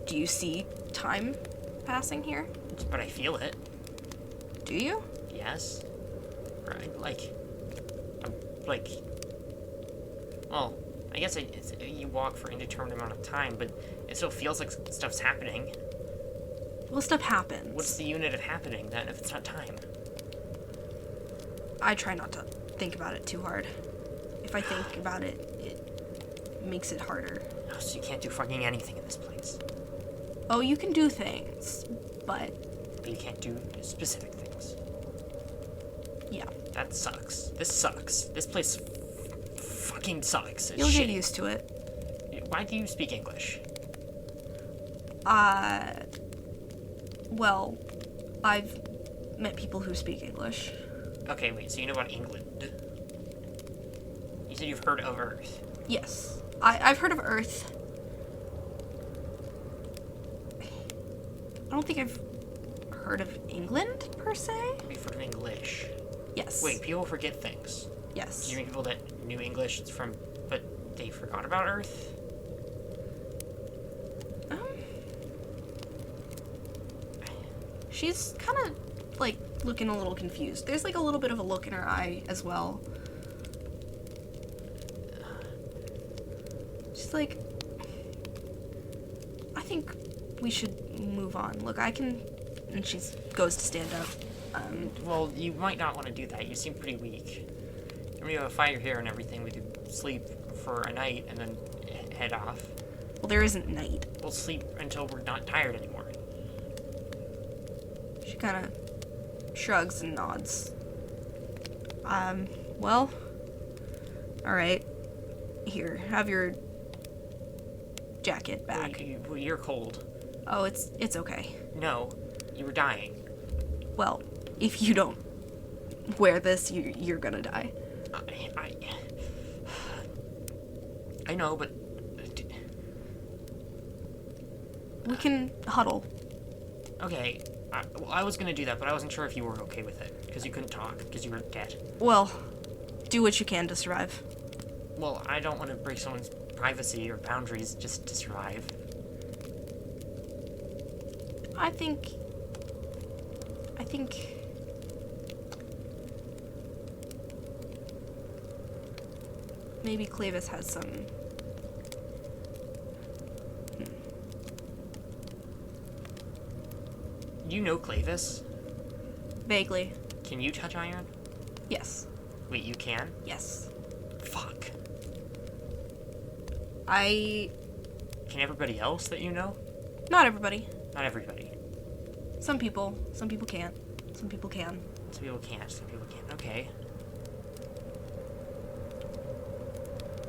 do you see time passing here? But I feel it. Do you? Yes. Right. Like... Well, I guess you walk for an indeterminate amount of time, but it still feels like stuff's happening. Well, stuff happens. What's the unit of happening then if it's not time? I try not to think about it too hard. If I think about it, it makes it harder. Oh, so you can't do fucking anything in this place. Oh, you can do things, but... But you can't do specific things. Yeah. That sucks. This sucks. This place fucking sucks. It's You'll shitty. get used to it. Why do you speak English? Well, I've met people who speak English. Okay, wait, so you know about England? You said you've heard of Earth. Yes. I've heard of Earth. I don't think I've heard of England, per se. You've heard of English. Yes. Wait, people forget things. Yes. Do you mean people that knew English from, but they forgot about Earth? She's kind of, like, looking a little confused. There's, like, a little bit of a look in her eye as well. She's like, I think we should move on. Look, I can... And she goes to stand up. Well, you might not want to do that. You seem pretty weak. And we have a fire here and everything. We could sleep for a night and then head off. Well, there isn't night. We'll sleep until we're not tired anymore. She kind of shrugs and nods. Well, alright. Here, have your jacket back. You're cold. Oh, it's okay. No, you were dying. Well, if you don't wear this, you're gonna die. I know, but... We can huddle. Okay, I was gonna do that, but I wasn't sure if you were okay with it, because you couldn't talk, because you were dead. Well, do what you can to survive. Well, I don't want to break someone's privacy or boundaries just to survive. I think maybe Clavis has some... You know Clavis? Vaguely. Can you touch iron? Yes. Wait, you can? Yes. Fuck. Can everybody else that you know? Not everybody. Not everybody. Some people can't. Some people can. Some people can't, some people can't. Okay.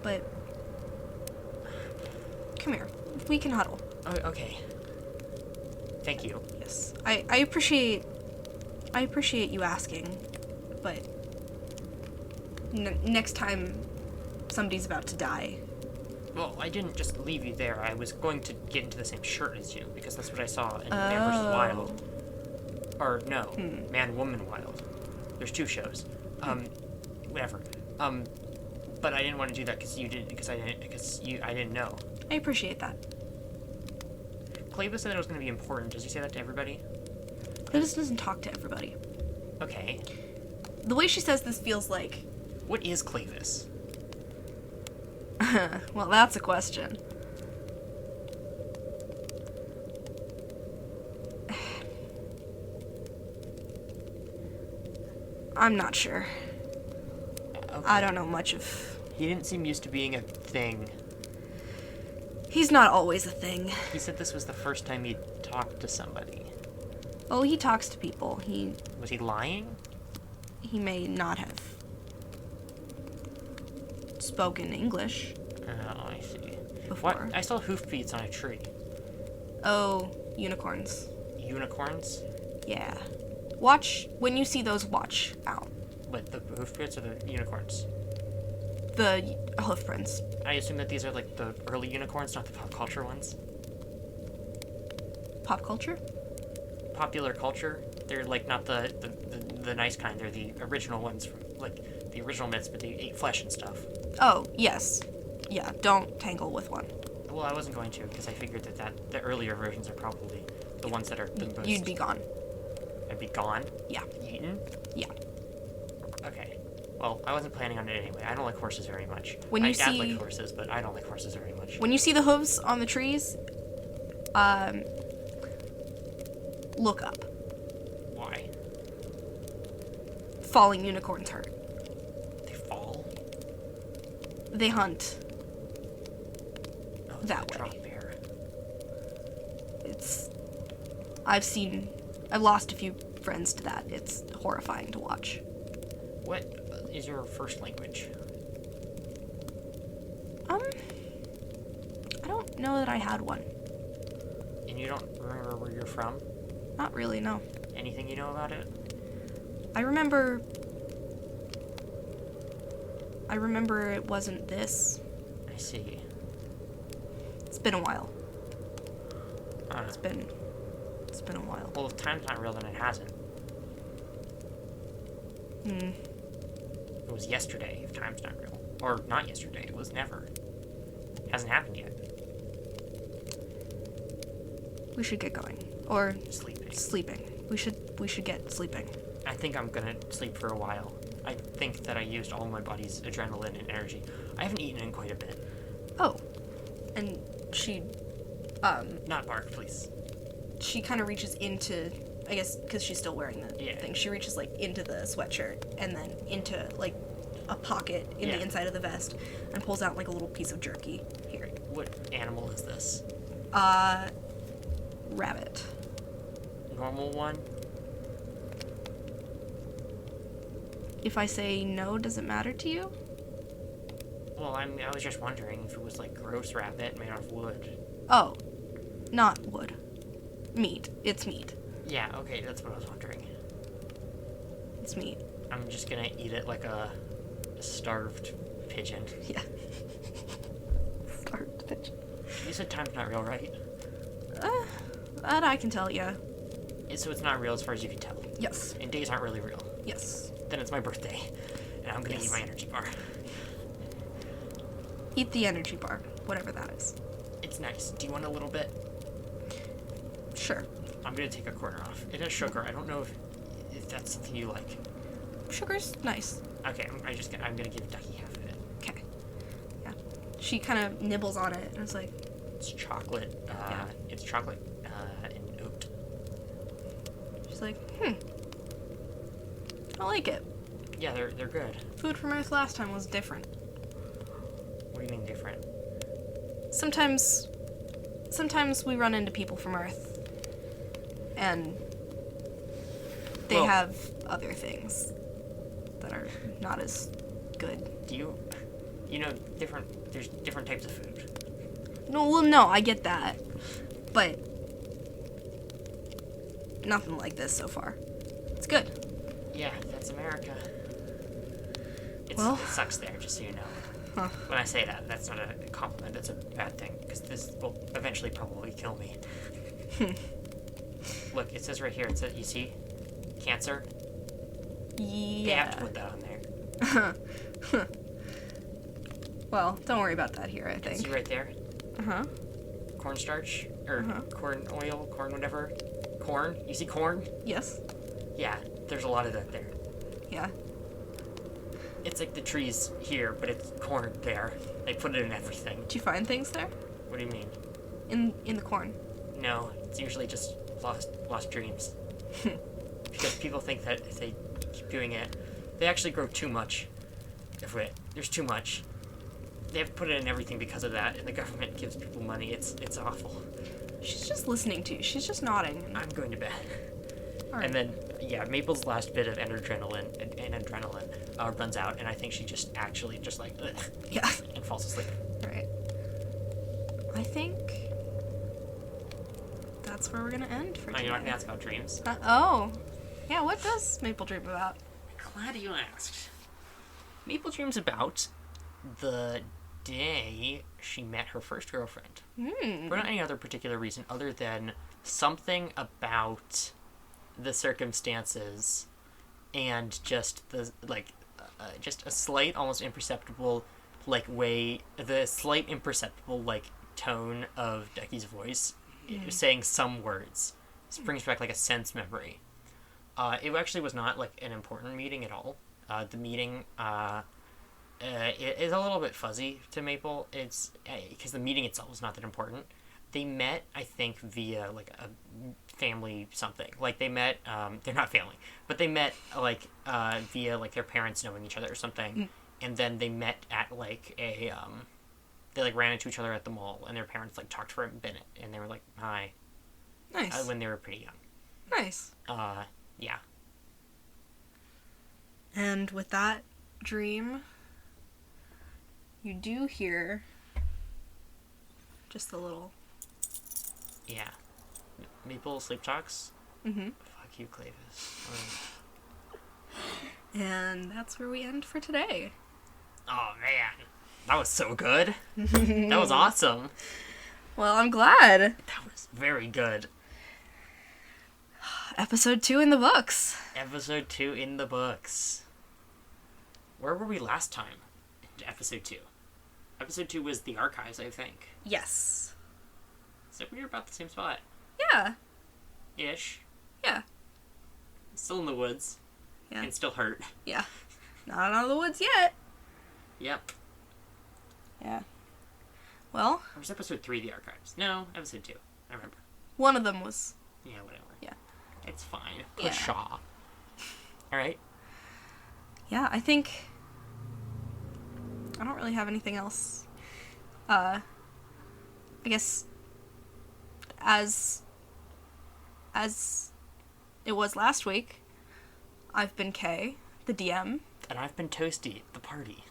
But come here. We can huddle. Oh, okay. Thank you. Yes. I appreciate you asking, but next time somebody's about to die. Well, I didn't just leave you there. I was going to get into the same shirt as you, because that's what I saw in Man vs. Wild. Or, no, Man, Woman, Wild. There's two shows. Whatever. But I didn't want to do that because I didn't know. I appreciate that. Clavis said that it was going to be important. Does he say that to everybody? Clavis doesn't talk to everybody. Okay. The way she says this feels like... What is Clavis? Well, that's a question. I'm not sure. Okay. I don't know much of... He didn't seem used to being a thing. He's not always a thing. He said this was the first time he'd talked to somebody. Oh, he talks to people. Was he lying? He may not have spoken English Oh, I see. before. What? I saw hoofbeats on a tree. Oh, unicorns. Unicorns? Yeah. Watch, when you see those, watch out. What, the hoofbeats or the unicorns? The hoof prints. I assume that these are like the early unicorns, not the pop culture ones. Pop culture? Popular culture. They're like not the nice kind. They're the original ones from like the original myths, but they ate flesh and stuff. Oh, yes. Yeah, don't tangle with one. Well, I wasn't going to because I figured that the earlier versions are probably the ones that are the most. You'd be gone. I'd be gone. Yeah. Eaten. Yeah. Okay. Well, I wasn't planning on it anyway. I don't like horses very much. When My you dad see- liked horses, but I don't like horses very much. When you see the hooves on the trees, look up. Why? Falling unicorns hurt. They fall? They hunt. Oh, That the way. drop bear. I've lost a few friends to that. It's horrifying to watch. What is your first language? I don't know that I had one. And you don't remember where you're from? Not really, no. Anything you know about it? I remember it wasn't this. I see. It's been a while. Uh, It's been a while. well, if time's not real, then it hasn't. was yesterday, if time's not real. Or not yesterday, it was never. Hasn't happened yet. We should get going. Or Sleeping. sleeping. We should get sleeping. I think I'm gonna sleep for a while. I think that I used all my body's adrenaline and energy. I haven't eaten in quite a bit. Oh. And she Not bark, please. she kind of reaches into, I guess because she's still wearing the Yeah. thing, she reaches like into the sweatshirt and then into like a pocket in the inside of the vest and pulls out like a little piece of jerky. Here. What animal is this? Rabbit. Normal one? If I say no, does it matter to you? Well, I was just wondering if it was like gross rabbit made out of wood. Oh, not wood. Meat. It's meat. Yeah, okay, that's what I was wondering. It's meat. I'm just gonna eat it like a starved pigeon. Yeah. Starved pigeon. You said time's not real, right? That I can tell you. So it's not real as far as you can tell. Yes. And days aren't really real. Yes. Then it's my birthday, and I'm gonna eat my energy bar. Eat the energy bar, whatever that is. It's nice. Do you want a little bit? Sure. I'm gonna take a corner off. It has sugar. I don't know if that's something you like. Sugar's nice. Okay, I'm gonna give Ducky half of it. Okay. Yeah. She kind of nibbles on it and is like, It's chocolate. Yeah. It's chocolate and oat. she's like, I like it. Yeah, they're good. Food from Earth last time was different. What do you mean different? Sometimes we run into people from Earth and they Well- have other things that are not as good. Do you know there's different types of food. No, I get that. But nothing like this so far. It's good. Yeah, that's America. Well- It sucks there, just so you know. Huh. When I say that, that's not a compliment, that's a bad thing, because this will eventually probably kill me. Look, it says right here, it says, you see? Cancer? They have to Yeah. put that on there. Well, don't worry about that here, I See think. right there? Uh-huh. Cornstarch? Or Uh-huh. corn oil, corn whatever. Corn? You see corn? Yes. Yeah, there's a lot of that there. Yeah. It's like the trees here, but it's corn there. They put it in everything. Did you find things there? What do you mean? In the corn. No, it's usually just lost dreams. Because people think that if they keep doing it, they actually grow too much of it. There's too much. They have to put it in everything because of that, and the government gives people money. It's awful. She's just listening to you. She's just nodding. I'm going to bed. All right. And then, yeah, Maple's last bit of adrenaline runs out, and I think she just actually just like ugh, Yeah. and falls asleep. All right. I think that's where we're gonna end for Oh, today. you're not gonna ask about dreams? Oh. Yeah, what does Maple dream about? Glad you asked. Maple dreams about the day she met her first girlfriend. For not any other particular reason other than something about the circumstances and just the just a slight, almost imperceptible the slight imperceptible tone of Decky's voice saying some words. This brings back like a sense memory. It actually was not like an important meeting at all. The meeting it is a little bit fuzzy to Maple. It's because the meeting itself was not that important. They met, I think, via like a family something. Like they met, they're not family, but they met via like their parents knowing each other or something. And then they met at like a they like ran into each other at the mall, and their parents like talked for a minute, and they were like, "Hi," Nice. when they were pretty young. Nice. Yeah. And with that dream, you do hear just a little. Yeah. Maple sleep talks. Mm-hmm. Fuck you, Clavis. And that's where we end for today. Oh man, that was so good. That was awesome. Well, I'm glad. That was very good. Episode 2 in the books. Episode 2 in the books. Where were we last time? Episode 2. Episode 2 was the archives, I think. Yes. So we were about the same spot. Yeah. Ish. Yeah. Still in the woods. Yeah. And still hurt. Yeah. Not out of the woods yet. Yep. Yeah. Well, Or was episode 3 the archives? No, episode 2. I remember. one of them was. Yeah, whatever. Yeah. It's fine. Yeah. Pshaw. Alright. Yeah, I think. I don't really have anything else. I guess. As it was last week, I've been Kay, the DM. And I've been Toasty, the party.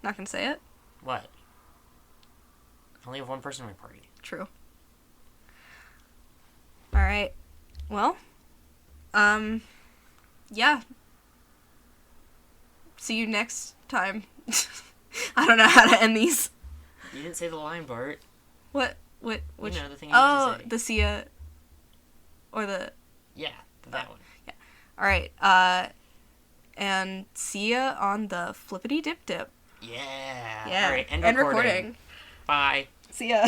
Not gonna say it. What? I only have one person in my party. True. Alright. Well. Yeah. See you next time. I don't know how to end these. You didn't say the line, Bart. Which? You know, the thing I Oh, need to say. the Sia. Or the. Yeah, that one. Alright, and see ya on the flippity dip dip. Yeah. Yeah. Alright, end and recording. recording. Bye. See ya.